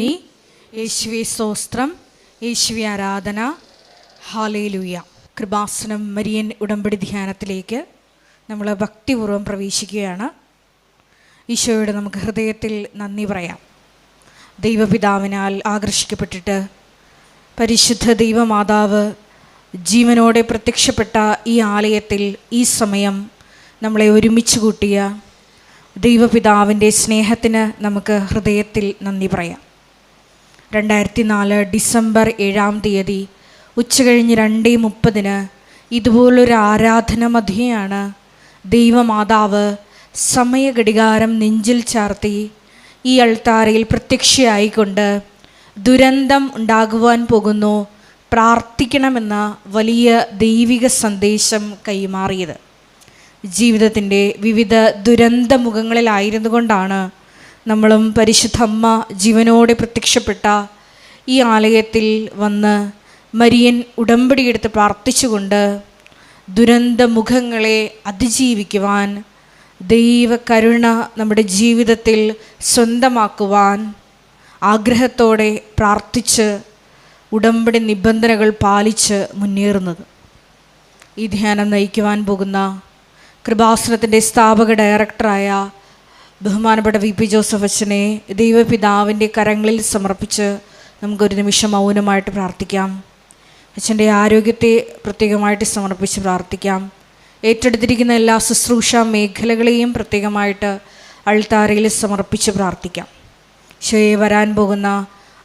നന്ദി, യേശുവേ സ്തോത്രം, യേശുവേ ആരാധന. ഹല്ലേലൂയ. കൃപാസനം മരിയൻ ഉടമ്പടി ധ്യാനത്തിലേക്ക് നമ്മൾ ഭക്തിപൂർവ്വം പ്രവേശിക്കുകയാണ്. ഈശോയോട് നമുക്ക് ഹൃദയത്തിൽ നന്ദി പറയാം. ദൈവപിതാവിനാൽ ആകർഷിക്കപ്പെട്ടിട്ട് പരിശുദ്ധ ദൈവമാതാവ് ജീവനോടെ പ്രത്യക്ഷപ്പെട്ട ഈ ആലയത്തിൽ ഈ സമയം നമ്മളെ ഒരുമിച്ച് കൂട്ടിയ ദൈവപിതാവിൻ്റെ സ്നേഹത്തിന് നമുക്ക് ഹൃദയത്തിൽ നന്ദി പറയാം. 2004 ഡിസംബർ 7-ാം തീയതി ഉച്ചകഴിഞ്ഞ് 2:30 ഇതുപോലൊരു ആരാധന മധ്യയാണ് ദൈവമാതാവ് സമയഘടികാരം നെഞ്ചിൽ ചാർത്തി ഈ അൾത്താരയിൽ പ്രത്യക്ഷയായിക്കൊണ്ട് ദുരന്തം ഉണ്ടാകുവാൻ പോകുന്നു, പ്രാർത്ഥിക്കണമെന്ന വലിയ ദൈവിക സന്ദേശം കൈമാറിയത്. ജീവിതത്തിൻ്റെ വിവിധ ദുരന്ത മുഖങ്ങളിലായിരുന്നു കൊണ്ടാണ് നമ്മളും പരിശുദ്ധ അമ്മ ജീവനോടെ പ്രത്യക്ഷപ്പെട്ട ഈ ആലയത്തിൽ വന്ന് മരിയൻ ഉടമ്പടിയെടുത്ത് പ്രാർത്ഥിച്ചുകൊണ്ട് ദുരന്ത മുഖങ്ങളെ അതിജീവിക്കുവാൻ, ദൈവകരുണ നമ്മുടെ ജീവിതത്തിൽ സ്വന്തമാക്കുവാൻ ആഗ്രഹത്തോടെ പ്രാർത്ഥിച്ച് ഉടമ്പടി നിബന്ധനകൾ പാലിച്ച് മുന്നേറുന്നത്. ഈ ധ്യാനം നയിക്കുവാൻ പോകുന്ന കൃപാസനത്തിൻ്റെ സ്ഥാപക ഡയറക്ടറായ ബഹുമാനപ്പെട്ട VP ജോസഫ് അച്ഛനെ ദൈവപിതാവിൻ്റെ കരങ്ങളിൽ സമർപ്പിച്ച് നമുക്കൊരു നിമിഷം മൗനമായിട്ട് പ്രാർത്ഥിക്കാം. അച്ഛൻ്റെ ആരോഗ്യത്തെ പ്രത്യേകമായിട്ട് സമർപ്പിച്ച് പ്രാർത്ഥിക്കാം. ഏറ്റെടുത്തിരിക്കുന്ന എല്ലാ ശുശ്രൂഷ മേഖലകളെയും പ്രത്യേകമായിട്ട് അൾത്താരയിൽ സമർപ്പിച്ച് പ്രാർത്ഥിക്കാം. ഈശോയെ വരാൻ പോകുന്ന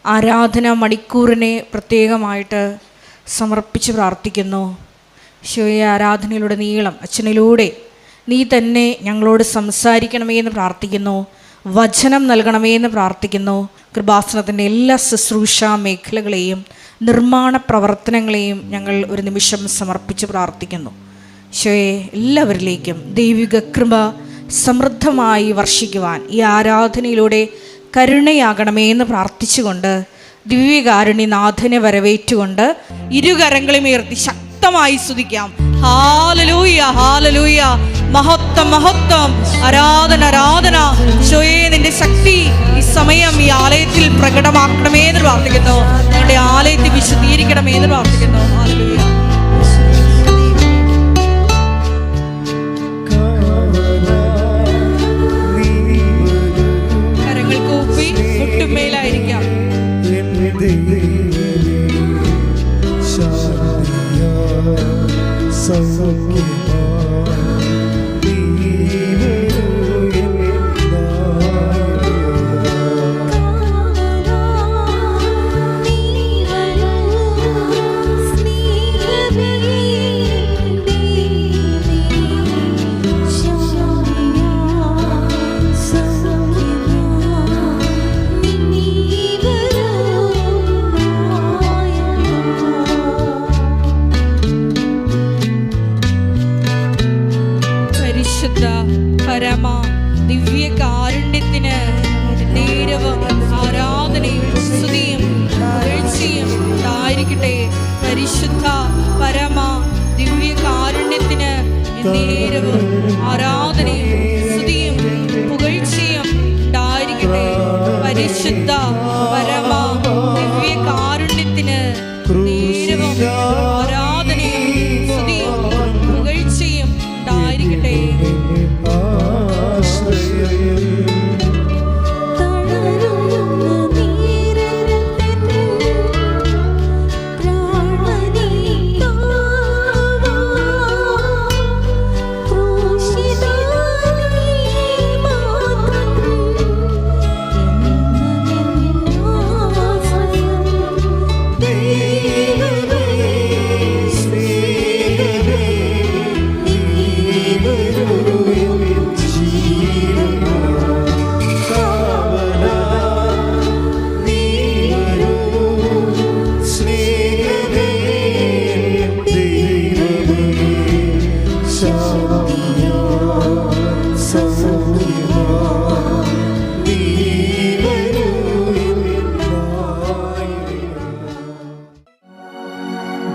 ആരാധന മണിക്കൂറിനെ പ്രത്യേകമായിട്ട് സമർപ്പിച്ച് പ്രാർത്ഥിക്കുന്നു. ഈശോയെ ആരാധനയിലൂടെ നീളം അച്ഛനിലൂടെ നീ തന്നെ ഞങ്ങളോട് സംസാരിക്കണമേ എന്ന് പ്രാർത്ഥിക്കുന്നു. വചനം നൽകണമേ എന്ന് പ്രാർത്ഥിക്കുന്നു. കൃപാസനത്തിൻ്റെ എല്ലാ ശുശ്രൂഷ മേഖലകളെയും നിർമ്മാണ പ്രവർത്തനങ്ങളെയും ഞങ്ങൾ ഒരു നിമിഷം സമർപ്പിച്ച് പ്രാർത്ഥിക്കുന്നു. ഈശോയെ എല്ലാവരിലേക്കും ദൈവിക കൃപ സമൃദ്ധമായി വർഷിക്കുവാൻ ഈ ആരാധനയിലൂടെ കരുണയാകണമേ എന്ന് പ്രാർത്ഥിച്ചുകൊണ്ട് ദിവ്യകാരുണ്യനാഥനെ വരവേറ്റുകൊണ്ട് ഇരുകരങ്ങളും ഉയർത്തി ശക്തമായി സ്തുതിക്കാം. ഹല്ലേലൂയ, ഹല്ലേലൂയ. മഹത്വം, മഹത്വം, ആരാധന, ആരാധന. ഈശോയെ നിന്റെ ശക്തി ഈ സമയം ഈ ആലയത്തിൽ പ്രകടമാക്കണമേ എന്ന് പ്രാർത്ഥിക്കുന്നു. ഞങ്ങളുടെ ആലയത്തെ വിശദീകരിക്കണമേ എന്ന് പ്രാർത്ഥിക്കുന്നു. ഹല്ലേലൂയ. കരങ്ങൾ കൂപ്പി മുട്ടുമേലായിരിക്കാം. പരമ ദിവ്യകാരുണ്യത്തിന് നേരവും ആരാധനയും സ്തുതിയും പുകഴ്ചയും ഉണ്ടായിരിക്കട്ടെ. പരിശുദ്ധ പരമ ദിവ്യകാരുണ്യത്തിന് നേരവും ആരാധനയും സ്തുതിയും പുകഴ്ചയും ഉണ്ടായിരിക്കട്ടെ. പരിശുദ്ധ പരമ ദിവ്യകാരുണ്യത്തിന് നേരവും ആരാധനയും സ്തുതിയും പുകഴ്ചയും ഉണ്ടായിരിക്കട്ടെ.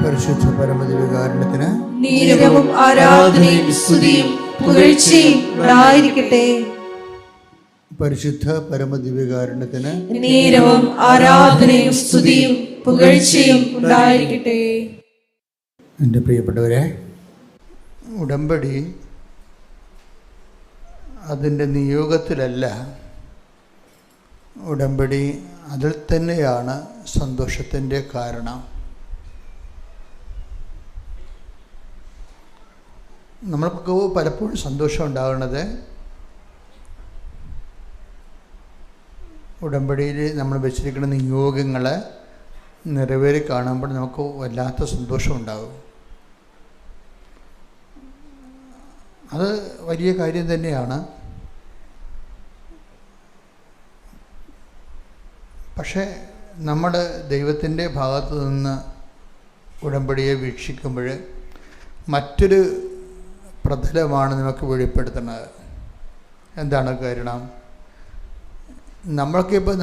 പരിശുദ്ധ പരമദിവ്യകാരുണ്യത്തിന് നീരവും ആരാധനയും സ്തുതിയും പുകഴ്ചയും ഉണ്ടായിരിക്കട്ടെ. പരിശുദ്ധ പരമദിവ്യകാരുണ്യത്തിന് നേരവും ആരാധനയും സ്തുതിയും പുകഴ്ചയും ഉണ്ടായിരിക്കട്ടെ. എൻ്റെ പ്രിയപ്പെട്ടവരെ, ഉടമ്പടി അതിൻ്റെ നിയോഗത്തിലല്ല, ഉടമ്പടി അതിൽ തന്നെയാണ് സന്തോഷത്തിൻ്റെ കാരണം. നമ്മൾക്ക് പലപ്പോഴും സന്തോഷം ഉണ്ടാകുന്നത് ഉടമ്പടിയിൽ നമ്മൾ വെച്ചിരിക്കുന്ന നിയോഗങ്ങൾ നിറവേറി കാണുമ്പോൾ നമുക്ക് വല്ലാത്ത സന്തോഷം ഉണ്ടാകും. അത് വലിയ കാര്യം തന്നെയാണ്. പക്ഷേ നമ്മൾ ദൈവത്തിൻ്റെ ഭാഗത്തു നിന്ന് ഉടമ്പടിയെ വീക്ഷിക്കുമ്പോൾ മറ്റൊരു പ്രതലമാണ് നമുക്ക് വെളിപ്പെടുത്തുന്നത്. എന്താണ് കാരണം?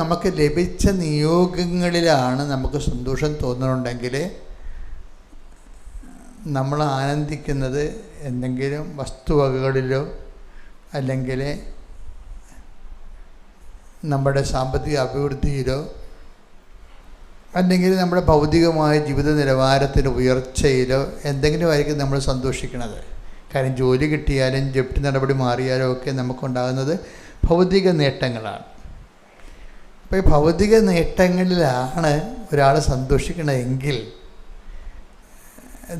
നമുക്ക് ലഭിച്ച നിയോഗങ്ങളിലാണ് നമുക്ക് സന്തോഷം തോന്നുന്നുണ്ടെങ്കിൽ നമ്മൾ ആനന്ദിക്കുന്നത് എന്തെങ്കിലും വസ്തുവകകളിലോ അല്ലെങ്കിൽ നമ്മുടെ സാമ്പത്തിക അഭിവൃദ്ധിയിലോ അല്ലെങ്കിൽ നമ്മുടെ ഭൗതികമായ ജീവിത നിലവാരത്തിൻ്റെ ഉയർച്ചയിലോ എന്തെങ്കിലും ആയിരിക്കും നമ്മൾ സന്തോഷിക്കുന്നത്. കാര്യം ജോലി കിട്ടിയാലും ജപ്തി നടപടി മാറിയാലും ഒക്കെ നമുക്കുണ്ടാകുന്നത് ഭൗതിക നേട്ടങ്ങളാണ്. അപ്പോൾ ഈ ഭൗതിക നേട്ടങ്ങളിലാണ് ഒരാൾ സന്തോഷിക്കണമെങ്കിൽ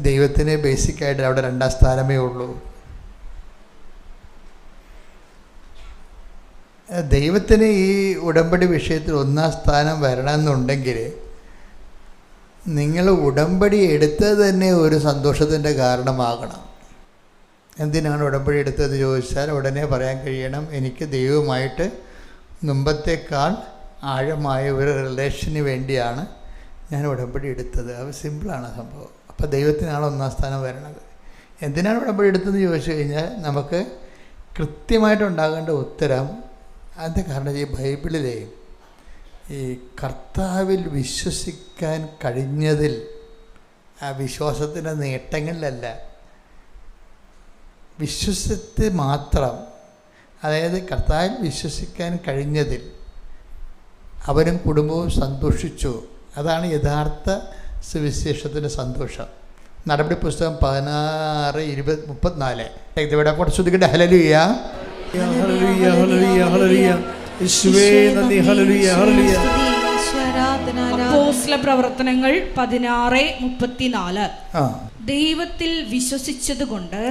ദൈവത്തിന് ബേസിക്കായിട്ട് അവിടെ 2ാം സ്ഥാനമേ ഉള്ളൂ. ദൈവത്തിന് ഈ ഉടമ്പടി വിഷയത്തിൽ 1ാം സ്ഥാനം വരണമെന്നുണ്ടെങ്കിൽ നിങ്ങൾ ഉടമ്പടി എടുത്തത് തന്നെ ഒരു സന്തോഷത്തിൻ്റെ കാരണമാകണം. എന്തിനാണ് ഉടമ്പടി എടുത്തതെന്ന് ചോദിച്ചാൽ ഉടനെ പറയാൻ കഴിയണം, എനിക്ക് ദൈവവുമായിട്ട് മുമ്പത്തേക്കാൾ ആഴമായ ഒരു റിലേഷന് വേണ്ടിയാണ് ഞാൻ ഉടമ്പടി എടുത്തത്. അത് സിമ്പിളാണ് സംഭവം. അപ്പോൾ ദൈവത്തിനാണ് 1ാം സ്ഥാനം വരണത്. എന്തിനാണ് ഉടമ്പടി എടുത്തതെന്ന് ചോദിച്ചു കഴിഞ്ഞാൽ നമുക്ക് കൃത്യമായിട്ടുണ്ടാകേണ്ട ഉത്തരം അതിൻ്റെ കാരണം ഈ ബൈബിളിലെ ഈ കർത്താവിൽ വിശ്വസിക്കാൻ കഴിഞ്ഞതിൽ, ആ വിശ്വാസത്തിൻ്റെ നേട്ടങ്ങളിലല്ല, വിശ്വസത്തിൽ മാത്രം, അതായത് കർത്താവിൽ വിശ്വസിക്കാൻ കഴിഞ്ഞതിൽ അവനും കുടുംബവും സന്തോഷിച്ചു. അതാണ് യഥാർത്ഥ സുവിശേഷത്തിൻ്റെ സന്തോഷം. നടപടി പുസ്തകം 16, 20, 34. ഇവിടെ കൂടെ ശ്രദ്ധിക്കട്ടെ. ഹല്ലേലൂയ, ഹല്ലേലൂയ, ഹല്ലേലൂയ, ഹല്ലേലൂയ. യേശുവേ നന്ദി. ഹല്ലേലൂയ, ഹല്ലേലൂയ. അപ്പോസ്തല പ്രവർത്തനങ്ങൾ 16:34. ദൈവത്തിൽ വിശ്വസിച്ചതുകൊണ്ട്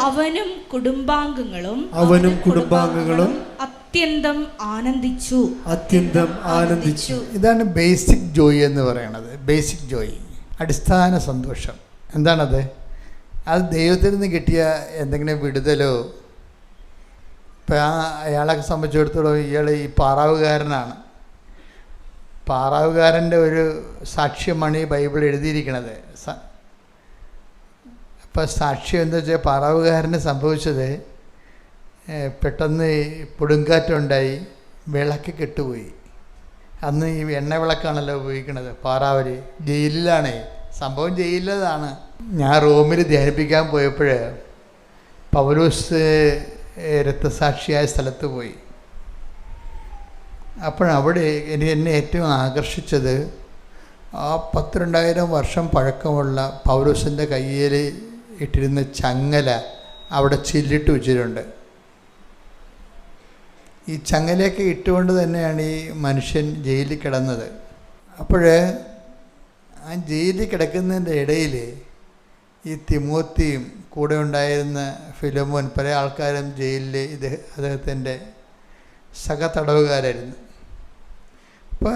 അവനും കുടുംബാംഗങ്ങളും അത്യന്തം ആനന്ദിച്ചു. ഇതാണ് ബേസിക് ജോയ് എന്ന് പറയുന്നത്. ബേസിക് ജോയ്, അടിസ്ഥാന സന്തോഷം. എന്താണത്? അത് ദൈവത്തിൽ നിന്ന് കിട്ടിയ എന്തെങ്കിലും വിടുതലോ. ഇപ്പം അയാളെ സംബന്ധിച്ചിടത്തോളം ഇയാൾ ഈ പാറാവുകാരനാണ്. പാറാവുകാരൻ്റെ ഒരു സാക്ഷ്യമാണ് ഈ ബൈബിൾ എഴുതിയിരിക്കുന്നത്. അപ്പോൾ സാക്ഷ്യം എന്താ വെച്ചാൽ പാറാവുകാരന് സംഭവിച്ചത്, പെട്ടെന്ന് കൊടുങ്കാറ്റുണ്ടായി, വിളക്ക് കെട്ടുപോയി. അന്ന് ഈ എണ്ണ വിളക്കാണല്ലോ ഉപയോഗിക്കുന്നത്. പാറാവർ ജയിലിലാണ് സംഭവം. ജയിലിലാണ്. ഞാൻ റോമിൽ ധ്യാനിപ്പിക്കാൻ പോയപ്പോൾ പൗലോസ് രക്തസാക്ഷിയായ സ്ഥലത്ത് പോയി. അപ്പോഴവിടെ എന്നെ ഏറ്റവും ആകർഷിച്ചത് ആ 12,000 വർഷം പഴക്കമുള്ള പൗലോസിൻ്റെ കയ്യിൽ ഇട്ടിരുന്ന ചങ്ങല അവിടെ ചില്ലിട്ട് വെച്ചിട്ടുണ്ട്. ഈ ചങ്ങലയൊക്കെ ഇട്ടുകൊണ്ട് തന്നെയാണ് ഈ മനുഷ്യൻ ജയിലിൽ കിടന്നത്. ആ ജയിലിൽ കിടക്കുന്നതിൻ്റെ ഇടയിൽ ഈ തിമോത്തിയും കൂടെ ഉണ്ടായിരുന്ന ഫിലോമോൻ, പല ആൾക്കാരും ജയിലിൽ അദ്ദേഹത്തിൻ്റെ സഹതടവുകാരായിരുന്നു. അപ്പോൾ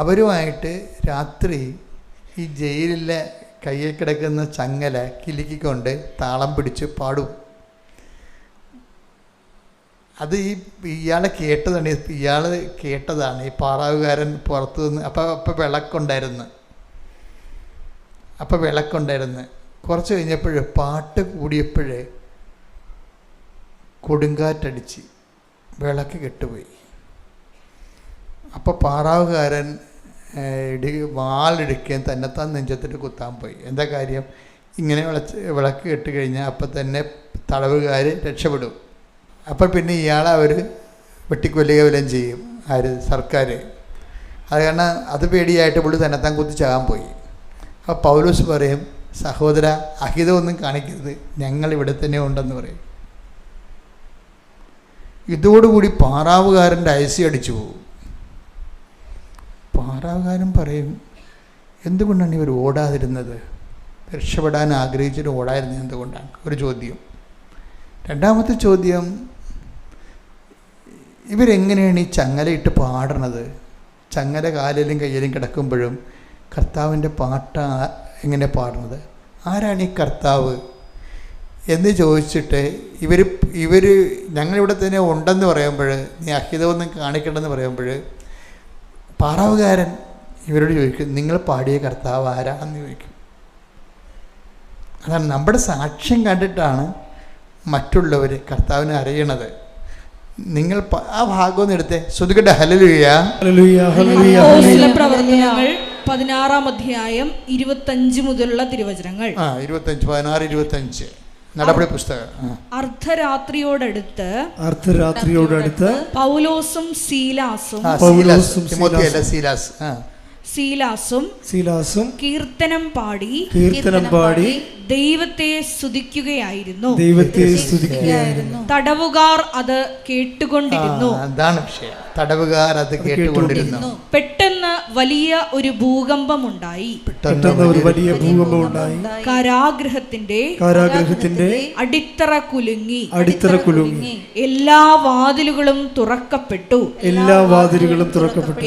അവരുമായിട്ട് രാത്രി ഈ ജയിലിലെ കയ്യിൽ കിടക്കുന്ന ചങ്ങല കിലുക്കിക്കൊണ്ട് താളം പിടിച്ച് പാടും. അത് ഇയാൾ കേട്ടതാണ്. ഈ പാറാവുകാരൻ പുറത്തു നിന്ന്. അപ്പോൾ വിളക്കുണ്ടായിരുന്നു. കുറച്ച് കഴിഞ്ഞപ്പോൾ പാട്ട് കൂടിയപ്പോൾ കൊടുങ്കാറ്റടിച്ച് വിളക്ക് കെട്ടുപോയി. അപ്പോൾ പാറാവുകാരൻ വാളെടുക്കാൻ തന്നെത്താൻ നെഞ്ചത്തിട്ട് കുത്താൻ പോയി. എന്താ കാര്യം? ഇങ്ങനെ വിളക്ക് കെട്ട് കഴിഞ്ഞാൽ അപ്പം തന്നെ തടവുകാർ രക്ഷപ്പെടും. അപ്പോൾ പിന്നെ ഇയാളെ അവർ വെട്ടിക്കൊല്ലുക വല്ലതും ചെയ്യും. ആര്? സർക്കാർ. അത് കാരണം അത് പേടിയായിട്ട് പുള്ളി തന്നെത്താൻ കുത്തിച്ചാകാൻ പോയി. അപ്പോൾ പൗലോസ് പറയും, സഹോദര, അഹിതമൊന്നും കാണിക്കരുത്, ഞങ്ങളിവിടെ തന്നെ ഉണ്ടെന്ന് പറയും. ഇതോടുകൂടി പാറാവുകാരൻ്റെ ഐസി അടിച്ചു പോകും. പാറാവുകാരൻ പറയും, എന്തുകൊണ്ടാണ് ഇവർ ഓടാതിരുന്നത്? രക്ഷപ്പെടാൻ ആഗ്രഹിച്ചിട്ട് ഓടാതിരുന്നത് എന്തുകൊണ്ടാണ്? ഒരു ചോദ്യം. രണ്ടാമത്തെ ചോദ്യം, ഇവരെങ്ങനെയാണ് ഈ ചങ്ങലയിട്ട് പാടണത്? ചങ്ങല കാലിലും കയ്യിലും കിടക്കുമ്പോഴും കർത്താവിൻ്റെ പാട്ട് എങ്ങനെ പാടുന്നത്? ആരാണ് ഈ കർത്താവ് എന്ന് ചോദിച്ചിട്ട് ഇവർ ഞങ്ങളിവിടെ തന്നെ ഉണ്ടെന്ന് പറയുമ്പോൾ, നീ അഹിതമൊന്നും കാണിക്കണമെന്ന് പറയുമ്പോൾ, പാറാവുകാരൻ ഇവരോട് ചോദിക്കും, നിങ്ങൾ പാടിയ കർത്താവ് ആരാണെന്ന് ചോദിക്കും. അതാണ് നമ്മുടെ സാക്ഷ്യം കണ്ടിട്ടാണ് മറ്റുള്ളവർ കർത്താവിനെ അറിയണത്. നിങ്ങൾ ആ ഭാഗം ഒന്ന് എടുത്തേ, ശ്രുതികട്ടെ. ഹല്ലേലൂയ. പ്രവർത്തനങ്ങൾ 16-ാം അധ്യായം 25 മുതലുള്ള തിരുവചനങ്ങൾ. 25, 16, 25 നടപടി പുസ്തകം. അർദ്ധരാത്രിയോടടുത്ത് പൗലോസും സീലാസും കീർത്തനം പാടി ദൈവത്തെ സ്തുതിക്കുകയായിരുന്നു. തടവുകാർ അത് കേട്ടുകൊണ്ടിരുന്നു. അതാണ് വിഷയം. തടവുകാർ അത് കേട്ടുകൊണ്ടിരുന്നു. പെട്ടെന്ന് വലിയ ഒരു ഭൂകമ്പമുണ്ടായി. കാരാഗൃഹത്തിന്റെ അടിത്തറ കുലുങ്ങി. എല്ലാ വാതിലുകളും തുറക്കപ്പെട്ടു.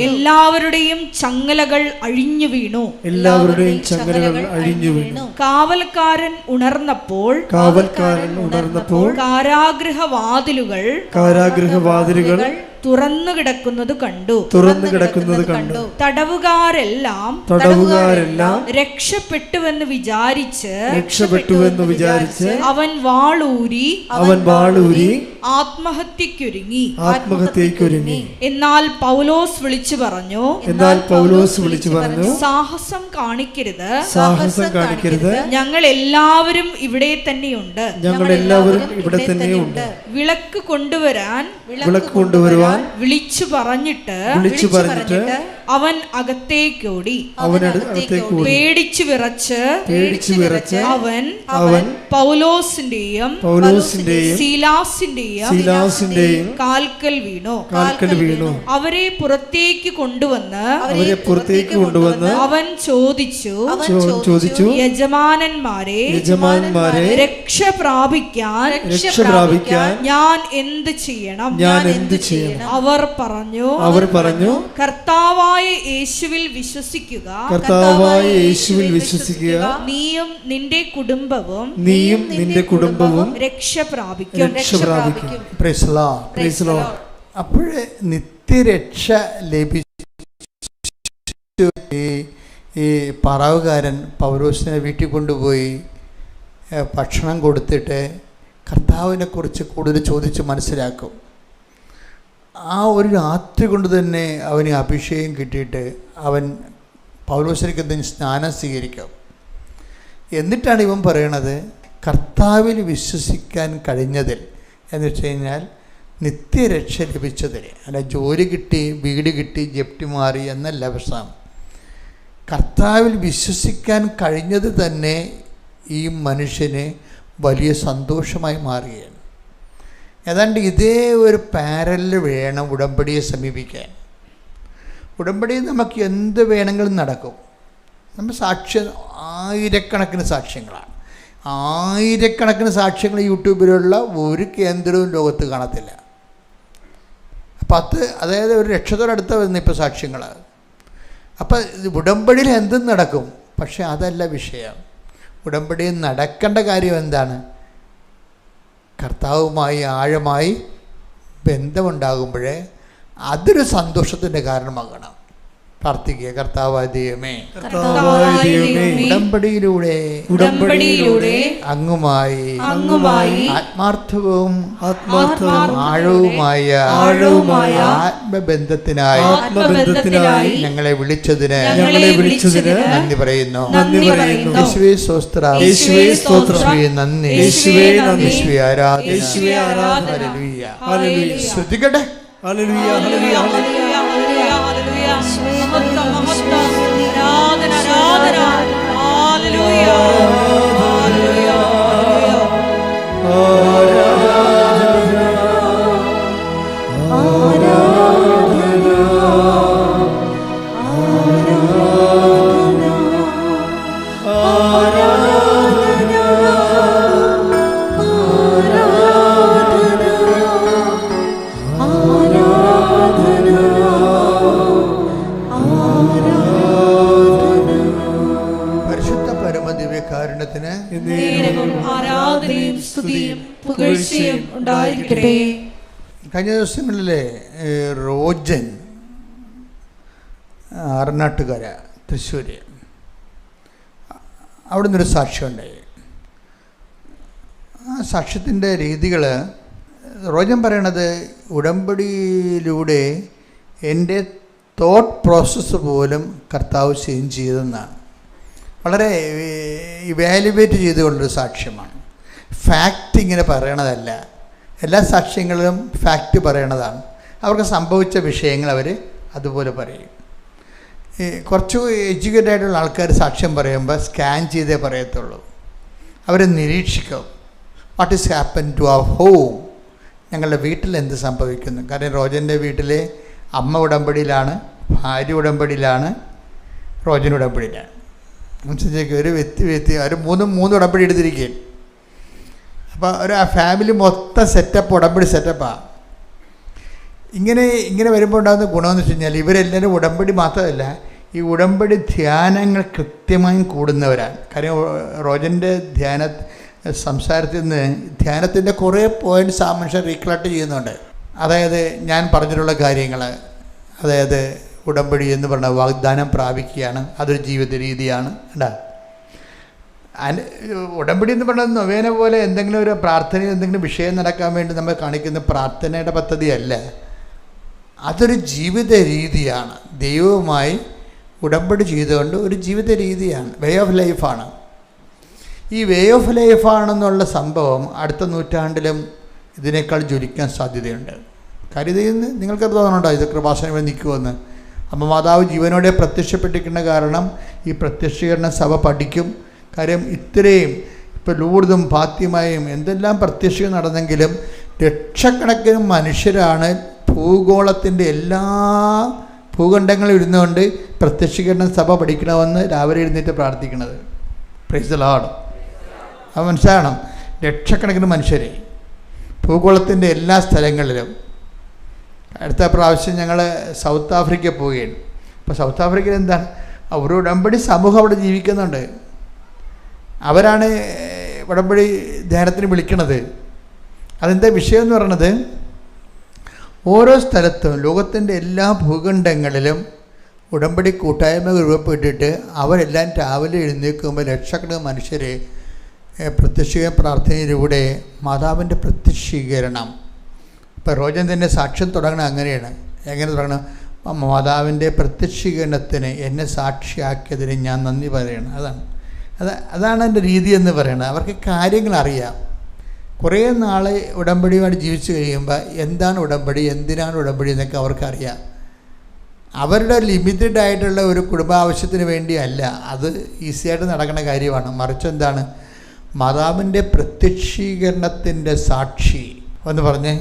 എല്ലാവരുടെയും ചങ്ങലകൾ അഴിഞ്ഞു വീണു. കാവൽക്കാരൻ ഉണർന്നപ്പോൾ കാരാഗൃഹ വാതിലുകൾ തുറന്നു കിടക്കുന്നത് കണ്ടു. തടവുകാരെല്ലാം രക്ഷപ്പെട്ടുവെന്ന് വിചാരിച്ച് അവൻ വാളൂരി ആത്മഹത്യക്കൊരുങ്ങി. എന്നാൽ പൗലോസ് വിളിച്ചു പറഞ്ഞു, സാഹസം കാണിക്കരുത്, ഞങ്ങൾ എല്ലാവരും ഇവിടെ തന്നെയുണ്ട്. വിളക്ക് കൊണ്ടുവരാൻ വിളിച്ചു പറഞ്ഞിട്ട് അവൻ അകത്തേക്കോടി. പേടിച്ചു വിറച്ച് അവൻ പൗലോസിന്റെയും സീലാസിന്റെയും കാൽക്കൽ വീണു. അവരെ പുറത്തേക്ക് കൊണ്ടുവന്ന് അവൻ ചോദിച്ചു, യജമാനന്മാരെ, രക്ഷ പ്രാപിക്കാൻ ഞാൻ എന്ത് ചെയ്യണം? അവർ പറഞ്ഞു, കർത്താവായ യേശുവിൽ വിശ്വസിക്കുക, നീയും നിന്റെ കുടുംബവും രക്ഷ പ്രാപിക്കും. അപ്പോഴേ നിത്യരക്ഷ ലഭിച്ചു. ഈ പറവുകാരൻ പൗലോസിനെ വീട്ടിൽ കൊണ്ടുപോയി ഭക്ഷണം കൊടുത്തിട്ട് കർത്താവിനെ കുറിച്ച് കൂടുതൽ ചോദിച്ച് മനസ്സിലാക്കും. ആ ഒരു രാത്രി കൊണ്ട് തന്നെ അവന് അഭിഷേകം കിട്ടിയിട്ട് അവൻ പൗലോസിലേക്ക് എന്തെങ്കിലും സ്നാനം സ്വീകരിക്കും. എന്നിട്ടാണ് ഇവൻ പറയണത്, കർത്താവിൽ വിശ്വസിക്കാൻ കഴിഞ്ഞതിൽ എന്ന് വെച്ച് കഴിഞ്ഞാൽ നിത്യരക്ഷ ലഭിച്ചതിൽ. അല്ല ജോലി കിട്ടി, വീട് കിട്ടി, ജപ്തി മാറി എന്നല്ല പ്രശ്നം. കർത്താവിൽ വിശ്വസിക്കാൻ കഴിഞ്ഞത് തന്നെ ഈ മനുഷ്യന് വലിയ സന്തോഷമായി മാറുകയാണ്. ഏതാണ്ട് ഇതേ ഒരു പാരലിൽ വേണം ഉടമ്പടിയെ സമീപിക്കാൻ. ഉടമ്പടിയിൽ നമുക്ക് എന്ത് വേണമെങ്കിലും നടക്കും. നമ്മൾ ആയിരക്കണക്കിന് സാക്ഷ്യങ്ങളാണ്. ആയിരക്കണക്കിന് സാക്ഷ്യങ്ങൾ യൂട്യൂബിലുള്ള ഒരു കേന്ദ്രവും ലോകത്ത് കാണത്തില്ല. 10, അതായത് ഒരു ലക്ഷത്തോടടുത്ത വരുന്ന ഇപ്പോൾ സാക്ഷ്യങ്ങൾ. അപ്പം ഉടമ്പടിയിൽ എന്തും നടക്കും. പക്ഷെ അതല്ല വിഷയം. ഉടമ്പടിയിൽ നടക്കേണ്ട കാര്യം എന്താണ്? കർത്താവുമായി ആഴമായി ബന്ധമുണ്ടാകുമ്പോഴേ അതൊരു സന്തോഷത്തിൻ്റെ കാരണമാകണം. പ്രാർത്ഥിക്കുക. കർത്താവായ ദൈവമേ, ഉടമ്പടിയിലൂടെ അങ്ങുമായി ആത്മാർത്ഥവും ആഴവുമായ ആത്മബന്ധത്തിനായി ഞങ്ങളെ വിളിച്ചതിന് നന്ദി പറയുന്നു. യേശുവേ സ്തോത്രം, നന്ദി, യേശുവേ ആരാധന. ഹല്ലേലൂയ. ശ്രദ്ധിക്കട്ടെ. ഹല്ലേലൂയ, ഹല്ലേലൂയ, ഹല്ലേലൂയ, ഹല്ലേലൂയ. മഹത്വം, മഹത്വം, ആരാധന, ആരാധന. ഹല്ലേലൂയ, ഹല്ലേലൂയ, ആരാധനയും സ്തുതിയും പുകഴ്ചയും ഉണ്ടായിരിക്കട്ടെ. കഴിഞ്ഞ ദിവസങ്ങളിലെ റോജൻ ആറനാട്ടുകര തൃശ്ശൂർ, അവിടെ നിന്നൊരു സാക്ഷ്യമുണ്ടായി. ആ സാക്ഷ്യത്തിൻ്റെ രീതികൾ റോജൻ പറയണത് ഉടമ്പടിയിലൂടെ എൻ്റെ തോട്ട് പ്രോസസ്സ് പോലും കർത്താവ് ചേഞ്ച് ചെയ്തെന്നാണ്. വളരെ ഇവാലുവേറ്റ് ചെയ്തുകൊണ്ടൊരു സാക്ഷ്യമാണ്. ഫാക്റ്റ് ഇങ്ങനെ പറയണതല്ല, എല്ലാ സാക്ഷ്യങ്ങളിലും ഫാക്റ്റ് പറയണതാണ്. അവർക്ക് സംഭവിച്ച വിഷയങ്ങൾ അവർ അതുപോലെ പറയും. കുറച്ച് എഡ്യൂക്കേറ്റഡ് ആയിട്ടുള്ള ആൾക്കാർ സാക്ഷ്യം പറയുമ്പോൾ സ്കാൻ ചെയ്തേ പറയത്തുള്ളൂ. അവർ നിരീക്ഷിക്കും. What is happen to our home, ഞങ്ങളുടെ വീട്ടിൽ എന്ത് സംഭവിക്കുന്നു. കാരണം റോജൻ്റെ വീട്ടിൽ അമ്മ ഉടമ്പടിയിലാണ്, ഭാര്യ ഉടമ്പടിയിലാണ്, റോജൻ ഉടമ്പടിയിലാണ്. മനസ്സിലേക്ക് ഒരു വ്യക്തി ഒരു മൂന്ന് ഉടമ്പടി എടുത്തിരിക്കുകയും. അപ്പോൾ ഒരു ആ ഫാമിലി മൊത്തം സെറ്റപ്പ് ഉടമ്പടി സെറ്റപ്പാണ്. ഇങ്ങനെ വരുമ്പോൾ ഉണ്ടാകുന്ന ഗുണമെന്ന് വെച്ച് കഴിഞ്ഞാൽ ഇവരെല്ലാവരും ഉടമ്പടി മാത്രമല്ല, ഈ ഉടമ്പടി ധ്യാനങ്ങൾ കൃത്യമായും കൂടുന്നവരാണ്. കാര്യം റോജൻ്റെ സംസാരത്തിൽ നിന്ന് ധ്യാനത്തിൻ്റെ കുറേ പോയിൻറ്റ്സ് ആ മനുഷ്യൻ റീകളക്ട് ചെയ്യുന്നുണ്ട്. അതായത് ഞാൻ പറഞ്ഞിട്ടുള്ള കാര്യങ്ങൾ, അതായത് ഉടമ്പടി എന്ന് പറഞ്ഞ വാഗ്ദാനം പ്രാപിക്കുകയാണ്, അതൊരു ജീവിത രീതിയാണ്. കേട്ടാ, ഉടമ്പടി എന്ന് പറഞ്ഞത് നൊവേന പോലെ എന്തെങ്കിലും ഒരു പ്രാർത്ഥനയിൽ എന്തെങ്കിലും വിഷയം നടക്കാൻ വേണ്ടി നമ്മൾ കാണിക്കുന്ന പ്രാർത്ഥനയുടെ പദ്ധതിയല്ല, അതൊരു ജീവിത രീതിയാണ്. ദൈവവുമായി ഉടമ്പടി ചെയ്തുകൊണ്ട് ഒരു ജീവിത രീതിയാണ്, വേ ഓഫ് ലൈഫാണ്. ഈ വേ ഓഫ് ലൈഫാണെന്നുള്ള സംഭവം അടുത്ത നൂറ്റാണ്ടിലും ഇതിനേക്കാൾ ജ്വലിക്കാൻ സാധ്യതയുണ്ട്. കാര്യം ഇത് നിങ്ങൾക്ക് തോന്നുന്നുണ്ടോ ഇത് കൃപാസനം വഴി നിൽക്കുമെന്ന്? അപ്പോൾ മാതാവ് ജീവനോടെ പ്രത്യക്ഷപ്പെട്ടിരിക്കുന്ന കാരണം ഈ പ്രത്യക്ഷീകരണ സഭ പഠിക്കും. കാര്യം ഇത്രയും ഇപ്പോൾ ലൂർദും ഫാത്തിമയും എന്തെല്ലാം പ്രത്യക്ഷീകരണം നടന്നെങ്കിലും ലക്ഷക്കണക്കിന് മനുഷ്യരാണ് ഭൂഗോളത്തിൻ്റെ എല്ലാ ഭൂഖണ്ഡങ്ങളും ഇരുന്നുകൊണ്ട് പ്രത്യക്ഷീകരണ സഭ പഠിക്കണമെന്ന് രാവിലെ എഴുന്നേറ്റ് പ്രാർത്ഥിക്കുന്നത്. Praise the Lord. അത് മനസ്സിലാകണം. ലക്ഷക്കണക്കിന് മനുഷ്യരെ ഭൂഗോളത്തിൻ്റെ എല്ലാ സ്ഥലങ്ങളിലും. അടുത്ത പ്രാവശ്യം ഞങ്ങൾ സൗത്ത് ആഫ്രിക്ക പോവുകയാണ്. അപ്പോൾ സൗത്ത് ആഫ്രിക്കയിൽ എന്താണ്, ഒരു ഉടമ്പടി സമൂഹം അവിടെ ജീവിക്കുന്നുണ്ട്. അവരാണ് ഉടമ്പടി ധ്യാനത്തിന് വിളിക്കണത്. അതെന്താ വിഷയം എന്ന് പറയണത്, ഓരോ സ്ഥലത്തും ലോകത്തിൻ്റെ എല്ലാ ഭൂഖണ്ഡങ്ങളിലും ഉടമ്പടി കൂട്ടായ്മ രൂപപ്പെട്ടിട്ട് അവരെല്ലാം രാവിലെ എഴുന്നേൽക്കുമ്പോൾ ലക്ഷക്കണക്കിന് മനുഷ്യരെ പ്രത്യക്ഷീകരണ പ്രാർത്ഥനയിലൂടെ മാതാവിൻ്റെ പ്രത്യക്ഷീകരണം. ഇപ്പോൾ റോജൻ തന്നെ സാക്ഷ്യം തുടങ്ങണം അങ്ങനെയാണ്. എങ്ങനെ തുടങ്ങണം? മാതാവിൻ്റെ പ്രത്യക്ഷീകരണത്തിന് എന്നെ സാക്ഷിയാക്കിയതിന് ഞാൻ നന്ദി പറയണം. അതാണ് എൻ്റെ രീതി എന്ന് പറയുന്നത്. അവർക്ക് കാര്യങ്ങൾ അറിയാം. കുറേ നാൾ ഉടമ്പടിയുമായിട്ട് ജീവിച്ചു കഴിയുമ്പോൾ എന്താണ് ഉടമ്പടി, എന്തിനാണ് ഉടമ്പടി എന്നൊക്കെ അവർക്കറിയാം. അവരുടെ ലിമിറ്റഡ് ആയിട്ടുള്ള ഒരു കുടുംബാവശ്യത്തിന് വേണ്ടിയല്ല, അത് ഈസിയായിട്ട് നടക്കുന്ന കാര്യമാണ്. മറിച്ച് എന്താണ്, മാതാവിൻ്റെ പ്രത്യക്ഷീകരണത്തിൻ്റെ സാക്ഷി എന്ന് പറഞ്ഞേ.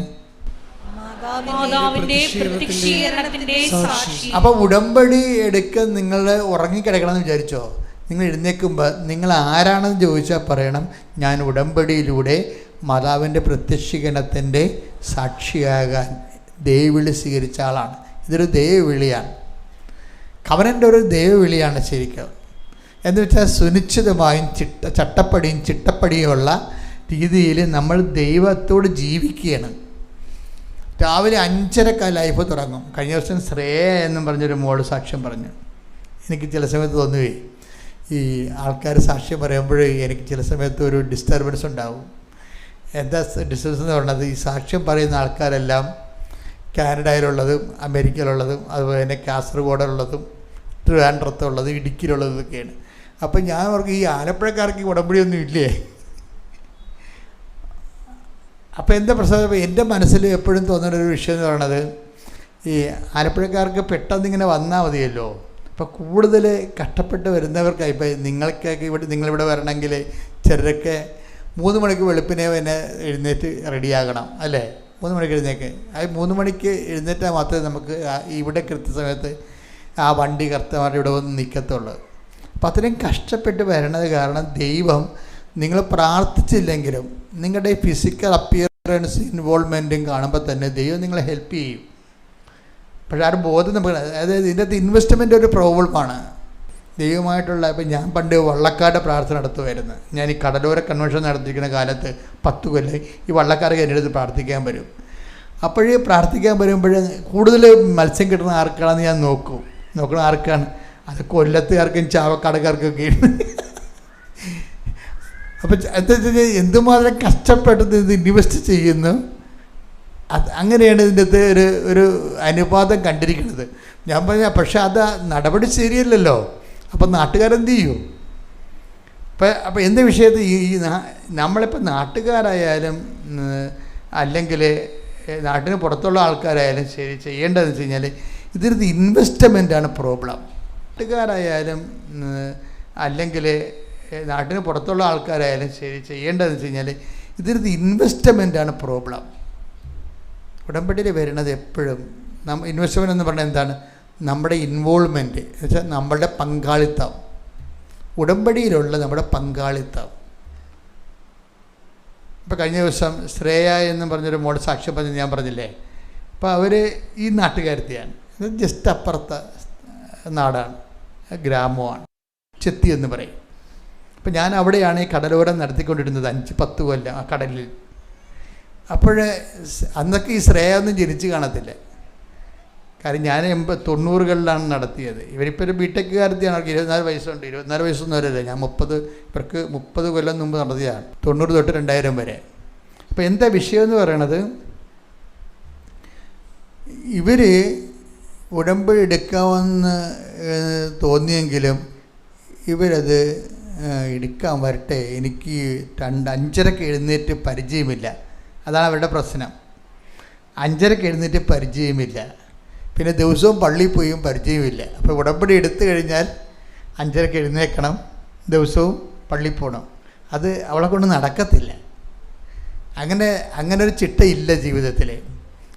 അപ്പോൾ ഉടമ്പടി എടുക്കാൻ നിങ്ങൾ ഉറങ്ങിക്കിടക്കണമെന്ന് വിചാരിച്ചോ? നിങ്ങൾ എഴുന്നേൽക്കുമ്പോൾ നിങ്ങൾ ആരാണെന്ന് ചോദിച്ചാൽ പറയണം, ഞാൻ ഉടമ്പടിയിലൂടെ മാതാവിൻ്റെ പ്രത്യക്ഷീകരണത്തിൻ്റെ സാക്ഷിയാകാൻ ദൈവവിളി സ്വീകരിച്ച ആളാണ്. ഇതൊരു ദൈവവിളിയാണ്. കവനൻ്റെ ഒരു ദൈവവിളിയാണ് ശരിക്കും. എന്ന് വെച്ചാൽ സുനിശ്ചിതമായും ചട്ടപ്പടിയും ചിട്ടപ്പടിയുമുള്ള രീതിയിൽ നമ്മൾ ദൈവത്തോട് ജീവിക്കുകയാണ്. രാവിലെ 5:30 ലൈഫ് തുടങ്ങും. കഴിഞ്ഞ ദിവസം ശ്രേയ എന്നും പറഞ്ഞൊരു മോള് സാക്ഷ്യം പറഞ്ഞു. എനിക്ക് ചില സമയത്ത് തോന്നുകയെ ഈ ആൾക്കാർ സാക്ഷ്യം പറയുമ്പോൾ എനിക്ക് ചില സമയത്ത് ഒരു ഡിസ്റ്റർബൻസ് ഉണ്ടാവും. എന്താ ഡിസ്റ്റർബൻസ് എന്ന് പറയുന്നത്, ഈ സാക്ഷ്യം പറയുന്ന ആൾക്കാരെല്ലാം കാനഡയിലുള്ളതും അമേരിക്കയിലുള്ളതും അതുപോലെ തന്നെ കാസർഗോഡിലുള്ളതും ട്രിവാൻഡ്രത്തുള്ളതും ഇടുക്കിയിലുള്ളതും ഒക്കെയാണ്. അപ്പം ഞാൻ അവർക്ക് ഈ ആലപ്പുഴക്കാർക്ക് ഉടമ്പടിയൊന്നും ഇല്ലേ? അപ്പോൾ എന്താ പ്രശ്നം, എൻ്റെ മനസ്സിൽ എപ്പോഴും തോന്നുന്ന ഒരു വിഷയം എന്ന് പറയുന്നത്, ഈ ആലപ്പുഴക്കാർക്ക് പെട്ടെന്ന് ഇങ്ങനെ വന്നാൽ മതിയല്ലോ. അപ്പോൾ കൂടുതൽ കഷ്ടപ്പെട്ട് വരുന്നവർക്കായി, ഇപ്പോൾ നിങ്ങൾക്കൊക്കെ നിങ്ങളിവിടെ വരണമെങ്കിൽ ചിലരൊക്കെ 3 മണിക്ക് വെളുപ്പിനെ തന്നെ എഴുന്നേറ്റ് റെഡിയാകണം അല്ലേ? 3 മണിക്ക് എഴുന്നേക്ക്. അത് 3 മണിക്ക് എഴുന്നേറ്റാൽ മാത്രമേ നമുക്ക് ഇവിടെ കൃത്യസമയത്ത് ആ വണ്ടി കർത്തമാരുടെ ഇവിടെ വന്ന് നിൽക്കത്തുള്ളൂ. അപ്പം അത്രയും കഷ്ടപ്പെട്ട് വരണത് കാരണം ദൈവം നിങ്ങൾ പ്രാർത്ഥിച്ചില്ലെങ്കിലും നിങ്ങളുടെ ഫിസിക്കൽ അപ്പിയറൻസ് ഇൻവോൾവ്മെൻറ്റും കാണുമ്പോൾ തന്നെ ദൈവം നിങ്ങളെ ഹെൽപ്പ് ചെയ്യും. പക്ഷേ ആ ഒരു ബോധം നമുക്ക്, അതായത് ഇതിൻ്റെ അകത്ത് ഇൻവെസ്റ്റ്മെൻ്റ് ഒരു പ്രോബ്ലമാണ് ദൈവമായിട്ടുള്ള. ഇപ്പം ഞാൻ പണ്ട് വള്ളക്കാരുടെ പ്രാർത്ഥന നടത്തുമായിരുന്നു. ഞാൻ ഈ കടലോര കൺവെൻഷൻ നടത്തിയിരിക്കുന്ന കാലത്ത് 10 കൊല്ലം ഈ വള്ളക്കാർക്ക് എൻ്റെ അടുത്ത് പ്രാർത്ഥിക്കാൻ വരും. അപ്പോഴേ പ്രാർത്ഥിക്കാൻ വരുമ്പോൾ കൂടുതൽ മത്സ്യം കിട്ടുന്ന ആർക്കാണെന്ന് ഞാൻ നോക്കണം ആർക്കാണ്. അത് കൊല്ലത്തുകാർക്കും ചാവക്കാടക്കാർക്കൊക്കെ. അപ്പം എന്താ വെച്ചാൽ എന്തുമാത്രം കഷ്ടപ്പെട്ട് ഇത് ഇൻവെസ്റ്റ് ചെയ്യുന്നു, അത് അങ്ങനെയാണ് ഇതിൻ്റെ അകത്ത് ഒരു അനുപാതം കണ്ടിരിക്കുന്നത്. ഞാൻ പറഞ്ഞ പക്ഷെ അത് നടപടി ശരിയല്ലല്ലോ. അപ്പം നാട്ടുകാരെന്ത് ചെയ്യും? അപ്പം എൻ്റെ വിഷയത്തിൽ ഈ നമ്മളിപ്പോൾ നാട്ടുകാരായാലും അല്ലെങ്കിൽ നാട്ടിന് പുറത്തുള്ള ആൾക്കാരായാലും ശരി, ചെയ്യേണ്ടതെന്ന് വെച്ച് കഴിഞ്ഞാൽ ഇതിനകത്ത് ഇൻവെസ്റ്റ്മെൻറ്റാണ് പ്രോബ്ലം. നാട്ടുകാരായാലും അല്ലെങ്കിൽ നാട്ടിന് പുറത്തുള്ള ആൾക്കാരായാലും ശരി, ചെയ്യേണ്ടതെന്ന് വെച്ച് കഴിഞ്ഞാൽ ഇതിനകത്ത് ഇൻവെസ്റ്റ്മെൻറ്റാണ് പ്രോബ്ലം. ഉടമ്പടിയിൽ വരുന്നത് എപ്പോഴും ഇൻവെസ്റ്റ്മെൻറ്റ് എന്ന് പറഞ്ഞാൽ എന്താണ്? നമ്മുടെ ഇൻവോൾവ്മെൻറ്റ് എന്ന് വെച്ചാൽ നമ്മളുടെ പങ്കാളിത്തം, ഉടമ്പടിയിലുള്ള നമ്മുടെ പങ്കാളിത്തം. ഇപ്പോൾ കഴിഞ്ഞ ദിവസം ശ്രേയ എന്നും പറഞ്ഞൊരു മോൾ സാക്ഷ്യം പറഞ്ഞ് ഞാൻ പറഞ്ഞില്ലേ. അപ്പോൾ അവർ ഈ നാട്ടുകാരത്തെയാണ്, ഇത് ജസ്റ്റ് അപ്പുറത്തെ നാടാണ്, ഗ്രാമമാണ്, ചെത്തി എന്ന് പറയും. അപ്പം ഞാൻ അവിടെയാണ് ഈ കടലോരം നടത്തിക്കൊണ്ടിരുന്നത് 5-10 കൊല്ലം ആ കടലിൽ. അപ്പോൾ അന്നൊക്കെ ഈ ശ്രേയ ഒന്നും ജനിച്ച് കാണത്തില്ല. കാര്യം ഞാൻ 90-കളിലാണ് നടത്തിയത്. ഇവരിപ്പോൾ ഒരു ബിടെക്കുകാരത്തെയാണ്, അവർക്ക് 24 വയസ്സുണ്ട്. 24 വയസ്സൊന്നും വരല്ല. ഞാൻ 30 കൊല്ലം മുമ്പ് നടത്തിയതാണ്, 90 തൊട്ട് 2000 വരെ. അപ്പോൾ എന്താ വിഷയം എന്ന് പറയണത്, ഇവർ ഉടമ്പടി എടുക്കാമെന്ന് തോന്നിയെങ്കിലും ഇവരത് എടുക്കാൻ വരട്ടെ, എനിക്ക് 5:30 എഴുന്നേറ്റ് പരിചയമില്ല. അതാണ് അവരുടെ പ്രശ്നം. 5:30 എഴുന്നേറ്റ് പരിചയമില്ല, പിന്നെ ദിവസവും പള്ളിയിൽ പോയും പരിചയമില്ല. അപ്പോൾ ഉടമ്പടി എടുത്തു കഴിഞ്ഞാൽ 5:30 എഴുന്നേൽക്കണം, ദിവസവും പള്ളിയിൽ പോകണം. അത് അവളെ കൊണ്ട് നടക്കത്തില്ല. അങ്ങനെ ഒരു ചിട്ടയില്ല ജീവിതത്തിൽ.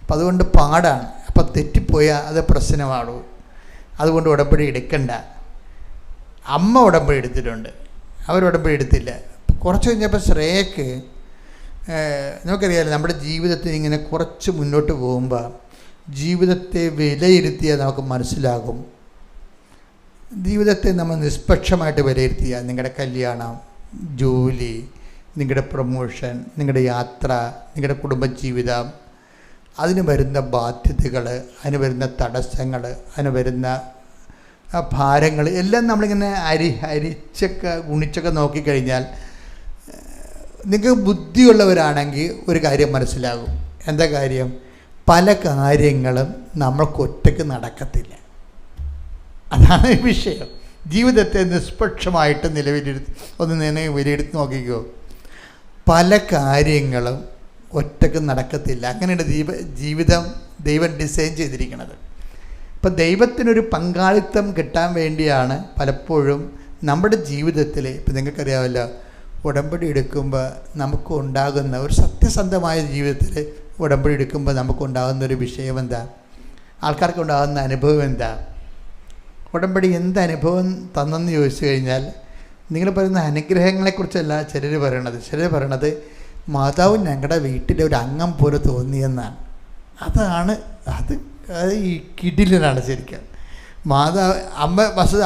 അപ്പം അതുകൊണ്ട് പാടാണ്. അപ്പം തെറ്റിപ്പോയാൽ അത് പ്രശ്നമാണോ? അതുകൊണ്ട് ഉടമ്പടി എടുക്കണ്ട. അമ്മ ഉടമ്പടി എടുത്തിട്ടുണ്ട്, അവരുടമ്പടി എടുത്തില്ല. കുറച്ച് കഴിഞ്ഞപ്പോൾ ശ്രേയക്ക്, നമുക്കറിയാമല്ലോ നമ്മുടെ ജീവിതത്തിൽ ഇങ്ങനെ കുറച്ച് മുന്നോട്ട് പോകുമ്പോൾ ജീവിതത്തെ വിലയിരുത്തിയാൽ നമുക്ക് മനസ്സിലാകും. ജീവിതത്തെ നമ്മൾ നിഷ്പക്ഷമായിട്ട് വിലയിരുത്തിയാൽ നിങ്ങളുടെ കല്യാണം, ജോലി, നിങ്ങളുടെ പ്രൊമോഷൻ, നിങ്ങളുടെ യാത്ര, നിങ്ങളുടെ കുടുംബജീവിതം, അതിന് വരുന്ന ബാധ്യതകൾ, അതിന് വരുന്ന തടസ്സങ്ങൾ, അതിന് വരുന്ന ഭാരങ്ങൾ എല്ലാം നമ്മളിങ്ങനെ ഹരിച്ചൊക്കെ ഗുണിച്ചൊക്കെ നോക്കിക്കഴിഞ്ഞാൽ നിങ്ങൾക്ക് ബുദ്ധിയുള്ളവരാണെങ്കിൽ ഒരു കാര്യം മനസ്സിലാകും. എന്താ കാര്യം? പല കാര്യങ്ങളും നമ്മൾക്ക് ഒറ്റയ്ക്ക് നടക്കത്തില്ല. അതാണ് വിഷയം. ജീവിതത്തെ നിഷ്പക്ഷമായിട്ട് വിലയിരുത്തി നോക്കിക്കോ. പല കാര്യങ്ങളും ഒറ്റയ്ക്ക് നടക്കത്തില്ല. അങ്ങനെയാണ് ജീവിതം ദൈവം ഡിസൈൻ ചെയ്തിരിക്കുന്നത്. ഇപ്പം ദൈവത്തിനൊരു പങ്കാളിത്തം കിട്ടാൻ വേണ്ടിയാണ് പലപ്പോഴും നമ്മുടെ ജീവിതത്തിൽ, ഇപ്പം നിങ്ങൾക്കറിയാമല്ലോ, ഉടമ്പടി എടുക്കുമ്പോൾ നമുക്ക് ഉണ്ടാകുന്ന ഒരു സത്യസന്ധമായ ജീവിതത്തിൽ ഉടമ്പടി എടുക്കുമ്പോൾ നമുക്കുണ്ടാകുന്നൊരു വിഷയം എന്താ? ആൾക്കാർക്ക് ഉണ്ടാകുന്ന അനുഭവം എന്താ? ഉടമ്പടി എന്ത് അനുഭവം തന്നെന്ന് ചോദിച്ചു കഴിഞ്ഞാൽ, നിങ്ങൾ പറയുന്ന അനുഗ്രഹങ്ങളെക്കുറിച്ചല്ല ചിലർ പറയണത് മാതാവ് ഞങ്ങളുടെ വീട്ടിലെ ഒരു അംഗം പോലെ തോന്നിയെന്നാണ്. അത് ഈ കിടിലനാണ് ശരിക്കും.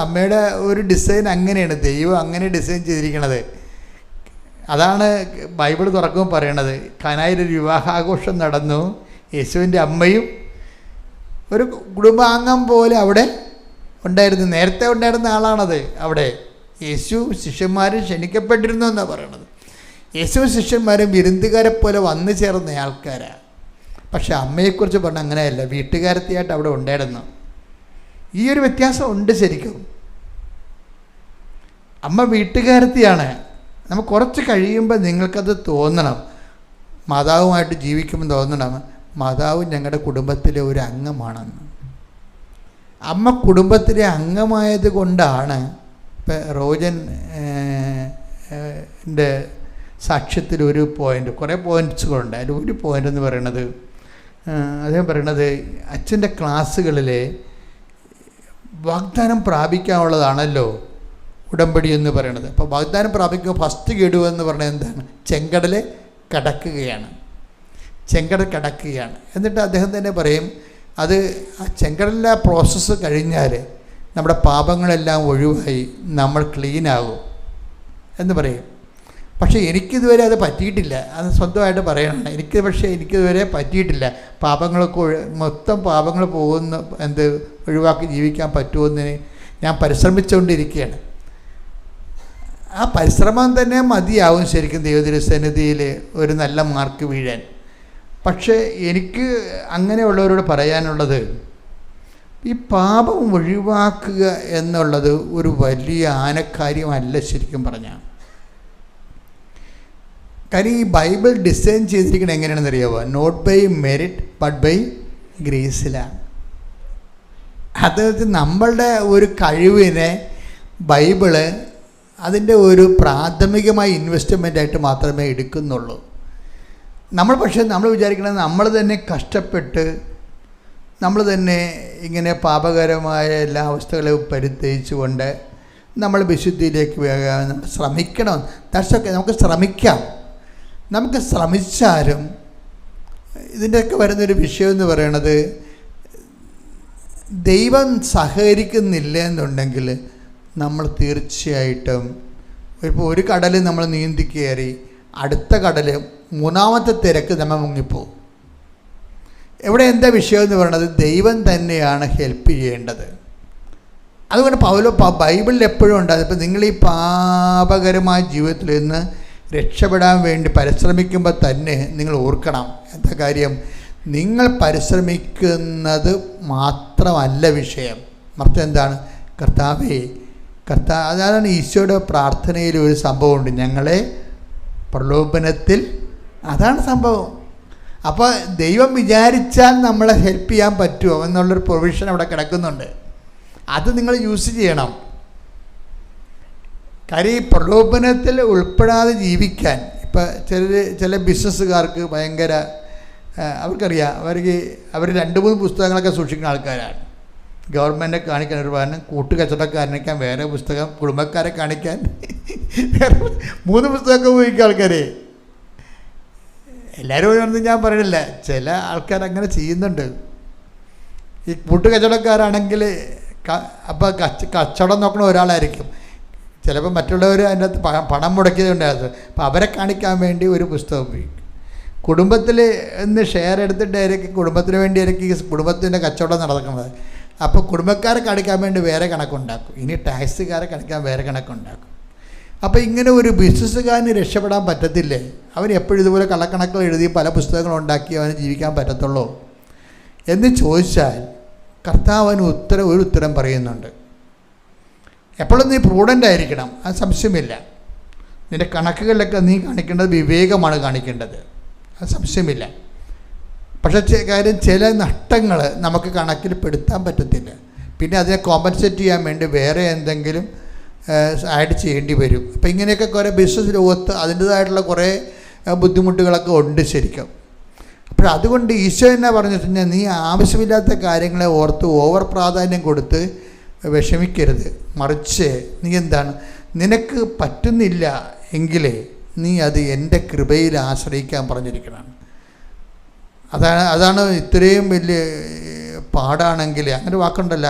അമ്മയുടെ ഒരു ഡിസൈൻ അങ്ങനെയാണ്, ദൈവം അങ്ങനെ ഡിസൈൻ ചെയ്തിരിക്കണത്. അതാണ് ബൈബിൾ തുറക്കുമ്പോൾ പറയണത്, കാനായിലൊരു വിവാഹാഘോഷം നടന്നു, യേശുവിൻ്റെ അമ്മയും ഒരു കുടുംബാംഗം പോലെ അവിടെ ഉണ്ടായിരുന്നു, നേരത്തെ ഉണ്ടായിരുന്ന ആളാണത്. അവിടെ യേശു ശിഷ്യന്മാരും ക്ഷണിക്കപ്പെട്ടിരുന്നു എന്നാണ് പറയണത്. യേശു ശിഷ്യന്മാരും വിരുന്നുകാരെ പോലെ വന്നു ചേർന്ന ആൾക്കാരാണ്. പക്ഷെ അമ്മയെക്കുറിച്ച് പറഞ്ഞാൽ അങ്ങനെയല്ല, വീട്ടുകാരത്തിയായിട്ട് അവിടെ ഉണ്ടായിരുന്നു. ഈ ഒരു വ്യത്യാസം ഉണ്ട് ശരിക്കും. അമ്മ വീട്ടുകാരത്തിയാണ്. നമുക്ക് കുറച്ച് കഴിയുമ്പോൾ നിങ്ങൾക്കത് തോന്നണം, മാതാവുമായിട്ട് ജീവിക്കുമ്പോൾ തോന്നണം, മാതാവ് ഞങ്ങളുടെ കുടുംബത്തിലെ ഒരു അംഗമാണെന്ന്. അമ്മ കുടുംബത്തിലെ അംഗമായത് കൊണ്ടാണ് ഇപ്പം റോജൻ ൻ്റെ സാക്ഷ്യത്തിൽ ഒരു പോയിൻ്റ്, കുറേ പോയിൻറ്റ്സുകളുണ്ട്. അതിൽ ഒരു പോയിൻ്റ് എന്ന് പറയണത്, അദ്ദേഹം പറയണത് അച്ഛൻ്റെ ക്ലാസ്സുകളിൽ വാഗ്ദാനം പ്രാപിക്കാനുള്ളതാണല്ലോ ഉടമ്പടി എന്ന് പറയണത്. അപ്പോൾ വാഗ്ദാനം പ്രാപിക്കുമ്പോൾ ഫസ്റ്റ് ഗഡു എന്ന് പറഞ്ഞത് എന്താണ്? ചെങ്കടൽ കടക്കുകയാണ്. ചെങ്കടൽ കടക്കുകയാണ്. എന്നിട്ട് അദ്ദേഹം തന്നെ പറയും, അത് ആ ചെങ്കടലിലെ പ്രോസസ്സ് കഴിഞ്ഞാൽ നമ്മുടെ പാപങ്ങളെല്ലാം ഒഴിവായി നമ്മൾ ക്ലീനാകും എന്ന് പറയും. പക്ഷേ എനിക്കിതുവരെ അത് പറ്റിയിട്ടില്ല. അത് സ്വന്തമായിട്ട് പറയണം. എനിക്കിതുവരെ പറ്റിയിട്ടില്ല. പാപങ്ങളൊക്കെ മൊത്തം പാപങ്ങൾ പോകുന്ന ഒഴിവാക്കി ജീവിക്കാൻ പറ്റുമെന്ന് ഞാൻ പരിശ്രമിച്ചുകൊണ്ടിരിക്കുകയാണ്. ആ പരിശ്രമം തന്നെ മതിയാവും ശരിക്കും ദൈവതിരുസന്നിധിയിൽ ഒരു നല്ല മാർക്ക് വീഴാൻ. പക്ഷേ എനിക്ക് അങ്ങനെയുള്ളവരോട് പറയാനുള്ളത്, ഈ പാപം ഒഴിവാക്കുക എന്നുള്ളത് ഒരു വലിയ ആനക്കാര്യമല്ല ശരിക്കും പറഞ്ഞാൽ. കാര്യം ഈ ബൈബിൾ ഡിസൈൻ ചെയ്തിരിക്കുന്നത് എങ്ങനെയാണെന്ന് അറിയാമോ? Not by merit but by ഗ്രേസിലാണ്. അത് നമ്മളുടെ ഒരു കഴിവിനെ ബൈബിള് അതിൻ്റെ ഒരു പ്രാഥമികമായ ഇൻവെസ്റ്റ്മെൻ്റായിട്ട് മാത്രമേ എടുക്കുന്നുള്ളൂ. നമ്മൾ വിചാരിക്കുന്നത് നമ്മൾ തന്നെ കഷ്ടപ്പെട്ട് നമ്മൾ തന്നെ ഇങ്ങനെ പാപകരമായ എല്ലാ അവസ്ഥകളെയും പരിത്യജിച്ചുകൊണ്ട് നമ്മൾ വിശുദ്ധിയിലേക്ക് നമ്മൾ ശ്രമിക്കണം. ദാറ്റ്സ് ഓക്കെ, നമുക്ക് ശ്രമിച്ചാലും ഇതിൻ്റെയൊക്കെ വരുന്നൊരു വിഷയമെന്ന് പറയണത്, ദൈവം സഹകരിക്കുന്നില്ല എന്നുണ്ടെങ്കിൽ നമ്മൾ തീർച്ചയായിട്ടും ഇപ്പോൾ ഒരു കടൽ നമ്മൾ നീന്തി കയറി അടുത്ത കടൽ മൂന്നാമത്തെ തിരക്ക് നമ്മൾ മുങ്ങിപ്പോവും. ഇവിടെ എന്താ വിഷയമെന്ന് പറയുന്നത്? ദൈവം തന്നെയാണ് ഹെൽപ്പ് ചെയ്യേണ്ടത്. അതുകൊണ്ട് ബൈബിളിൽ എപ്പോഴും ഉണ്ടാകും, ഇപ്പം നിങ്ങൾ ഈ പാപകരമായ ജീവിതത്തിൽ നിന്ന് രക്ഷപ്പെടാൻ വേണ്ടി പരിശ്രമിക്കുമ്പോൾ തന്നെ നിങ്ങൾ ഓർക്കണം, എന്താ കാര്യം? നിങ്ങൾ പരിശ്രമിക്കുന്നത് മാത്രമല്ല വിഷയം, മറിച്ച് എന്താണ്? അതാണ് ഈശോയുടെ പ്രാർത്ഥനയിൽ ഒരു സംഭവമുണ്ട്, ഞങ്ങളെ പ്രലോഭനത്തിൽ, അതാണ് സംഭവം. അപ്പോൾ ദൈവം വിചാരിച്ചാൽ നമ്മളെ ഹെൽപ്പ് ചെയ്യാൻ പറ്റുമോ എന്നുള്ളൊരു പ്രൊവിഷൻ അവിടെ കിടക്കുന്നുണ്ട്. അത് നിങ്ങൾ യൂസ് ചെയ്യണം. കാര്യം ഈ പ്രലോഭനത്തിൽ ഉൾപ്പെടാതെ ജീവിക്കാൻ ഇപ്പം ചില ബിസിനസ്സുകാർക്ക് ഭയങ്കര അവർക്കറിയാം, അവർ 2-3 പുസ്തകങ്ങളൊക്കെ സൂക്ഷിക്കുന്ന ആൾക്കാരാണ്. ഗവൺമെൻറെ കാണിക്കാൻ ഒരു കാരണം, കൂട്ടുകച്ചവടക്കാരനേക്കാൻ വേറെ പുസ്തകം, കുടുംബക്കാരെ കാണിക്കാൻ വേറെ 3 പുസ്തകമൊക്കെ ഉപയോഗിക്കുക ആൾക്കാർ. എല്ലാവരും ഒന്നും ഞാൻ പറയണില്ല, ചില ആൾക്കാർ അങ്ങനെ ചെയ്യുന്നുണ്ട്. ഈ കൂട്ടുകച്ചവടക്കാരാണെങ്കിൽ അപ്പോൾ കച്ചവടം നോക്കുന്ന ഒരാളായിരിക്കും, ചിലപ്പോൾ മറ്റുള്ളവർ അതിൻ്റെ അകത്ത് പണം മുടക്കിയതുണ്ടായിരുന്നു. അപ്പോൾ അവരെ കാണിക്കാൻ വേണ്ടി ഒരു പുസ്തകം ഉപയോഗിക്കും. കുടുംബത്തിൽ നിന്ന് ഷെയർ എടുത്തിട്ടായിരിക്കും കുടുംബത്തിന് വേണ്ടിയായിരിക്കും ഈ കുടുംബത്തിൻ്റെ കച്ചവടം നടക്കുന്നത്. അപ്പോൾ കുടുംബക്കാരെ കാണിക്കാൻ വേണ്ടി വേറെ കണക്കുണ്ടാക്കും, ഇനി ടാക്സുകാരെ കാണിക്കാൻ വേറെ കണക്കുണ്ടാക്കും. അപ്പോൾ ഇങ്ങനെ ഒരു ബിസിനസ്സുകാരന് രക്ഷപ്പെടാൻ പറ്റത്തില്ലേ? അവൻ എപ്പോഴും ഇതുപോലെ കള്ളക്കണക്കുകൾ എഴുതി പല പുസ്തകങ്ങളുണ്ടാക്കി അവന് ജീവിക്കാൻ പറ്റത്തുള്ളൂ എന്ന് ചോദിച്ചാൽ കർത്താവിന് ഒരു ഉത്തരം പറയുന്നുണ്ട്. എപ്പോഴും നീ പ്രൂഡൻ്റ് ആയിരിക്കണം, അത് സംശയമില്ല. നിൻ്റെ കണക്കുകളിലൊക്കെ നീ കാണിക്കേണ്ടത് വിവേകമാണ് കാണിക്കേണ്ടത്, അത് സംശയമില്ല. പക്ഷേ കാര്യം ചില നഷ്ടങ്ങൾ നമുക്ക് കണക്കിൽ പെടുത്താൻ പറ്റത്തില്ല. പിന്നെ അതിനെ കോമ്പൻസേറ്റ് ചെയ്യാൻ വേണ്ടി വേറെ എന്തെങ്കിലും ആഡ് ചെയ്യേണ്ടി വരും. അപ്പോൾ ഇങ്ങനെയൊക്കെ കുറേ ബിസിനസ് ലോകത്ത് അതിൻ്റേതായിട്ടുള്ള കുറേ ബുദ്ധിമുട്ടുകളൊക്കെ ഉണ്ട് ശരിക്കും. അപ്പോൾ അതുകൊണ്ട് ഈശോ എന്നാ പറഞ്ഞിട്ടുണ്ടെങ്കിൽ നീ ആവശ്യമില്ലാത്ത കാര്യങ്ങളെ ഓർത്ത് ഓവർ പ്രാധാന്യം കൊടുത്ത് വിഷമിക്കരുത്. മറിച്ച് നീ എന്താണ്, നിനക്ക് പറ്റുന്നില്ല എങ്കിലേ നീ അത് എൻ്റെ കൃപയിൽ ആശ്രയിക്കാൻ പറഞ്ഞിരിക്കണം. അതാണ് ഇത്രയും വലിയ പാടാണെങ്കിൽ അങ്ങനെ വാക്കുണ്ടല്ല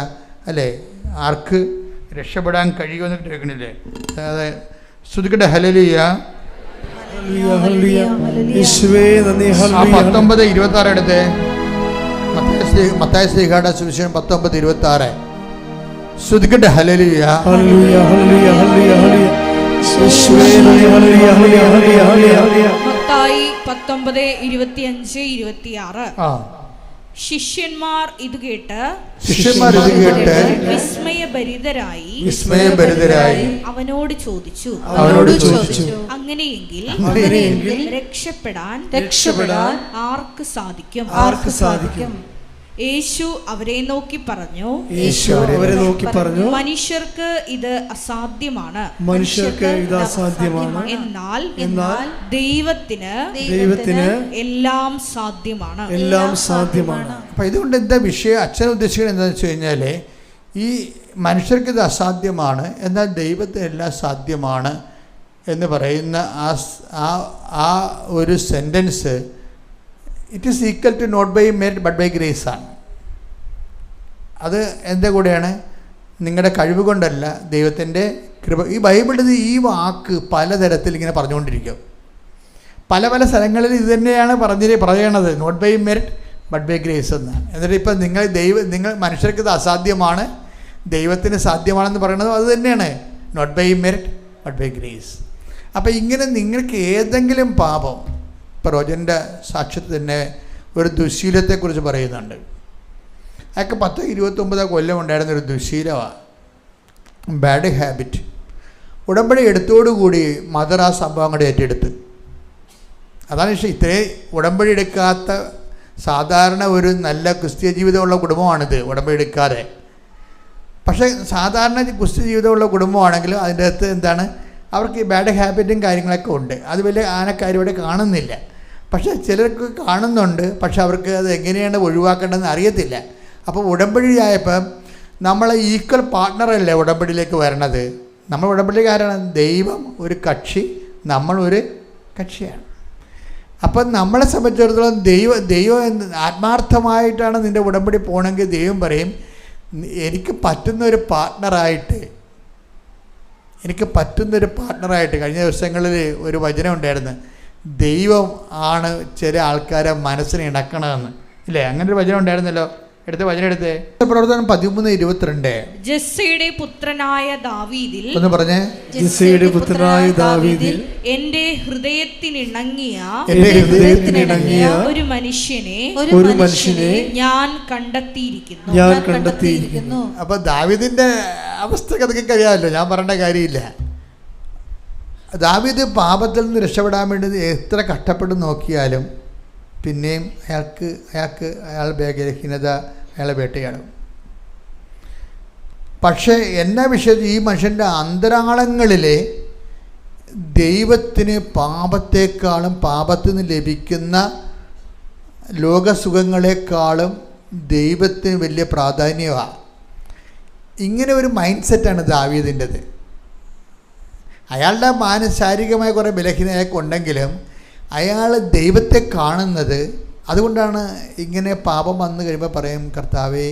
അല്ലേ, ആർക്ക് രക്ഷപ്പെടാൻ കഴിയുമെന്ന് കേൾക്കണില്ലേ? അതെ, ശ്രുതിക്കട്ടെ ഹല്ലേലൂയ. 19:26 എടുത്ത് മത്തായി ശ്ലീഹായുടെ സുവിശേഷം 19:26. ശ്രുതിക്കട്ടെ ഹല്ലേലൂയ. ഹല്ലേലൂയ ഹല്ലേലൂയ ഹല്ലേലൂയ ഹല്ലേലൂയ. യേശുവേ നന്ദി. ഹല്ലേലൂയ ഹല്ലേലൂയ ഹല്ലേലൂയ ഹല്ലേലൂയ. മത്തായി 19:25-26. ആ, ശിഷ്യന്മാർ ഇത് കേട്ട് വിസ്മയഭരിതരായി അവനോട് ചോദിച്ചു, അങ്ങനെയെങ്കിൽ രക്ഷപ്പെടാൻ ആർക്ക് സാധിക്കും? യേശു അവരെ നോക്കി പറഞ്ഞു, മനുഷ്യർക്ക് ഇത് അസാധ്യമാണ്, എന്നാൽ ദൈവത്തിന് എല്ലാം സാധ്യമാണ്. അപ്പം ഇതുകൊണ്ട് എന്താ വിഷയം? അച്ഛൻ ഉദ്ദേശിക്കുന്നത് എന്താണെന്ന് വെച്ച് കഴിഞ്ഞാൽ, ഈ മനുഷ്യർക്ക് ഇത് അസാധ്യമാണ്, എന്നാൽ ദൈവത്തിന് എല്ലാം സാധ്യമാണ് എന്ന് പറയുന്ന ആ ഒരു sentence it is equal to not by merit but by grace ആണ്. അത് എൻ്റെ കൂടെയാണ്, നിങ്ങളുടെ കഴിവ് കൊണ്ടല്ല, ദൈവത്തിൻ്റെ കൃപ. ഈ ബൈബിളിൽ ഈ വാക്ക് പലതരത്തിൽ ഇങ്ങനെ പറഞ്ഞുകൊണ്ടിരിക്കും. പല പല സ്ഥലങ്ങളിൽ ഇത് തന്നെയാണ് പറയണത്, not by merit but by grace എന്നാണ്. എന്നിട്ട് ഇപ്പം നിങ്ങൾ മനുഷ്യർക്ക് ഇത് അസാധ്യമാണ്, ദൈവത്തിന് സാധ്യമാണെന്ന് പറയുന്നത് അത് തന്നെയാണ്, not by merit but by grace. അപ്പം ഇങ്ങനെ നിങ്ങൾക്ക് ഏതെങ്കിലും പാപം, ഇപ്പോൾ റോജൻ്റെ സാക്ഷ്യത്തിൽ തന്നെ ഒരു ദുശ്ശീലത്തെക്കുറിച്ച് പറയുന്നുണ്ട്. അയാൾക്ക് 10-29 കൊല്ലം ഉണ്ടായിരുന്നൊരു ദുശ്ശീലമാണ്, ബാഡ് ഹാബിറ്റ്. ഉടമ്പടി എടുത്തോടുകൂടി മദർ ആ സംഭവം അങ്ങോട്ട് ഏറ്റെടുത്ത്. അതാണ് ഇത്രയും ഉടമ്പടി എടുക്കാത്ത സാധാരണ ഒരു നല്ല ക്രിസ്ത്യ ജീവിതമുള്ള കുടുംബമാണിത്, ഉടമ്പടി എടുക്കാതെ. പക്ഷേ സാധാരണ ക്രിസ്ത്യ ജീവിതമുള്ള കുടുംബമാണെങ്കിലും അതിൻ്റെ അകത്ത് എന്താണ്, അവർക്ക് ഈ ബാഡ് ഹാബിറ്റും കാര്യങ്ങളൊക്കെ ഉണ്ട്. അത് വലിയ ആനക്കാരിവിടെ കാണുന്നില്ല. പക്ഷേ ചിലർക്ക് കാണുന്നുണ്ട്, പക്ഷെ അവർക്ക് അത് എങ്ങനെയാണ് ഒഴിവാക്കേണ്ടതെന്ന് അറിയത്തില്ല. അപ്പോൾ ഉടമ്പടിയായപ്പം നമ്മളെ ഈക്വൽ പാർട്ട്ണറല്ലേ ഉടമ്പടിയിലേക്ക് വരണത്. നമ്മൾ ഉടമ്പടിയിലേക്ക് ആരാണ്? ദൈവം ഒരു കക്ഷി, നമ്മളൊരു കക്ഷിയാണ്. അപ്പം നമ്മളെ സംബന്ധിച്ചിടത്തോളം ദൈവം ആത്മാർത്ഥമായിട്ടാണ് നിൻ്റെ ഉടമ്പടി പോകണമെങ്കിൽ ദൈവം പറയും, എനിക്ക് പറ്റുന്നൊരു പാർട്ട്ണറായിട്ട് കഴിഞ്ഞ ദിവസങ്ങളിൽ ഒരു വചനം ഉണ്ടായിരുന്നു, ദൈവം ആണ് ചില ആൾക്കാരെ മനസ്സിനെ ഇണക്കണമെന്ന്, ഇല്ലേ? അങ്ങനെ ഒരു വചനം ഉണ്ടായിരുന്നല്ലോ. പ്രവർത്തനം 13:22. ജെസ്സയുടെ പുത്രനായ ദാവീദിൽ ഒന്ന് പറഞ്ഞേ. ജെസ്സയുടെ പുത്രനായ ദാവീദിൽ എന്റെ ഹൃദയത്തിനിണങ്ങിയ ഒരു മനുഷ്യനെ ഞാൻ കണ്ടെത്തിയിരിക്കുന്നു. അപ്പൊ ദാവീദിന്റെ അവസ്ഥ അതൊക്കെ കഴിയാമല്ലോ, ഞാൻ പറയേണ്ട കാര്യമില്ല. ദാവീദ് പാപത്തിൽ നിന്ന് രക്ഷപ്പെടാൻ വേണ്ടി എത്ര കഷ്ടപ്പെട്ട് നോക്കിയാലും പിന്നെയും അയാൾ ബലഹീനത അയാളെ വേട്ടയാടും. പക്ഷേ എന്നാ വിഷയത്തിൽ ഈ മനുഷ്യൻ്റെ അന്തരാളങ്ങളിലെ ദൈവത്തിന് പാപത്തെക്കാളും പാപത്തിൽ നിന്ന് ലഭിക്കുന്ന ലോകസുഖങ്ങളെക്കാളും ദൈവത്തിന് വലിയ പ്രാധാന്യമാണ്. ഇങ്ങനെ ഒരു മൈൻഡ് സെറ്റാണ് ദാവീദിൻ്റെത്. അയാളുടെ ശാരീരികമായ കുറേ ബലഹീനതയൊക്കെ ഉണ്ടെങ്കിലും അയാൾ ദൈവത്തെ കാണുന്നത്, അതുകൊണ്ടാണ് ഇങ്ങനെ പാപം വന്നു കഴിയുമ്പോൾ പറയും, കർത്താവേ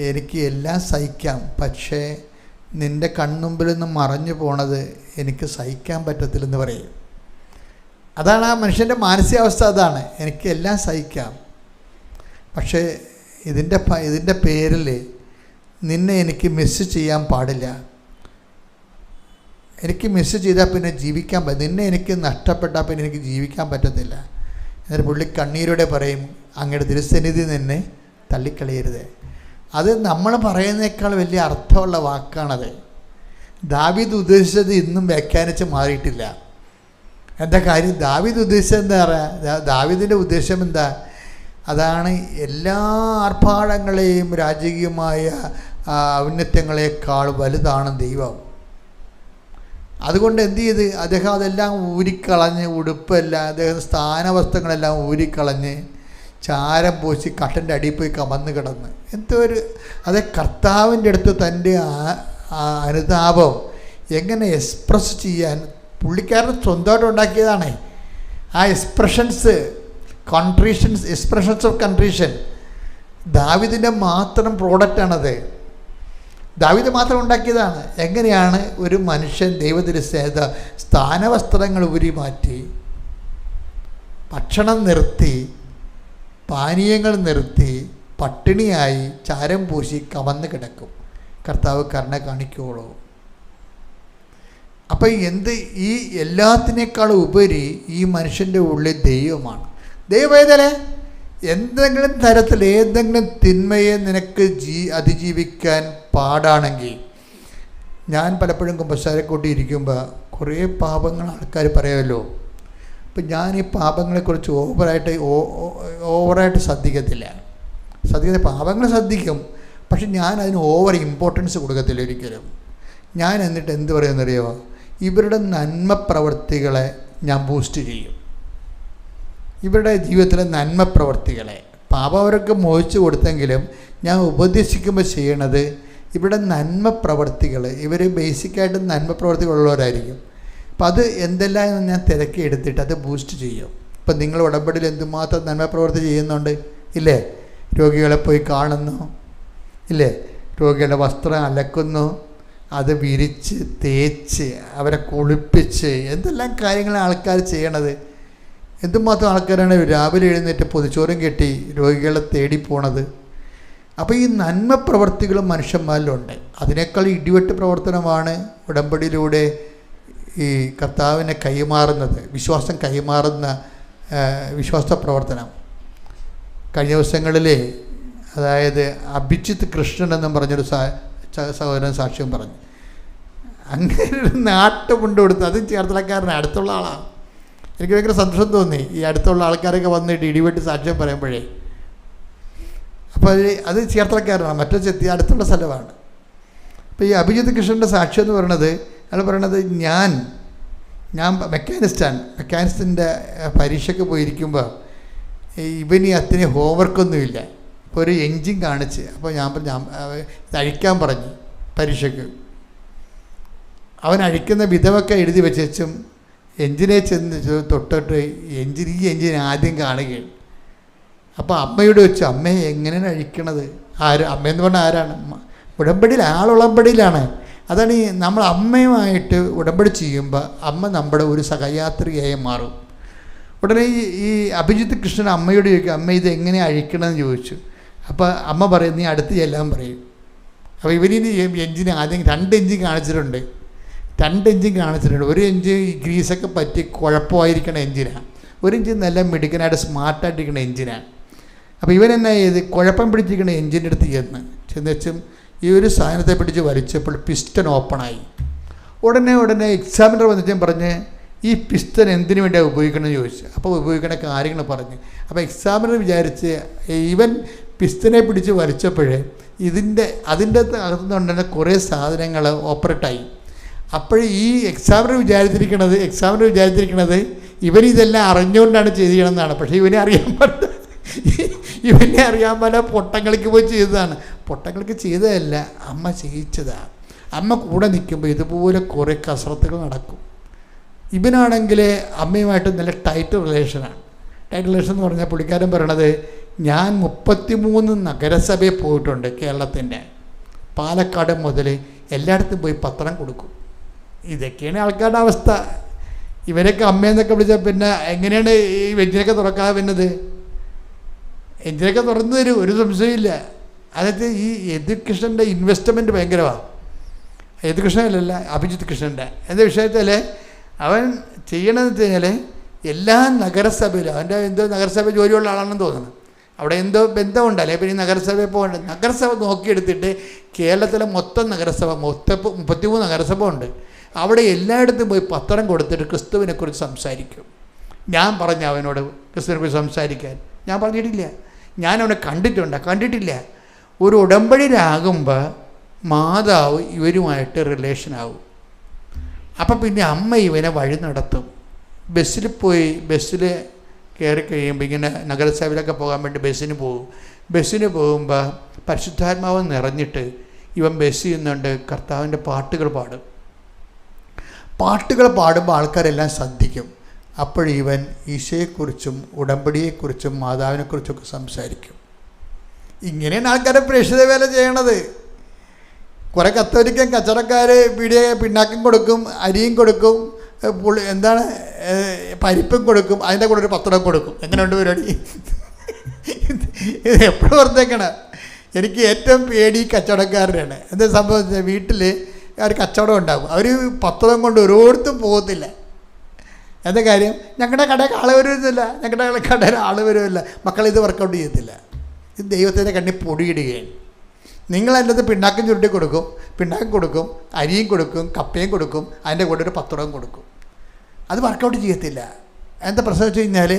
എനിക്ക് എല്ലാം സഹിക്കാം, പക്ഷേ നിൻ്റെ കൺമുമ്പിൽ നിന്ന് മറഞ്ഞു പോണത് എനിക്ക് സഹിക്കാൻ പറ്റത്തില്ലെന്ന് പറയും. അതാണ് ആ മനുഷ്യൻ്റെ മാനസികാവസ്ഥ. അതാണ്, എനിക്ക് എല്ലാം സഹിക്കാം, പക്ഷേ ഇതിൻ്റെ പേരിൽ നിന്നെ എനിക്ക് മിസ് ചെയ്യാൻ പാടില്ല. എനിക്ക് മിസ് ചെയ്താൽ പിന്നെ ജീവിക്കാൻ നിന്നെ എനിക്ക് നഷ്ടപ്പെട്ടാൽ പിന്നെ എനിക്ക് ജീവിക്കാൻ പറ്റത്തില്ല. എന്നിട്ട് പുള്ളി കണ്ണീരോടെ പറയും, അങ്ങയുടെ തിരുസന്നിധി നിന്നെ തള്ളിക്കളയരുത്. അത് നമ്മൾ പറയുന്നേക്കാൾ വലിയ അർത്ഥമുള്ള വാക്കാണത്. ദാവീദ് ഉദ്ദേശിച്ചത് ഇന്നും വ്യാഖ്യാനിച്ച് മാറിയിട്ടില്ല. എന്താ കാര്യം? ദാവീദ് ഉദ്ദേശിച്ചത് എന്താ പറയുക? ദാവീദിൻ്റെ ഉദ്ദേശം എന്താ? അതാണ് എല്ലാ ആർഭാടങ്ങളെയും രാജകീയമായ ഔന്നത്യങ്ങളെക്കാൾ വലുതാണ് ദൈവം. അതുകൊണ്ട് എന്ത് ചെയ്ത് അദ്ദേഹം അതെല്ലാം ഊരിക്കളഞ്ഞ്, ഉടുപ്പെല്ലാം, അദ്ദേഹം സ്ഥാനവസ്ത്രങ്ങളെല്ലാം ഊരിക്കളഞ്ഞ് ചാരം പൂശി കട്ടൻ്റെ അടിയിൽ പോയി കമന്ന് കിടന്ന് അതേ കർത്താവിൻ്റെ അടുത്ത് തൻ്റെ അനുതാപം എങ്ങനെ എക്സ്പ്രസ് ചെയ്യാൻ പുള്ളിക്കാരൻ സ്വന്തമായിട്ട് ഉണ്ടാക്കിയതാണ്. ആ എക്സ്പ്രഷൻസ് ഓഫ് കൺട്രീഷൻ ദാവീദിൻ്റെ മാത്രം പ്രോഡക്റ്റാണത്. ദാവീദ് മാത്രം ഉണ്ടാക്കിയതാണ്. എങ്ങനെയാണ് ഒരു മനുഷ്യൻ ദൈവത്തിൻ്റെ സ്ഥാനവസ്ത്രങ്ങൾ ഊരി മാറ്റി, ഭക്ഷണം നിർത്തി, പാനീയങ്ങൾ നിർത്തി, പട്ടിണിയായി ചാരം പൂശി കമന്ന് കിടക്കും. കർത്താവ് കരുണ കാണിക്കുകയുള്ളൂ. അപ്പം ഈ എല്ലാത്തിനേക്കാളും ഉപരി ഈ മനുഷ്യൻ്റെ ഉള്ളിൽ ദൈവമാണ്. ദൈവം ഏതല്ലേ? എന്തെങ്കിലും തരത്തിൽ ഏതെങ്കിലും തിന്മയെ നിനക്ക് അതിജീവിക്കാൻ പാടാണെങ്കിൽ, ഞാൻ പലപ്പോഴും കുമ്പസാരക്കൂട്ടി ഇരിക്കുമ്പോൾ കുറേ പാപങ്ങൾ ആൾക്കാർ പറയുമല്ലോ. അപ്പം ഞാൻ ഈ പാപങ്ങളെക്കുറിച്ച് ഓവറായിട്ട് ശ്രദ്ധിക്കത്തില്ല. പാപങ്ങൾ ശ്രദ്ധിക്കും, പക്ഷെ ഞാൻ അതിന് ഓവർ ഇമ്പോർട്ടൻസ് കൊടുക്കത്തില്ല ഒരിക്കലും. ഞാൻ എന്നിട്ട് എന്ത് പറയുമെന്നറിയോ? ഇവരുടെ നന്മ പ്രവൃത്തികളെ ഞാൻ ബൂസ്റ്റ് ചെയ്യും. ഇവരുടെ ജീവിതത്തിലെ നന്മ പ്രവൃത്തികളെ, പാപം അവർക്ക് മോഹിച്ചു കൊടുത്തെങ്കിലും ഞാൻ ഉപദേശിക്കുമ്പോൾ ചെയ്യണത് ഇവരുടെ നന്മ പ്രവൃത്തികൾ. ഇവർ ബേസിക്കായിട്ട് നന്മ പ്രവൃത്തികളുള്ളവരായിരിക്കും. അപ്പം അത് എന്തെല്ലാം ഞാൻ തിരക്കി എടുത്തിട്ട് അത് ബൂസ്റ്റ് ചെയ്യും. ഇപ്പം നിങ്ങൾ ഉടമ്പടിയിൽ എന്തുമാത്രം നന്മ പ്രവൃത്തി ചെയ്യുന്നുണ്ട് ഇല്ലേ? രോഗികളെ പോയി കാണുന്നു ഇല്ലേ? രോഗികളുടെ വസ്ത്രം അലക്കുന്നു, അത് വിരിച്ച് തേച്ച് അവരെ കുളിപ്പിച്ച് എന്തെല്ലാം കാര്യങ്ങളാണ് ആൾക്കാർ ചെയ്യണത്. എന്തുമാത്രം ആൾക്കാരാണ് രാവിലെ എഴുന്നേറ്റ് പൊതിച്ചോറും കെട്ടി രോഗികളെ തേടി പോണത്. അപ്പോൾ ഈ നന്മ പ്രവർത്തികളും മനുഷ്യന്മാരിലുണ്ട്. അതിനേക്കാൾ ഇടിവെട്ട് പ്രവർത്തനമാണ് ഉടമ്പടിയിലൂടെ ഈ കർത്താവിനെ കൈമാറുന്നത്, വിശ്വാസം കൈമാറുന്ന വിശ്വാസ പ്രവർത്തനം. കഴിഞ്ഞ ദിവസങ്ങളിൽ അതായത് അഭിജിത്ത് കൃഷ്ണൻ എന്നും പറഞ്ഞൊരു സഹോദരൻ സാക്ഷ്യം പറഞ്ഞു. അങ്ങനെ ഒരു നാട്ടുമുണ്ട് കൊടുത്ത്, അത് ചേർത്തലക്കാരനാണ്, അടുത്തുള്ള ആളാണ്. എനിക്ക് ഭയങ്കര സന്തോഷം തോന്നി ഈ അടുത്തുള്ള ആൾക്കാരൊക്കെ വന്നിട്ട് ഇടിവെട്ടി സാക്ഷ്യം പറയുമ്പോഴേ. അപ്പോൾ അത് ചേർത്തലക്കാരനാണ്, മറ്റൊരു ചെത്തി അടുത്തുള്ള സ്ഥലമാണ്. അപ്പോൾ ഈ അഭിജിത്ത് കൃഷ്ണൻ്റെ സാക്ഷ്യം എന്ന് പറയുന്നത്, അയാൾ പറയണത് ഞാൻ മെക്കാനിസ്റ്റിൻ്റെ പരീക്ഷയ്ക്ക് പോയിരിക്കുമ്പോൾ ഇവന് അത്രയും ഹോംവർക്കൊന്നുമില്ല. അപ്പോൾ ഒരു എൻജിൻ കാണിച്ച്, അപ്പോൾ ഞാൻ ഇത് അഴിക്കാൻ പറഞ്ഞു പരീക്ഷയ്ക്ക്. അവൻ അഴിക്കുന്ന വിധമൊക്കെ എഴുതി വെച്ചും എൻജിനെ ചെന്ന് തൊട്ടിട്ട് ഈ എൻജിൻ ആദ്യം കാണുകയാണ്. അപ്പോൾ അമ്മയോട് വെച്ചു, അമ്മയെ എങ്ങനെയാണ് അഴിക്കണത്? അമ്മയെന്ന് പറഞ്ഞാൽ ആരാണ്? ഉടമ്പടിയിൽ ആളുടമ്പടിയിലാണ്. അതാണ് ഈ നമ്മൾ അമ്മയുമായിട്ട് ഉടമ്പടി ചെയ്യുമ്പോൾ അമ്മ നമ്മുടെ ഒരു സഹയാത്രികയായി മാറും. ഉടനെ ഈ അഭിജിത്ത് കൃഷ്ണൻ അമ്മയോട് ചോദിക്കും, അമ്മ ഇത് എങ്ങനെ അഴിക്കണമെന്ന് ചോദിച്ചു. അപ്പോൾ അമ്മ പറയും, നീ അടുത്ത് ചെല്ലാൻ പറയും. അപ്പോൾ ഇവരിന് എൻജിൻ ആദ്യം 2 എൻജിൻ കാണിച്ചിട്ടുണ്ട്. ഒരു എൻജിൻ ഈ ഗ്രീസൊക്കെ പറ്റി കുഴപ്പമായിരിക്കണ എൻജിനാണ്, ഒരു എൻജിൻ നല്ല മിടുക്കനായിട്ട് സ്മാർട്ടായിട്ടിരിക്കുന്ന എൻജിനാണ്. അപ്പോൾ ഇവനെന്നാ ചെയ്ത് കുഴപ്പം പിടിച്ചിരിക്കുന്ന എൻജിൻ്റെ അടുത്ത് ചെന്നുവെച്ചും ഈ ഒരു സാധനത്തെ പിടിച്ച് വലിച്ചപ്പോൾ പിസ്റ്റൺ ഓപ്പണായി. ഉടനെ എക്സാമിനർ വന്നിട്ടും പറഞ്ഞ്, ഈ പിസ്റ്റൺ എന്തിനു വേണ്ടിയാണ് ഉപയോഗിക്കണമെന്ന് ചോദിച്ചു. അപ്പോൾ ഉപയോഗിക്കുന്ന കാര്യങ്ങൾ പറഞ്ഞ്. അപ്പോൾ എക്സാമിനർ വിചാരിച്ച് ഇവൻ പിസ്റ്റനെ പിടിച്ച് വലിച്ചപ്പോഴേ അതിൻ്റെ അകത്തുനിന്നുണ്ടെന്ന കുറേ സാധനങ്ങൾ ഓപ്പറേറ്റായി. അപ്പോൾ ഈ എക്സാമിനർ വിചാരിച്ചിരിക്കുന്നത് ഇവനിതെല്ലാം അറിഞ്ഞുകൊണ്ടാണ് ചെയ്തിരിക്കണമെന്നാണ്. പക്ഷേ ഇവനെ അറിയാൻ പല പൊട്ടങ്ങൾക്ക് പോയി ചെയ്തതാണ്. പൊട്ടങ്ങൾക്ക് ചെയ്തതല്ല, അമ്മ ചെയ്യിച്ചതാണ്. അമ്മ കൂടെ നിൽക്കുമ്പോൾ ഇതുപോലെ കുറേ കസരത്തുകൾ നടക്കും. ഇവനാണെങ്കിൽ അമ്മയുമായിട്ട് നല്ല ടൈറ്റ് റിലേഷനാണ്. ടൈറ്റ് റിലേഷൻ എന്ന് പറഞ്ഞാൽ പുള്ളിക്കാരൻ പറയണത്, ഞാൻ 33 നഗരസഭയിൽ പോയിട്ടുണ്ട് കേരളത്തിൻ്റെ. പാലക്കാട് മുതൽ എല്ലായിടത്തും പോയി പത്രം കൊടുക്കും. ഇതൊക്കെയാണ് ആൾക്കാരുടെ അവസ്ഥ. ഇവരൊക്കെ അമ്മയെന്നൊക്കെ വിളിച്ചാൽ പിന്നെ എങ്ങനെയാണ് ഈ എഞ്ചിനൊക്കെ തുറക്കാതെ വരുന്നത്? എഞ്ചിനൊക്കെ തുറന്നു തരും, ഒരു സംശയമില്ല. അതായത് ഈ യദുകൃഷ്ണൻ്റെ ഇൻവെസ്റ്റ്മെൻറ്റ് ഭയങ്കരമാണ്. യദുകൃഷ്ണനല്ല, അഭിജിത്ത് കൃഷ്ണൻ്റെ. എന്താ വിഷയത്തിൽ അവൻ ചെയ്യണമെന്ന് വെച്ച് കഴിഞ്ഞാൽ എല്ലാ നഗരസഭയിലും, അവൻ്റെ എന്തോ നഗരസഭ ജോലിയുള്ള ആളാണെന്ന് തോന്നുന്നു, അവിടെ എന്തോ ബന്ധമുണ്ടല്ലേ. പിന്നെ ഈ നഗരസഭയിൽ പോകേണ്ട, നഗരസഭ നോക്കിയെടുത്തിട്ട് കേരളത്തിലെ മൊത്തം 33 നഗരസഭ ഉണ്ട്. അവിടെ എല്ലായിടത്തും പോയി പത്രം കൊടുത്തിട്ട് ക്രിസ്തുവിനെക്കുറിച്ച് സംസാരിക്കും. ഞാൻ പറഞ്ഞു അവനോട് ക്രിസ്തുവിനെക്കുറിച്ച് സംസാരിക്കാൻ, ഞാൻ പറഞ്ഞിട്ടില്ല. ഞാൻ അവനെ കണ്ടിട്ടില്ല. ഒരു ഉടമ്പടിയിലാകുമ്പോൾ മാതാവ് ഇവരുമായിട്ട് റിലേഷനാവും. അപ്പം പിന്നെ അമ്മ ഇവനെ വഴി നടത്തും. ബസ്സിൽ കയറി കഴിയുമ്പോൾ ഇങ്ങനെ നഗരസഭയിലൊക്കെ പോകാൻ വേണ്ടി ബസ്സിന് പോകുമ്പോൾ പരിശുദ്ധാത്മാവ് നിറഞ്ഞിട്ട് ഇവൻ ബസ് ചെയ്യുന്നുണ്ട്, കർത്താവിൻ്റെ പാട്ടുകൾ പാടുമ്പോൾ ആൾക്കാരെല്ലാം ശ്രദ്ധിക്കും. അപ്പോഴിവൻ ഈശോയെക്കുറിച്ചും ഉടമ്പടിയെക്കുറിച്ചും മാതാവിനെക്കുറിച്ചൊക്കെ സംസാരിക്കും. ഇങ്ങനെയാണ് ആൾക്കാരെ പ്രേക്ഷിത വേല ചെയ്യണത്. കുറേ കത്തോലിക്കൻ കച്ചവടക്കാർ പിണ്ണാക്കും കൊടുക്കും, അരിയും കൊടുക്കും, പരിപ്പും കൊടുക്കും, അതിൻ്റെ കൂടെ ഒരു പത്രം കൊടുക്കും. എങ്ങനെയുണ്ട് പരിപാടി? ഇത് എപ്പോഴും ഓർത്തേക്കണം. എനിക്ക് ഏറ്റവും പേടി കച്ചവടക്കാരനാണ്. എന്താ സംഭവിച്ചത്, വീട്ടിൽ ഒരു കച്ചവടം ഉണ്ടാകും, അവർ പത്രം കൊണ്ട് ഒരിടത്തും പോകത്തില്ല. എന്താ കാര്യം, ഞങ്ങളുടെ കടയിൽ ആൾ വരുന്നില്ല, ഞങ്ങളുടെ കടയിൽ ആൾ വരുമില്ല, മക്കളിത് വർക്കൗട്ട് ചെയ്യത്തില്ല. ഇത് ദൈവത്തിൻ്റെ കണ്ണിൽ പൊടിയിടുകയാണ്. നിങ്ങൾ എൻ്റെ അടുത്ത് പിണ്ണാക്കും ചുരുട്ടി കൊടുക്കും, പിണ്ണാക്കും കൊടുക്കും, അരിയും കൊടുക്കും, കപ്പയും കൊടുക്കും, അതിൻ്റെ കൂടെ ഒരു പത്രവും കൊടുക്കും. അത് വർക്കൗട്ട് ചെയ്യത്തില്ല. എന്താ പ്രശ്നം വെച്ച് കഴിഞ്ഞാൽ,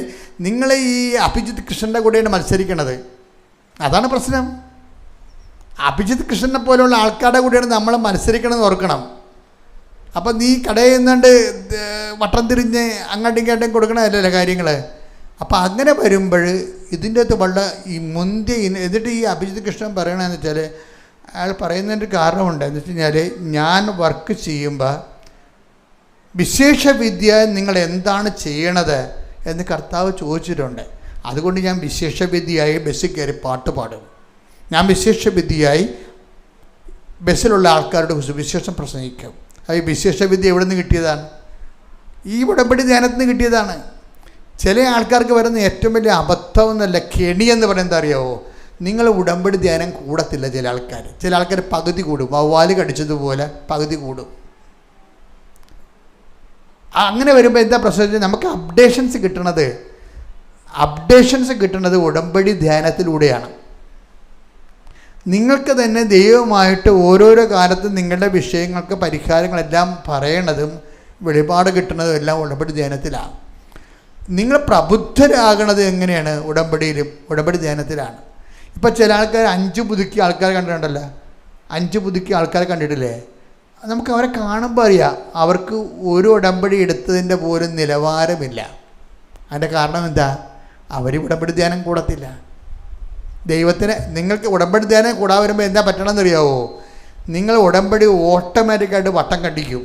നിങ്ങൾ ഈ അഭിജിത്ത് കൃഷ്ണൻ്റെ കൂടെയാണ് മത്സരിക്കണത്. അതാണ് പ്രശ്നം. അഭിജിത്ത് കൃഷ്ണനെ പോലെയുള്ള ആൾക്കാരുടെ കൂടെയാണ് നമ്മൾ മത്സരിക്കണമെന്ന് ഓർക്കണം. അപ്പം നീ കടയിൽ നിന്നുകൊണ്ട് വട്ടം തിരിഞ്ഞ് അങ്ങോട്ടും ഇങ്ങോട്ടും കൊടുക്കണമല്ലോ കാര്യങ്ങൾ. അപ്പം അങ്ങനെ വരുമ്പോൾ ഇതിൻ്റെ അകത്ത് വളരെ ഈ മുന്തിയ എന്നിട്ട് ഈ അഭിജിത്ത് കൃഷ്ണൻ പറയണമെന്ന് വെച്ചാൽ, അയാൾ പറയുന്നതിൻ്റെ കാരണമുണ്ട്. എന്ന് വെച്ച് കഴിഞ്ഞാൽ, ഞാൻ വർക്ക് ചെയ്യുമ്പോൾ വിശേഷ വിദ്യ നിങ്ങൾ എന്താണ് ചെയ്യണത് എന്ന് കർത്താവ് ചോദിച്ചിട്ടുണ്ട്. അതുകൊണ്ട് ഞാൻ വിശേഷ വിദ്യയായി ബസ്സിൽ കയറി പാട്ട് പാടും. ഞാൻ വിശേഷ വിദ്യയായി ബസ്സിലുള്ള ആൾക്കാരുടെ സുവിശേഷം പ്രസംഗിക്കും. അത് വിശേഷ വിദ്യ എവിടെ നിന്ന് കിട്ടിയതാണ്? ഈ ഉടമ്പടി ധ്യാനത്തിൽ നിന്ന് കിട്ടിയതാണ്. ചില ആൾക്കാർക്ക് വരുന്ന ഏറ്റവും വലിയ അബദ്ധം എന്നല്ല, കെണിയെന്ന് പറയുന്നത് അറിയാമോ? നിങ്ങൾ ഉടമ്പടി ധ്യാനം കൂടത്തില്ല. ചില ആൾക്കാർ പകുതി കൂടും, വവ്വാല് കടിച്ചതുപോലെ പകുതി കൂടും. അങ്ങനെ വരുമ്പോൾ എന്താ പ്രശ്നം, നമുക്ക് അപ്ഡേഷൻസ് കിട്ടുന്നത് ഉടമ്പടി ധ്യാനത്തിലൂടെയാണ്. നിങ്ങൾക്ക് തന്നെ ദൈവമായിട്ട് ഓരോരോ കാലത്തും നിങ്ങളുടെ വിഷയങ്ങൾക്ക് പരിഹാരങ്ങളെല്ലാം പറയണതും വെളിപാട് കിട്ടുന്നതും എല്ലാം ഉടമ്പടി ധ്യാനത്തിലാണ്. നിങ്ങൾ പ്രബുദ്ധരാകണത് എങ്ങനെയാണ്? ഉടമ്പടി ധ്യാനത്തിലാണ്. ഇപ്പം ചില ആൾക്കാർ 5 പുതുക്കിയ ആൾക്കാർ കണ്ടിട്ടുണ്ടല്ലോ, 5 പുതുക്കിയ ആൾക്കാരെ കണ്ടിട്ടില്ലേ? നമുക്ക് അവരെ കാണുമ്പോൾ അറിയാം അവർക്ക് ഒരു ഉടമ്പടി എടുത്തതിൻ്റെ പോലും നിലവാരമില്ല. അതിൻ്റെ കാരണം എന്താ? അവർ ഉടമ്പടി ധ്യാനം കൂടത്തില്ല. ദൈവത്തിന് നിങ്ങൾക്ക് ഉടമ്പടി ധ്യാനം കൂടാൻ വരുമ്പോൾ എന്താ പറ്റണമെന്ന് അറിയാവോ? നിങ്ങൾ ഉടമ്പടി ഓട്ടോമാറ്റിക്കായിട്ട് വട്ടം കണ്ടിക്കും.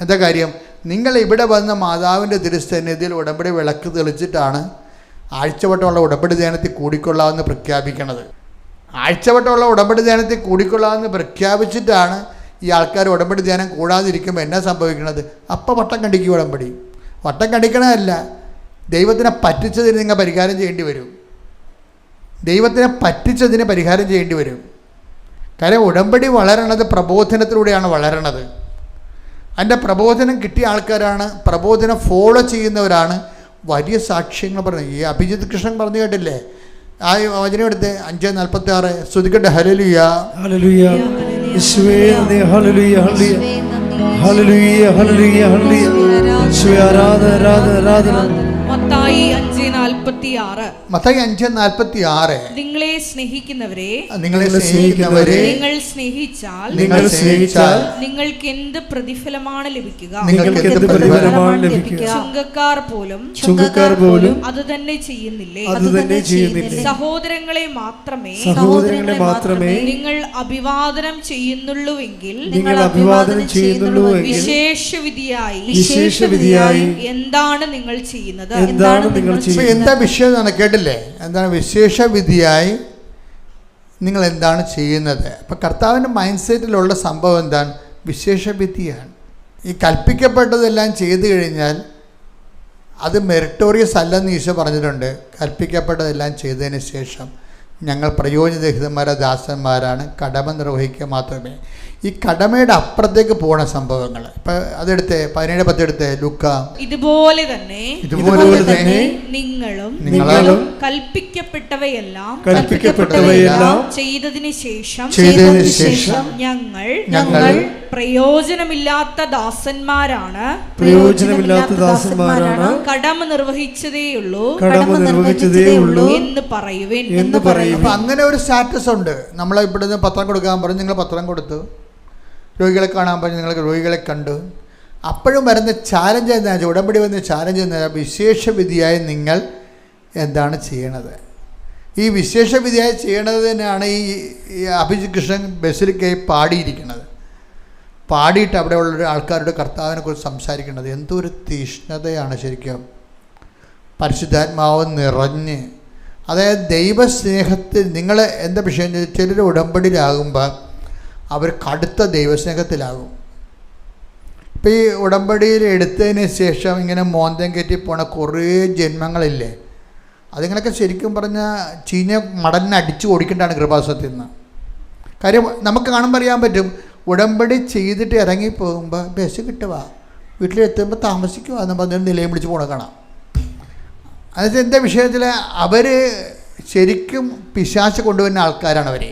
എന്താ കാര്യം? നിങ്ങൾ ഇവിടെ വന്ന മാതാവിൻ്റെ തിരുസന്നിധിയിൽ ഉടമ്പടി വിളക്ക് തെളിച്ചിട്ടാണ് ആഴ്ചവട്ടമുള്ള ഉടമ്പടി ധ്യാനത്തിൽ കൂടിക്കൊള്ളാമെന്ന് പ്രഖ്യാപിക്കണത്. ആഴ്ചവട്ടമുള്ള ഉടമ്പടി ധ്യാനത്തിൽ കൂടിക്കൊള്ളാമെന്ന് പ്രഖ്യാപിച്ചിട്ടാണ് ഈ ആൾക്കാർ ഉടമ്പടി ധ്യാനം കൂടാതിരിക്കുമ്പോൾ എന്നാ സംഭവിക്കണത്? അപ്പം വട്ടം കണ്ടിക്കും. വട്ടം കണ്ടിക്കണമല്ല, ദൈവത്തിനെ പറ്റിച്ചതിന് നിങ്ങൾ പരിഹാരം ചെയ്യേണ്ടി വരും. കാര്യം ഉടമ്പടി വളരണത് പ്രബോധനത്തിലൂടെയാണ് വളരണത്. അതിൻ്റെ പ്രബോധനം കിട്ടിയ ആൾക്കാരാണ്, പ്രബോധനം ഫോളോ ചെയ്യുന്നവരാണ് വലിയ സാക്ഷ്യങ്ങൾ പറയുന്നത്. ഈ അഭിജിത്ത് കൃഷ്ണൻ പറഞ്ഞു കേട്ടില്ലേ? ആ വചനം എടുത്ത് 5:46 സ്തുതിക്കട്ടെ. ഹല്ലേലൂയ ഹല്ലേലൂയ യേശുവേ നന്ദി. ഹല്ലേലൂയ ഹല്ലേലൂയ ഹല്ലേലൂയ ഹല്ലേലൂയ യേശുവേ ആരാധന. മത്തായി 5:46 നിങ്ങളെ സ്നേഹിക്കുന്നവരെ നിങ്ങൾ സ്നേഹിച്ചാൽ നിങ്ങൾക്ക് എന്ത് പ്രതിഫലമാണ് ലഭിക്കുക? ചുങ്കക്കാർ പോലും അത് തന്നെ ചെയ്യുന്നില്ലേ? സഹോദരങ്ങളെ മാത്രമേ നിങ്ങൾ അഭിവാദനം ചെയ്യുന്നുള്ളുവെങ്കിൽ വിശേഷവിധിയായി എന്താണ് നിങ്ങൾ ചെയ്യുന്നത്? എന്താ വിഷയം എന്നാണ് കേട്ടില്ലേ? എന്താണ് വിശേഷവിധിയായി നിങ്ങൾ എന്താണ് ചെയ്യുന്നത്? അപ്പം കർത്താവിൻ്റെ മൈൻഡ് സെറ്റിലുള്ള സംഭവം എന്താണ്? വിശേഷവിധിയാണ്. ഈ കൽപ്പിക്കപ്പെട്ടതെല്ലാം ചെയ്തു കഴിഞ്ഞാൽ അത് മെറിറ്റോറിയസ് അല്ലെന്ന് ഈശോ പറഞ്ഞിട്ടുണ്ട്. കൽപ്പിക്കപ്പെട്ടതെല്ലാം ചെയ്തതിന് ശേഷം ഞങ്ങൾ പ്രയോജനരഹിതന്മാരായ ദാസന്മാരാണ്, കടമ നിർവഹിക്കുക മാത്രമേ. ഈ കടമയുടെ അപ്പുറത്തേക്ക് പോണ സംഭവങ്ങൾ ഇപ്പം അതെടുത്ത് 17:10 എടുത്ത് ലൂക്ക. ഇതുപോലെ തന്നെ നിങ്ങളും കൽപ്പിക്കപ്പെട്ടവയെല്ലാം ചെയ്തതിന് ശേഷം ഞങ്ങൾ പ്രയോജനമില്ലാത്ത ദാസന്മാരാണ് കടമ നിർവഹിച്ചതേയുള്ളൂ എന്ന് പറയുവേൻ. അപ്പം അങ്ങനെ ഒരു സ്റ്റാറ്റസ് ഉണ്ട്. നമ്മൾ ഇവിടുന്ന് പത്രം കൊടുക്കാൻ പറഞ്ഞു, നിങ്ങൾ പത്രം കൊടുത്തു. രോഗികളെ കാണാൻ പറഞ്ഞു, നിങ്ങൾ രോഗികളെ കണ്ടു. അപ്പോഴും വരുന്ന ചാലഞ്ച് എന്താ വെച്ചാൽ, ഉടമ്പടി വന്ന ചാലഞ്ച് എന്താ? വിശേഷവിധിയായി നിങ്ങൾ എന്താണ് ചെയ്യണത്? ഈ വിശേഷവിധിയായി ചെയ്യണത് തന്നെയാണ് ഈ അഭിജിത്ത് കൃഷ്ണൻ ബസ്സിൽ കയറി പാടിയിട്ട് അവിടെ ഉള്ള ആൾക്കാരുടെ കർത്താവിനെ കുറിച്ച് സംസാരിക്കുന്നത്. എന്തൊരു തീഷ്ണതയാണ് ശരിക്കും. പരിശുദ്ധാത്മാവ് നിറഞ്ഞ്, അതായത് ദൈവസ്നേഹത്തിൽ നിങ്ങൾ എന്താ വിഷയം? ചിലർ ഉടമ്പടിയിലാകുമ്പോൾ അവർ കടുത്ത ദൈവസ്നേഹത്തിലാകും. ഇപ്പം ഈ ഉടമ്പടിയിൽ എടുത്തതിന് ശേഷം ഇങ്ങനെ മോന്തം കയറ്റി പോണ കുറേ ജന്മങ്ങളില്ലേ, അതുങ്ങളൊക്കെ ശരിക്കും പറഞ്ഞാൽ ചീഞ്ഞ മടലിനെ അടിച്ചു ഓടിക്കേണ്ടതാണ് കൃപാസനത്തിൽ നിന്ന്. കാര്യം നമുക്ക് കാണുമ്പോൾ അറിയാൻ പറ്റും, ഉടമ്പടി ചെയ്തിട്ട് ഇറങ്ങിപ്പോകുമ്പോൾ ബസ് കിട്ടുക, വീട്ടിലെത്തുമ്പോൾ താമസിക്കുക എന്ന് പറഞ്ഞൊരു നിലയം വിളിച്ച് പോകണ കാണാം. അതായത് എന്താ വിഷയത്തിൽ അവർ ശരിക്കും പിശാച് കൊണ്ടുവരുന്ന ആൾക്കാരാണ് അവർ.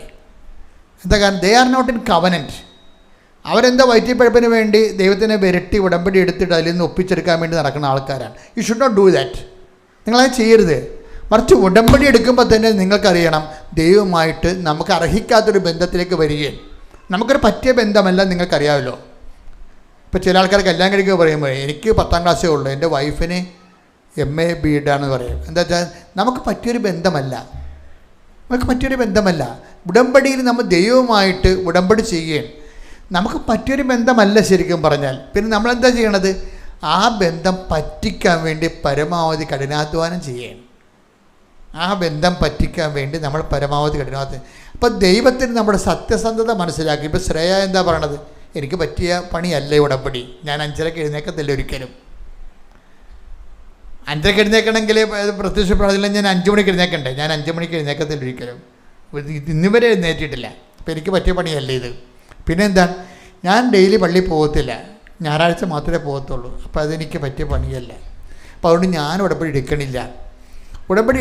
എന്താ കാരണം? They are not in covenant. അവരെന്താ വയറ്റിപ്പഴപ്പിന് വേണ്ടി ദൈവത്തിനെ വിരട്ടി ഉടമ്പടി എടുത്തിട്ട് അതിൽ നിന്ന് ഒപ്പിച്ചെടുക്കാൻ വേണ്ടി നടക്കുന്ന ആൾക്കാരാണ്. You should not do that. നിങ്ങളത് ചെയ്യരുത്. മറിച്ച് ഉടമ്പടി എടുക്കുമ്പോൾ തന്നെ നിങ്ങൾക്കറിയണം, ദൈവമായിട്ട് നമുക്ക് അർഹിക്കാത്തൊരു ബന്ധത്തിലേക്ക് വരികയും നമുക്കൊരു പറ്റിയ ബന്ധമല്ല. നിങ്ങൾക്കറിയാമല്ലോ, ഇപ്പോൾ ചില ആൾക്കാർ കല്യാണം കഴിക്കുക പറയുമ്പോൾ എനിക്ക് 10ാം ക്ലാസ്സേ ഉള്ളൂ, എൻ്റെ വൈഫിന് MA BEd ആണെന്ന് പറയും. എന്താ വെച്ചാൽ നമുക്ക് പറ്റിയൊരു ബന്ധമല്ല, നമുക്ക് പറ്റിയൊരു ബന്ധമല്ല. ഉടമ്പടിയിൽ നമ്മൾ ദൈവവുമായിട്ട് ഉടമ്പടി ചെയ്യുകയും നമുക്ക് പറ്റിയൊരു ബന്ധമല്ല ശരിക്കും പറഞ്ഞാൽ. പിന്നെ നമ്മളെന്താ ചെയ്യണത്? ആ ബന്ധം പറ്റിക്കാൻ വേണ്ടി പരമാവധി കഠിനാധ്വാനം ചെയ്യണം. ആ ബന്ധം പറ്റിക്കാൻ വേണ്ടി നമ്മൾ പരമാവധി കഠിനാധ്വാനം. അപ്പോൾ ദൈവത്തിന് നമ്മുടെ സത്യസന്ധത മനസ്സിലാക്കി. ഇപ്പോൾ ശ്രേയ എന്താ പറയണത്? എനിക്ക് പറ്റിയ പണിയല്ല ഉടമ്പടി, ഞാൻ 5:30 എഴുന്നേക്കത്തില്ല ഒരിക്കലും. 5:30 എഴുന്നേക്കണമെങ്കിൽ പ്രത്യക്ഷപ്പെടില്ല, ഞാൻ 5 മണിക്ക് എഴുന്നേക്കണ്ടേ? ഞാൻ 5 മണിക്ക് എഴുന്നേക്കത്തില്ല ഒരിക്കലും, ഇന്നുവരെ എഴുന്നേറ്റിട്ടില്ല. അപ്പോൾ എനിക്ക് പറ്റിയ പണിയല്ല ഇത്. പിന്നെ എന്താണ്? ഞാൻ ഡെയിലി പള്ളിയിൽ പോകത്തില്ല, ഞായറാഴ്ച മാത്രമേ പോകത്തുള്ളൂ. അപ്പോൾ അതെനിക്ക് പറ്റിയ പണിയല്ല. അപ്പോൾ അതുകൊണ്ട് ഞാൻ ഉടമ്പടി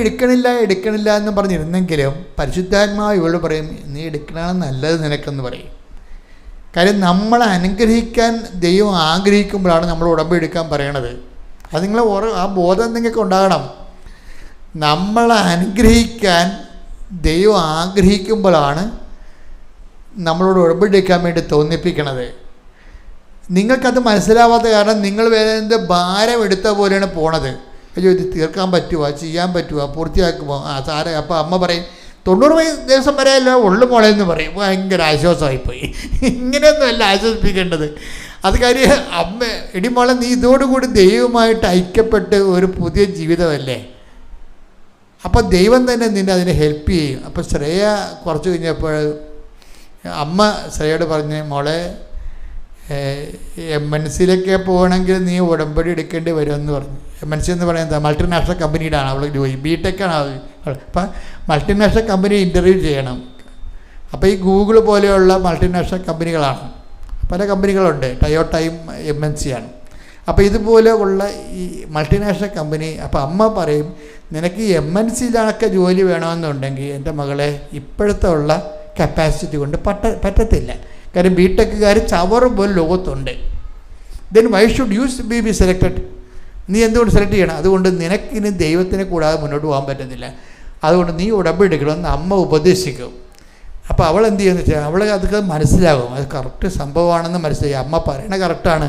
എടുക്കണില്ല എന്ന് പറഞ്ഞിരുന്നെങ്കിലും പരിശുദ്ധാത്മാവ് ഇവളോട് പറയും, നീ എടുക്കണമെന്ന് നല്ലത് നിനക്കെന്ന് പറയും. കാര്യം നമ്മളെ അനുഗ്രഹിക്കാൻ ദൈവം ആഗ്രഹിക്കുമ്പോഴാണ് നമ്മൾ ഉടമ്പടി എടുക്കാൻ പറയണത്. അത് നിങ്ങൾ ആ ബോധം നിങ്ങൾക്ക് ഉണ്ടാകണം. നമ്മളെ അനുഗ്രഹിക്കാൻ ദൈവം ആഗ്രഹിക്കുമ്പോഴാണ് നമ്മളോട് ഉടമ്പടി എടുക്കാൻ വേണ്ടി തോന്നിപ്പിക്കണത്. നിങ്ങൾക്കത് മനസ്സിലാവാത്ത കാരണം നിങ്ങൾ വേറെ എന്ത് ഭാരം എടുത്ത പോലെയാണ് പോണത്. അയ്യോ, ഇത് തീർക്കാൻ പറ്റുമോ, ചെയ്യാൻ പറ്റുമോ, പൂർത്തിയാക്കുമോ? സാറേ, അപ്പോൾ അമ്മ പറയും 90 ദിവസം വരെയല്ലോ ഉള്ളു മോളെന്ന് പറയും. ഭയങ്കര ആശ്വാസമായിപ്പോയി. ഇങ്ങനെയൊന്നുമല്ല ആശ്വസിപ്പിക്കേണ്ടത്. അത് കാര്യം അമ്മ, ഇടിമോളെ, നീ ഇതോടുകൂടി ദൈവമായിട്ട് ഐക്യപ്പെട്ട് ഒരു പുതിയ ജീവിതമല്ലേ. അപ്പോൾ ദൈവം തന്നെ നിന്നെ അതിനെ ഹെൽപ്പ് ചെയ്യും. അപ്പോൾ ശ്രേയ കുറച്ച് കഴിഞ്ഞപ്പോൾ അമ്മ ശ്രേയോട് പറഞ്ഞ്, മോളെ MNCയിലൊക്കെ പോകണമെങ്കിൽ നീ ഉടമ്പടി എടുക്കേണ്ടി വരുമെന്ന് പറഞ്ഞു. MNC എന്ന് പറയുന്നത് മൾട്ടിനാഷണൽ കമ്പനിയുടെ ആണ് അവൾ ജോലി, BTech ആണ് അവൾ. അപ്പം മൾട്ടിനാഷണൽ കമ്പനി ഇൻ്റർവ്യൂ ചെയ്യണം. അപ്പോൾ ഈ ഗൂഗിൾ പോലെയുള്ള മൾട്ടിനാഷണൽ കമ്പനികളാണ്, പല കമ്പനികളുണ്ട്, ടയോട്ടയും MNC ആണ്. അപ്പോൾ ഇതുപോലെ ഉള്ള ഈ മൾട്ടിനാഷണൽ കമ്പനി. അപ്പോൾ അമ്മ പറയും, നിനക്ക് MNCയിലൊക്കെ ജോലി വേണമെന്നുണ്ടെങ്കിൽ എൻ്റെ മകളെ ഇപ്പോഴത്തെ ഉള്ള കപ്പാസിറ്റി കൊണ്ട് പറ്റത്തില്ല. കാര്യം BTechകാർ ചവറും പോലെ ലോകത്തുണ്ട്. Then why should use be selected? നീ എന്തുകൊണ്ട് സെലക്ട് ചെയ്യണം? അതുകൊണ്ട് നിനക്കിനി ദൈവത്തിനെ കൂടാതെ മുന്നോട്ട് പോകാൻ പറ്റത്തില്ല. അതുകൊണ്ട് നീ ഉടമ്പടി എടുക്കണമെന്ന് അമ്മ ഉപദേശിക്കും. അപ്പോൾ അവൾ എന്ത് ചെയ്യുമെന്ന് വെച്ചാൽ അവൾ അതൊക്കെ മനസ്സിലാകും, അത് കറക്റ്റ് സംഭവമാണെന്ന് മനസ്സിലായി. അമ്മ പറയണ കറക്റ്റാണ്.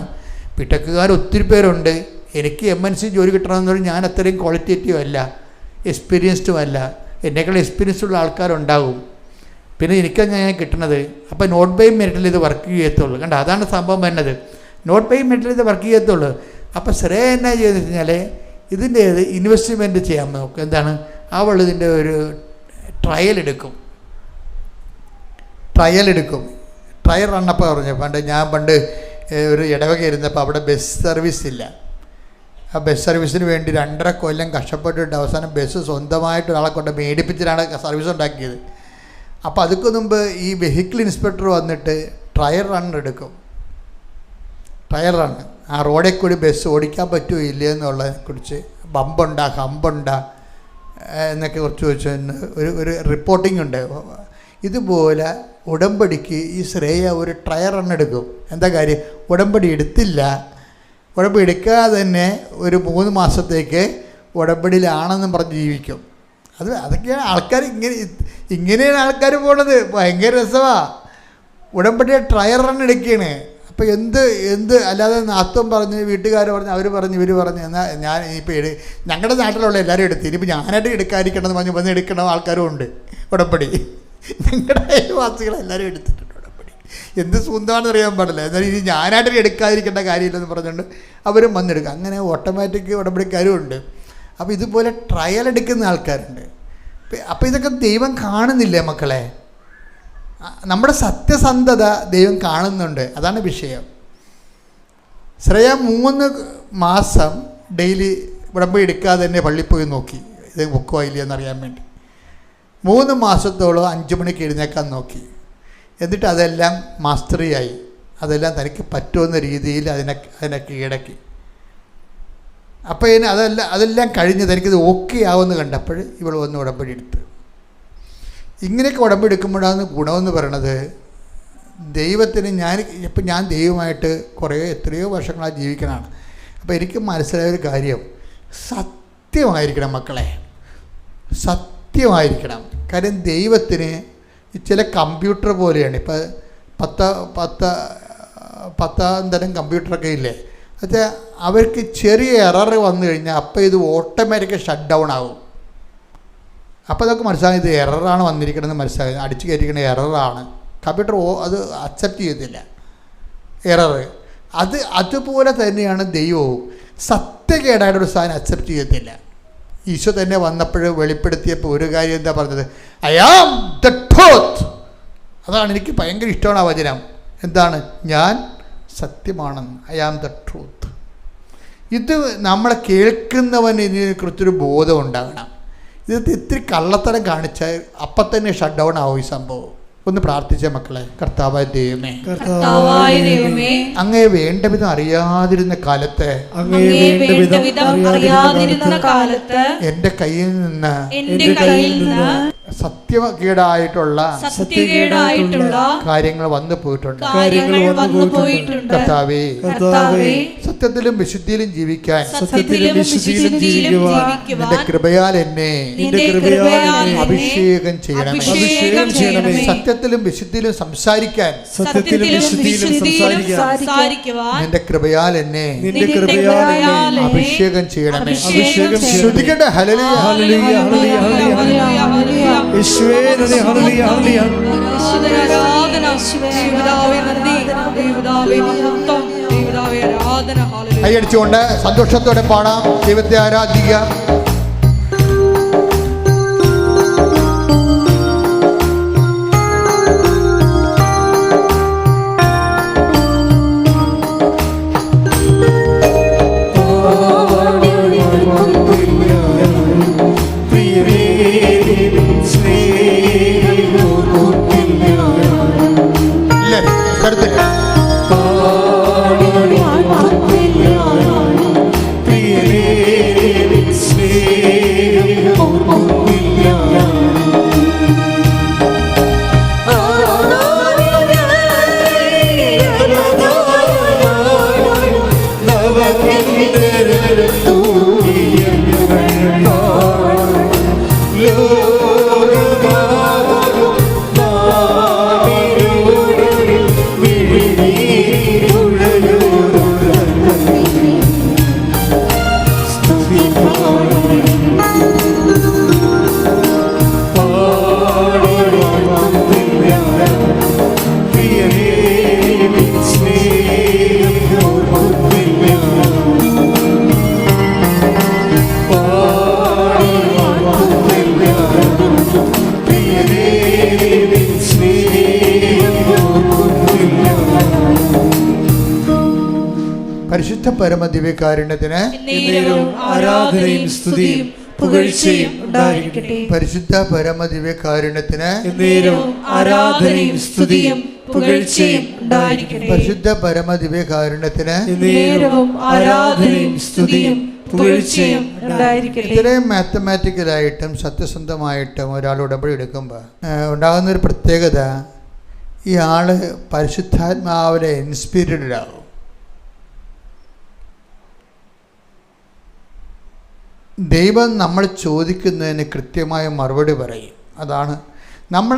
BTechകാർ ഒത്തിരി പേരുണ്ട്. എനിക്ക് MNC ജോലി കിട്ടണമെന്ന് പറഞ്ഞാൽ ഞാൻ അത്രയും ക്വാളിറ്റേറ്റീവ് അല്ല, എക്സ്പീരിയൻസ്ഡും അല്ല. എന്നേക്കാൾ എക്സ്പീരിയൻസ് ഉള്ള ആൾക്കാരുണ്ടാകും. പിന്നെ എനിക്കങ്ങനെ ഞാൻ കിട്ടണത്. അപ്പോൾ നോട്ട് ബൈ മെറിറ്റിൽ ഇത് വർക്ക് ചെയ്യത്തുള്ളൂ. കണ്ട, അതാണ് സംഭവം വരുന്നത്. നോട്ട് ബൈ മെറിറ്റിൽ ഇത് വർക്ക് ചെയ്യത്തുള്ളൂ. അപ്പോൾ ശ്രേയ എന്നാ ചെയ്തെന്ന് വെച്ച് കഴിഞ്ഞാൽ ഇതിൻ്റെ ഇൻവെസ്റ്റ്മെൻറ്റ് ചെയ്യാൻ നോക്കും. എന്താണ്? അവൾ ഇതിൻ്റെ ഒരു ട്രയൽ എടുക്കും. ട്രയൽ റണ്ണപ്പോൾ പറഞ്ഞു, ഞാൻ പണ്ട് ഒരു ഇടവക ഇരുന്നപ്പോൾ അവിടെ ബസ് സർവീസ് ഇല്ല. ആ ബസ് സർവീസിന് വേണ്ടി 2.5 കൊല്ലം കഷ്ടപ്പെട്ടിട്ട് അവസാനം ബസ് സ്വന്തമായിട്ട് ഒരാളെ കൊണ്ട് മേടിപ്പിച്ചിട്ടാണ് സർവീസ് ഉണ്ടാക്കിയത്. അപ്പോൾ അതിക്ക് മുമ്പ് ഈ വെഹിക്കിൾ ഇൻസ്പെക്ടർ വന്നിട്ട് ട്രയൽ റൺ എടുക്കും. ട്രയൽ റണ്ണ് ആ റോഡിൽ കൂടി ബസ് ഓടിക്കാൻ പറ്റുമോ ഇല്ലേ എന്നുള്ളതിനെക്കുറിച്ച്, ബമ്പുണ്ടാ ഹമ്പുണ്ടാ എന്നൊക്കെ കുറച്ച് വെച്ച് ഒരു റിപ്പോർട്ടിംഗ് ഉണ്ട്. ഇതുപോലെ ഉടമ്പടിക്ക് ഈ ശ്രേയ ഒരു ട്രയൽ റൺ എടുക്കും. എന്താ കാര്യം? ഉടമ്പടി എടുക്കാതെ തന്നെ ഒരു 3 മാസത്തേക്ക് ഉടമ്പടിയിലാണെന്നും പറഞ്ഞ് ജീവിക്കും. അതൊക്കെയാണ് ആൾക്കാർ ഇങ്ങനെയാണ് ആൾക്കാർ പോണത്. ഭയങ്കര രസമാണ്. ഉടമ്പടിയെ ട്രയൽ റൺ എടുക്കുകയാണ്. അപ്പോൾ എന്ത് അല്ലാതെ നാത്തം പറഞ്ഞ് വീട്ടുകാർ പറഞ്ഞ് അവർ പറഞ്ഞ് ഇവർ പറഞ്ഞ് എന്നാൽ ഞാൻ ഇപ്പോൾ ഞങ്ങളുടെ നാട്ടിലുള്ള എല്ലാവരും എടുത്ത് ഇനിയിപ്പോൾ ഞാനായിട്ട് എടുക്കാതിരിക്കണമെന്ന് പറഞ്ഞ് വന്ന് എടുക്കണ ആൾക്കാരും ഉണ്ട് ഉടമ്പടി. ഞങ്ങളുടെ അയൽവാസികളെല്ലാവരും എടുത്തിട്ടുണ്ട് ഉടമ്പടി. എന്ത് സ്വന്തമാണെന്ന് അറിയാൻ പാടില്ല. എന്നാൽ ഇനി ഞാനായിട്ട് എടുക്കാതിരിക്കേണ്ട കാര്യമില്ലെന്ന് പറഞ്ഞുകൊണ്ട് അവരും വന്നെടുക്കും. അങ്ങനെ ഓട്ടോമാറ്റിക് ഉടമ്പടിക്കാരും ഉണ്ട്. അപ്പോൾ ഇതുപോലെ ട്രയൽ എടുക്കുന്ന ആൾക്കാരുണ്ട്. അപ്പോൾ ഇതൊക്കെ ദൈവം കാണുന്നില്ലേ മക്കളെ? നമ്മുടെ സത്യസന്ധത ദൈവം കാണുന്നുണ്ട്. അതാണ് വിഷയം. ശ്രേയ 3 മാസം ഡെയിലി ഉടമ്പടി എടുക്കാതെ തന്നെ പള്ളിയിൽ പോയി നോക്കി, ഇത് ബുക്കോ ഇല്ലയെന്നറിയാൻ വേണ്ടി. 3 മാസത്തോളം 5 മണിക്ക് എഴുന്നേക്കാൻ നോക്കി. എന്നിട്ട് അതെല്ലാം മാസ്റ്ററിയായി, അതെല്ലാം തനിക്ക് പറ്റുമെന്ന രീതിയിൽ അതിനെ കീഴടക്കി. അപ്പോൾ അതെല്ലാം കഴിഞ്ഞ് തനിക്കത് ഓക്കെ ആവുമെന്ന് കണ്ടപ്പോൾ ഇവൾ വന്ന് ഉടമ്പടി എടുത്ത്. ഇങ്ങനെയൊക്കെ ഉടമ്പടി എടുക്കുമ്പോഴാണ് ഗുണമെന്ന് പറയണത്. ദൈവത്തിന് ഞാൻ ദൈവമായിട്ട് എത്രയോ വർഷങ്ങളായി ജീവിക്കണതാണ്. അപ്പോൾ എനിക്ക് മനസ്സിലായൊരു കാര്യം, സത്യമായിരിക്കണം മക്കളെ, സത്യമായിരിക്കണം. കാര്യം ദൈവത്തിന് ചില കമ്പ്യൂട്ടർ പോലെയാണ്. ഇപ്പോൾ 10 തരം കമ്പ്യൂട്ടറൊക്കെ ഇല്ലേ, അത് അവർക്ക് ചെറിയ എറർ വന്നു കഴിഞ്ഞാൽ അപ്പോൾ ഇത് ഓട്ടോമാറ്റിക്കായി ഷട്ട് ഡൗൺ ആകും. അപ്പോൾ അതൊക്കെ മനസ്സിലാകും, ഇത് എററാണ് വന്നിരിക്കണമെന്ന് മനസ്സിലാകും. അടിച്ചു കയറ്റിക്കുന്ന എററാണ്, കമ്പ്യൂട്ടർ അത് അക്സെപ്റ്റ് ചെയ്തില്ല എറർ. അതുപോലെ തന്നെയാണ് ദൈവവും. സത്യകേടായിട്ടൊരു സാധനം അക്സെപ്റ്റ് ചെയ്യത്തില്ല. ഈശോ തന്നെ വന്നപ്പോൾ വെളിപ്പെടുത്തിയപ്പോൾ ഒരു കാര്യം എന്താ പറഞ്ഞത്? I am the truth. അതാണ് എനിക്ക് ഭയങ്കര ഇഷ്ടമാണ് ആ വചനം. എന്താണ്? ഞാൻ സത്യമാണെന്ന്. I am the truth. ഇത് നമ്മളെ കേൾക്കുന്നവന് ഇതിനെക്കുറിച്ചൊരു ബോധം ഉണ്ടാകണം. ഇത് ഇത്തിരി കള്ളത്തരം കാണിച്ചാൽ അപ്പം തന്നെ ഷട്ട് ഡൗൺ ആവും ഈ സംഭവം. ഒന്ന് പ്രാർത്ഥിച്ച മക്കളെ. കർത്താവായ ദൈവമേ, അങ്ങയെ വേണ്ട വിധം അറിയാതിരുന്ന കാലത്ത് എന്റെ കയ്യിൽ നിന്ന് സത്യകേടായിട്ടുള്ള കാര്യങ്ങൾ വന്നു പോയിട്ടുണ്ട്. കർത്താവേ, സത്യത്തിലും വിശുദ്ധിയിലും ജീവിക്കാൻ നിന്റെ കൃപയാൽ എന്നെ അഭിഷേകം ചെയ്യണമേ. സത്യത്തിലും വിശുദ്ധിയിലും സംസാരിക്കാൻ നിന്റെ കൃപയാൽ എന്നെ അഭിഷേകം ചെയ്യണമേ. ശ്രുതിക്കട്ടെ ഹല്ലേലൂയ, ഹല്ലേലൂയ, ഹല്ലേലൂയ. കൈയടിച്ചുകൊണ്ട് സന്തോഷത്തോടെ പാടാം, ദൈവത്തെ ആരാധിക്കാം. പരിശുദ്ധ പരമദിവ്യകാരുണ്യത്തിന് ആരാധനയും സ്തുതിയും പുകഴ്ചയും ഉണ്ടായിരിക്കട്ടെ. പരിശുദ്ധ പരമദിവ്യകാരുണ്യത്തിന് ആരാധനയും സ്തുതിയും പുകഴ്ചയും ഉണ്ടായിരിക്കട്ടെ. പരിശുദ്ധ പരമദിവ്യകാരുണ്യത്തിന് ആരാധനയും സ്തുതിയും പുകഴ്ചയും ഉണ്ടായിരിക്കട്ടെ. ഇത്രയും മാത്തമാറ്റിക്കലായിട്ടും സത്യസന്ധമായിട്ടും ഒരാൾ ഉടമ്പടി എടുക്കുമ്പോൾ ഉണ്ടാകുന്നൊരു പ്രത്യേകത, ഈ ആള് പരിശുദ്ധാത്മാവിനെ ഇൻസ്പിരിറ്റഡ് ആവും. ദൈവം നമ്മൾ ചോദിക്കുന്നതിന് കൃത്യമായ മറുപടി പറയും. അതാണ് നമ്മൾ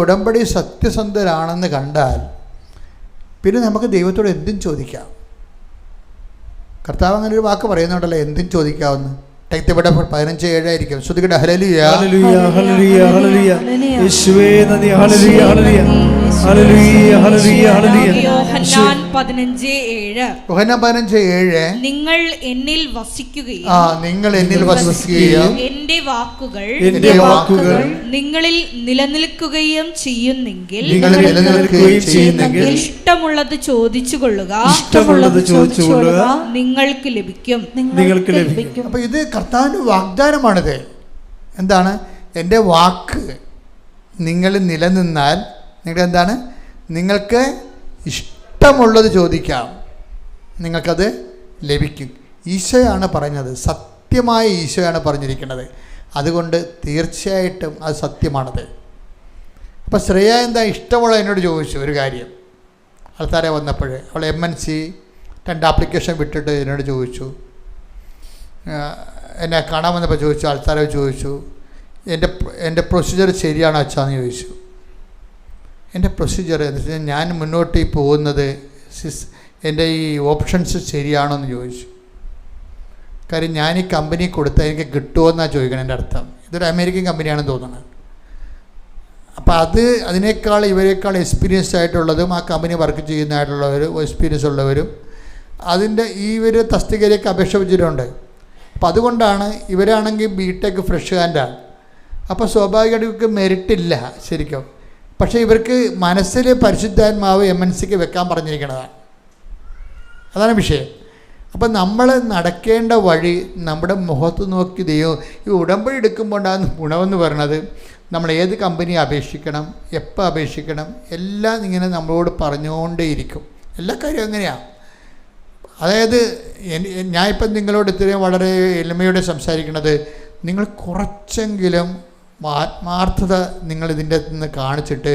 ഉടമ്പടി സത്യസന്ധരാണെന്ന് കണ്ടാൽ പിന്നെ നമുക്ക് ദൈവത്തോട് എന്തും ചോദിക്കാം. കർത്താവ് അങ്ങനെ ഒരു വാക്ക് പറയുന്നുണ്ടല്ലോ, എന്തും ചോദിക്കാവുന്ന. ഇവിടെ 15:7 ആയിരിക്കും. ശ്രുതികട്ടെ ഹല്ലേലൂയ, ഹല്ലേലൂയ, ഹല്ലേലൂയ, ഹല്ലേലൂയ. യേശുവേ നന്ദി. ഹല്ലേലൂയ, ഹല്ലേലൂയ, ഹല്ലേലൂയ, ഹല്ലേലൂയ, ഹല്ലേലൂയ. യോഹന്നാൻ 15:7. യോഹന്നാൻ 15:7. നിങ്ങൾ എന്നിൽ വസിക്കുകയും നിങ്ങൾ എന്നിൽ വസിക്കുകയും എന്റെ വാക്കുകൾ നിങ്ങളിൽ നിലനിൽക്കുകയും ചെയ്യുന്നെങ്കിൽ ഇഷ്ടമുള്ളത് ചോദിച്ചുകൊള്ളുക, നിങ്ങൾക്ക് ലഭിക്കും. അപ്പൊ ഇത് കർത്താവിന്റെ വാഗ്ദാനമാണിത്. എന്താണ്? എൻ്റെ വാക്ക് നിങ്ങൾ നിലനിന്നാൽ എന്താണ്? നിങ്ങൾക്ക് ഇഷ്ടമുള്ളത് ചോദിക്കാം, നിങ്ങൾക്കത് ലഭിക്കും. ഈശോയാണ് പറഞ്ഞത്, സത്യമായ ഈശോയാണ് പറഞ്ഞിരിക്കുന്നത്. അതുകൊണ്ട് തീർച്ചയായിട്ടും അത് സത്യമാണത്. അപ്പോൾ ശ്രേയ എന്താ ഇഷ്ടമുള്ള എന്നോട് ചോദിച്ചു ഒരു കാര്യം. ആൾക്കാരെ വന്നപ്പോൾ അവൾ MNC 2 ആപ്ലിക്കേഷൻ വിട്ടിട്ട് എന്നോട് ചോദിച്ചു. എന്നെ കാണാൻ വന്നപ്പോൾ ചോദിച്ചു, ആൾക്കാരെ ചോദിച്ചു, എൻ്റെ പ്രൊസീജിയർ ശരിയാണോ അച്ഛാന്ന് ചോദിച്ചു. എൻ്റെ പ്രൊസീജിയർ എന്ന് വെച്ചാൽ ഞാൻ മുന്നോട്ട് പോകുന്നത് എൻ്റെ ഈ ഓപ്ഷൻസ് ശരിയാണോ എന്ന് ചോദിച്ചു. കാര്യം ഞാൻ ഈ കമ്പനി കൊടുത്താൽ എനിക്ക് കിട്ടുമോ എന്നാണ് ചോദിക്കണം. എൻ്റെ അർത്ഥം ഇതൊരു അമേരിക്കൻ കമ്പനിയാണെന്ന് തോന്നുന്നത്. അപ്പോൾ അതിനേക്കാൾ ഇവരെക്കാൾ എക്സ്പീരിയൻസ്ഡ് ആയിട്ടുള്ളതും ആ കമ്പനി വർക്ക് ചെയ്യുന്നതായിട്ടുള്ളവരും എക്സ്പീരിയൻസ് ഉള്ളവരും അതിൻ്റെ ഇവർ തസ്തികയിലേക്ക് അപേക്ഷ വെച്ചിട്ടുണ്ട്. അപ്പോൾ അതുകൊണ്ടാണ് ഇവരാണെങ്കിൽ BTech ഫ്രഷ് ഹാൻഡാണ്. അപ്പോൾ സ്വാഭാവികമായിട്ട് ഇവർക്ക് മെറിറ്റില്ല ശരിക്കും. പക്ഷേ ഇവർക്ക് മനസ്സിൽ പരിശുദ്ധാത്മാവ് MNCക്ക് വെക്കാൻ പറഞ്ഞിരിക്കുന്നതാണ്. അതാണ് വിഷയം. അപ്പം നമ്മൾ നടക്കേണ്ട വഴി നമ്മുടെ മുഖത്ത് നോക്കി ദൈവം ഈ ഉടമ്പടി എടുക്കുമ്പോൾ ഉണ്ടാകുന്ന ഗുണമെന്ന് പറയുന്നത്, നമ്മൾ ഏത് കമ്പനി അപേക്ഷിക്കണം, എപ്പോൾ അപേക്ഷിക്കണം, എല്ലാം ഇങ്ങനെ നമ്മളോട് പറഞ്ഞുകൊണ്ടേയിരിക്കും. എല്ലാ കാര്യവും അങ്ങനെയാണ്. അതായത് ഞാനിപ്പം നിങ്ങളോട് ഇത്രയും വളരെ എളിമയോടെ സംസാരിക്കുന്നത്, നിങ്ങൾ കുറച്ചെങ്കിലും ആത്മാർത്ഥത നിങ്ങളിതിൻ്റെ നിന്ന് കാണിച്ചിട്ട്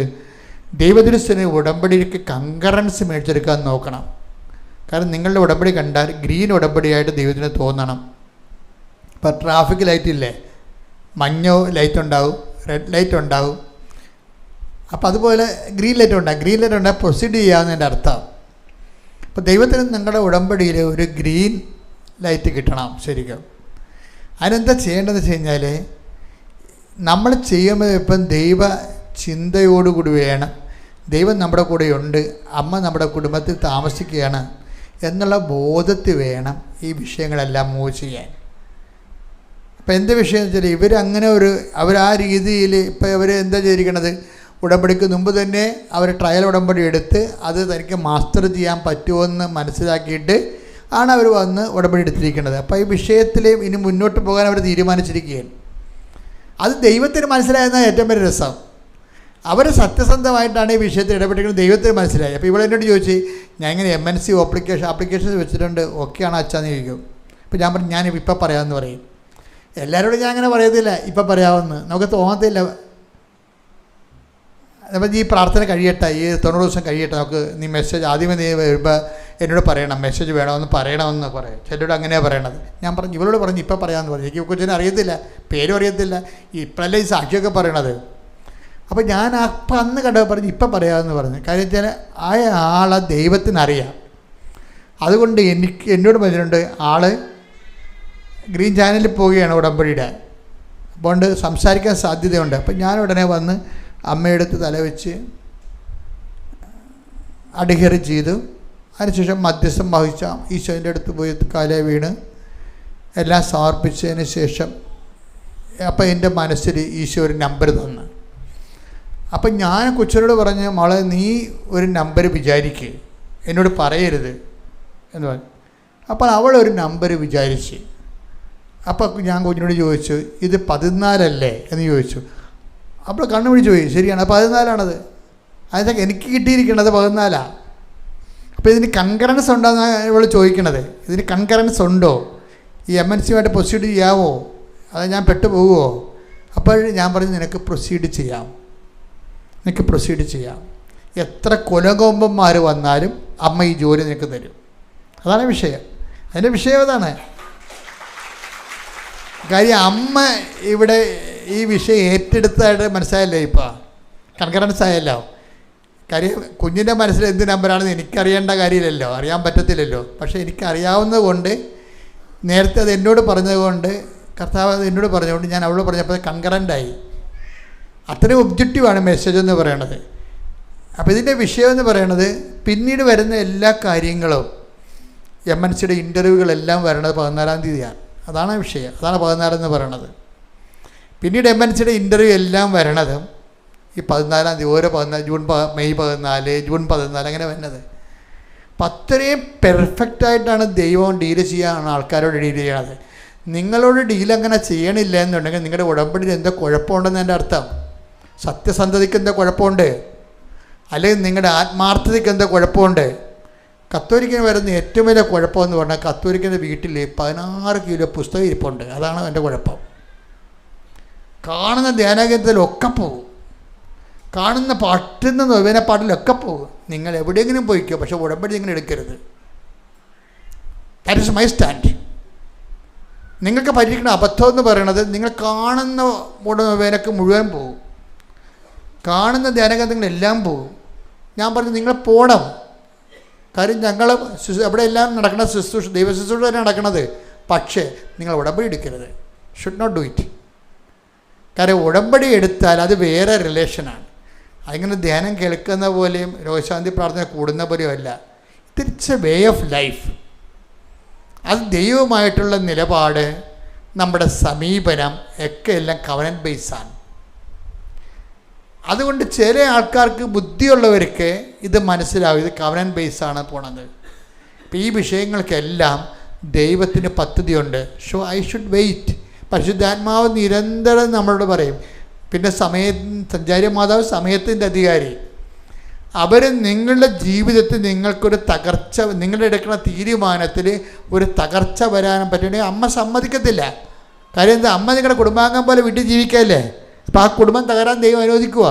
ദൈവദൃശ്യന് ഉടമ്പടിക്ക് കങ്കറൻസ് മേടിച്ചെടുക്കാൻ നോക്കണം. കാരണം നിങ്ങളുടെ ഉടമ്പടി കണ്ടാൽ ഗ്രീൻ ഉടമ്പടിയായിട്ട് ദൈവത്തിന് തോന്നണം. ഇപ്പോൾ ട്രാഫിക് ലൈറ്റ് ഇല്ലേ, മഞ്ഞോ ലൈറ്റ് ഉണ്ടാവും, റെഡ് ലൈറ്റ് ഉണ്ടാവും. അപ്പോൾ അതുപോലെ ഗ്രീൻ ലൈറ്റ് ഉണ്ടാകും പ്രൊസീഡ് ചെയ്യാവുന്നതിൻ്റെ അർത്ഥം. അപ്പോൾ ദൈവത്തിന് നിങ്ങളുടെ ഉടമ്പടിയിൽ ഒരു ഗ്രീൻ ലൈറ്റ് കിട്ടണം ശരിക്കും. അതിനെന്താ ചെയ്യേണ്ടതെന്ന് വെച്ച് കഴിഞ്ഞാൽ, നമ്മൾ ചെയ്യുമ്പോൾ ഇപ്പം ദൈവ ചിന്തയോടുകൂടി വേണം. ദൈവം നമ്മുടെ കൂടെയുണ്ട്, അമ്മ നമ്മുടെ കുടുംബത്തിൽ താമസിക്കുകയാണ് എന്നുള്ള ബോധത്തിൽ വേണം ഈ വിഷയങ്ങളെല്ലാം മൂവ് ചെയ്യാൻ. അപ്പോൾ എന്ത് വിഷയം എന്ന് വെച്ചാൽ അവർ ആ രീതിയിൽ ഇപ്പോൾ ഇവർ എന്താ ചെയ്തിരിക്കണത്, ഉടമ്പടിക്ക് മുമ്പ് തന്നെ അവർ ട്രയൽ ഉടമ്പടി എടുത്ത് അത് തനിക്ക് മാസ്റ്റർ ചെയ്യാൻ പറ്റുമെന്ന് മനസ്സിലാക്കിയിട്ട് ആണ് അവർ വന്ന് ഉടമ്പടി എടുത്തിരിക്കുന്നത്. അപ്പോൾ ഈ വിഷയത്തിൽ ഇനി മുന്നോട്ട് പോകാൻ അവർ തീരുമാനിച്ചിരിക്കുകയാണ്. അത് ദൈവത്തിന് മനസ്സിലായെന്നാണ് ഏറ്റവും വലിയ രസം. അവർ സത്യസന്ധമായിട്ടാണ് ഈ വിഷയത്തിൽ ഇടപെട്ടിരിക്കുന്നത്, ദൈവത്തിന് മനസ്സിലായി. അപ്പോൾ ഇവിടെ എന്നോട് ചോദിച്ചു, ഞാൻ ഇങ്ങനെ MNC ആപ്ലിക്കേഷൻസ് വെച്ചിട്ടുണ്ട്, ഓക്കെയാണോ അച്ഛാന്ന് ചോദിക്കും. അപ്പോൾ ഞാൻ പറഞ്ഞു, ഞാൻ ഇപ്പം പറയാമെന്ന് പറയും. എല്ലാവരോടും ഞാൻ അങ്ങനെ പറയത്തില്ല, ഇപ്പം പറയാമെന്ന് നമുക്ക് തോന്നത്തില്ല. അപ്പം ഈ പ്രാർത്ഥന കഴിയട്ടെ, ഈ 90 ദിവസം കഴിയട്ടെ, നമുക്ക് നീ മെസ്സേജ് ആദ്യമേ നീ വരുമ്പോൾ എന്നോട് പറയണം, മെസ്സേജ് വേണമെന്ന് പറയണമെന്ന് പറയും. ചിലരോട് അങ്ങനെയാണ് പറയണത്. ഞാൻ പറഞ്ഞു, ഇവരോട് പറഞ്ഞു ഇപ്പം പറയാമെന്ന് പറഞ്ഞു. എനിക്ക് കൊച്ചിനെ അറിയത്തില്ല, പേരും അറിയത്തില്ല, ഇപ്പോഴല്ലേ ഈ സാക്ഷിയൊക്കെ പറയണത്. അപ്പോൾ ഞാൻ അപ്പം അന്ന് കണ്ടപ്പോൾ പറഞ്ഞു ഇപ്പം പറയാമെന്ന് പറഞ്ഞു. കാര്യം വെച്ചാൽ ആ ആളെ ദൈവത്തിനറിയാം. അതുകൊണ്ട് എന്നോട് പറഞ്ഞിട്ടുണ്ട്, ആൾ ഗ്രീൻ ചാനലിൽ പോവുകയാണ് ഉടമ്പടിയുടെ, അതുകൊണ്ട് സംസാരിക്കാൻ സാധ്യതയുണ്ട്. അപ്പം ഞാൻ ഉടനെ വന്ന് അമ്മയെടുത്ത് തലവെച്ച് അഡ്ഹിയർ ചെയ്തു. അതിനുശേഷം മധ്യസ്ഥം വഹിച്ച ഈശോൻ്റെ അടുത്ത് പോയി കാലേ വീണ് എല്ലാം സമർപ്പിച്ചതിന് ശേഷം അപ്പം എൻ്റെ മനസ്സിൽ ഈശോ ഒരു നമ്പർ തന്നു. അപ്പം ഞാൻ കൊച്ചിനോട് പറഞ്ഞ്, മോളെ നീ ഒരു നമ്പർ വിചാരിക്കുക, എന്നോട് പറയരുത് എന്ന് പറഞ്ഞു. അപ്പോൾ അവളൊരു നമ്പർ വിചാരിച്ച്. അപ്പോൾ ഞാൻ കുഞ്ഞിനോട് ചോദിച്ചു, ഇത് 14 അല്ലേ എന്ന് ചോദിച്ചു. അപ്പോൾ കണ്ണു പിടിച്ച് പോയി, ശരിയാണ് 14ആണത്. അതിനൊക്കെ എനിക്ക് കിട്ടിയിരിക്കണത് 14. അപ്പോൾ ഇതിന് കൺകറൻസ് ഉണ്ടോയെന്നാണ് ഇവൾ ചോദിക്കണത്. ഇതിന് കൺകറൻസ് ഉണ്ടോ, ഈ MNCയുമായിട്ട് പ്രൊസീഡ് ചെയ്യാമോ, അത് ഞാൻ പെട്ടുപോകുമോ? അപ്പോൾ ഞാൻ പറഞ്ഞു, നിനക്ക് പ്രൊസീഡ് ചെയ്യാം. എത്ര കൊലകൊമ്പന്മാർ വന്നാലും അമ്മ ഈ ജോലി നിനക്ക് തരും. അതാണ് വിഷയം. അതിൻ്റെ വിഷയം അതാണ്. കാര്യം അമ്മ ഇവിടെ ഈ വിഷയം ഏറ്റെടുത്തതായിട്ട് മനസ്സിലായല്ലോ, ഇപ്പോൾ കൺകറൻസ് ആയല്ലോ. കാര്യം കുഞ്ഞിൻ്റെ മനസ്സിൽ എന്ത് നമ്പറാണെന്ന് എനിക്കറിയേണ്ട കാര്യമില്ലല്ലോ, അറിയാൻ പറ്റത്തില്ലല്ലോ. പക്ഷേ എനിക്കറിയാവുന്നത് കൊണ്ട്, നേരത്തെ അത് എന്നോട് പറഞ്ഞതുകൊണ്ട്, കർത്താവ് അത് എന്നോട് പറഞ്ഞതുകൊണ്ട് ഞാൻ അവളോട് പറഞ്ഞപ്പോൾ കൺകറൻ്റായി. അത്രയും ഒബ്ജക്റ്റീവാണ് മെസ്സേജ് എന്ന് പറയണത്. അപ്പോൾ ഇതിൻ്റെ വിഷയം എന്ന് പറയണത്, പിന്നീട് വരുന്ന എല്ലാ കാര്യങ്ങളും MNCയുടെ ഇൻ്റർവ്യൂകളെല്ലാം വരണത് 14-ാം തീയതിയാണ്. അതാണ് വിഷയം. അതാണ് 14 എന്ന് പറയണത്. പിന്നീട് MNCയുടെ ഇൻ്റർവ്യൂ എല്ലാം വരണത് ഈ 14-ാം തീയതി, ഓരോ 14, മെയ് 14, ജൂൺ 14 അങ്ങനെ വരുന്നത്. അപ്പം അത്രയും പെർഫെക്റ്റായിട്ടാണ് ദൈവം ഡീല് ചെയ്യാനാണ് ആൾക്കാരോട് ഡീൽ ചെയ്യണത്. നിങ്ങളോട് ഡീൽ അങ്ങനെ ചെയ്യണില്ല എന്നുണ്ടെങ്കിൽ നിങ്ങളുടെ ഉടമ്പടിയിൽ എന്തോ കുഴപ്പമുണ്ടെന്ന് എൻ്റെ അർത്ഥം. സത്യസന്ധതയ്ക്ക് എന്തോ കുഴപ്പമുണ്ട്. അല്ലെങ്കിൽ നിങ്ങളുടെ ആത്മാർത്ഥതയ്ക്ക് എന്തോ കുഴപ്പമുണ്ട്. കത്തോലിക്കന് വരുന്ന ഏറ്റവും വലിയ കുഴപ്പമെന്ന് പറഞ്ഞാൽ കത്തോലിക്കൻ്റെ വീട്ടിൽ 16 കിലോ പുസ്തകം ഇരിപ്പുണ്ട്. അതാണ് എൻ്റെ കുഴപ്പം. കാണുന്ന ധ്യാനകേന്ദ്രത്തിലൊക്കെ പോകും, കാണുന്ന പാട്ടുന്ന നൊവേന പാട്ടിലൊക്കെ പോകും. നിങ്ങൾ എവിടെയെങ്കിലും പോയിക്കോ, പക്ഷെ ഉടമ്പടി നിങ്ങൾ എടുക്കരുത്. That is my stand. നിങ്ങൾക്ക് പറ്റിയിരിക്കുന്ന അബദ്ധം എന്ന് പറയണത് നിങ്ങൾ കാണുന്ന നൊവേനക്ക് മുഴുവൻ പോകും, കാണുന്ന ധ്യാനകേന്ദ്രങ്ങളെല്ലാം പോകും. ഞാൻ പറഞ്ഞു നിങ്ങൾ പോകണം. കാര്യം ഞങ്ങൾ അവിടെ എല്ലാം നടക്കുന്ന ശുശ്രൂഷ, ദൈവ ശുശ്രൂഷ തന്നെ നടക്കുന്നത്. പക്ഷേ നിങ്ങൾ ഉടമ്പടി എടുക്കരുത്. Should not do it. കാരണം ഉടമ്പടി എടുത്താൽ അത് വേറെ റിലേഷനാണ്. അതിങ്ങനെ ധ്യാനം കേൾക്കുന്ന പോലെയും രോഗശാന്തി പ്രാർത്ഥന കൂടുന്ന പോലെയും അല്ല. It's a way of life. അത് ദൈവമായിട്ടുള്ള നിലപാട്, നമ്മുടെ സമീപനം ഒക്കെ എല്ലാം കവനന്റ് ബേസാണ്. അതുകൊണ്ട് ചില ആൾക്കാർക്ക്, ബുദ്ധിയുള്ളവർക്ക് ഇത് മനസ്സിലാവും, ഇത് കവനന്റ് ബേസാണ് പോണത്. ഇപ്പം ഈ വിഷയങ്ങൾക്കെല്ലാം ദൈവത്തിന് പദ്ധതിയുണ്ട്. So I should wait. പരിശുദ്ധാത്മാവ് നിരന്തരം നമ്മളോട് പറയും. പിന്നെ സഞ്ചാരി മാതാവ് സമയത്തിൻ്റെ അധികാരി. അവർ നിങ്ങളുടെ ജീവിതത്തിൽ നിങ്ങൾക്കൊരു തകർച്ച, നിങ്ങളുടെ എടുക്കുന്ന തീരുമാനത്തിൽ ഒരു തകർച്ച വരാനും പറ്റുകയാണെങ്കിൽ അമ്മ സമ്മതിക്കത്തില്ല. കാര്യം എന്താ? അമ്മ നിങ്ങളുടെ കുടുംബാംഗം പോലെ വീട്ടിൽ ജീവിക്കല്ലേ. അപ്പോൾ ആ കുടുംബം തകരാൻ ദൈവം അനുവദിക്കുക.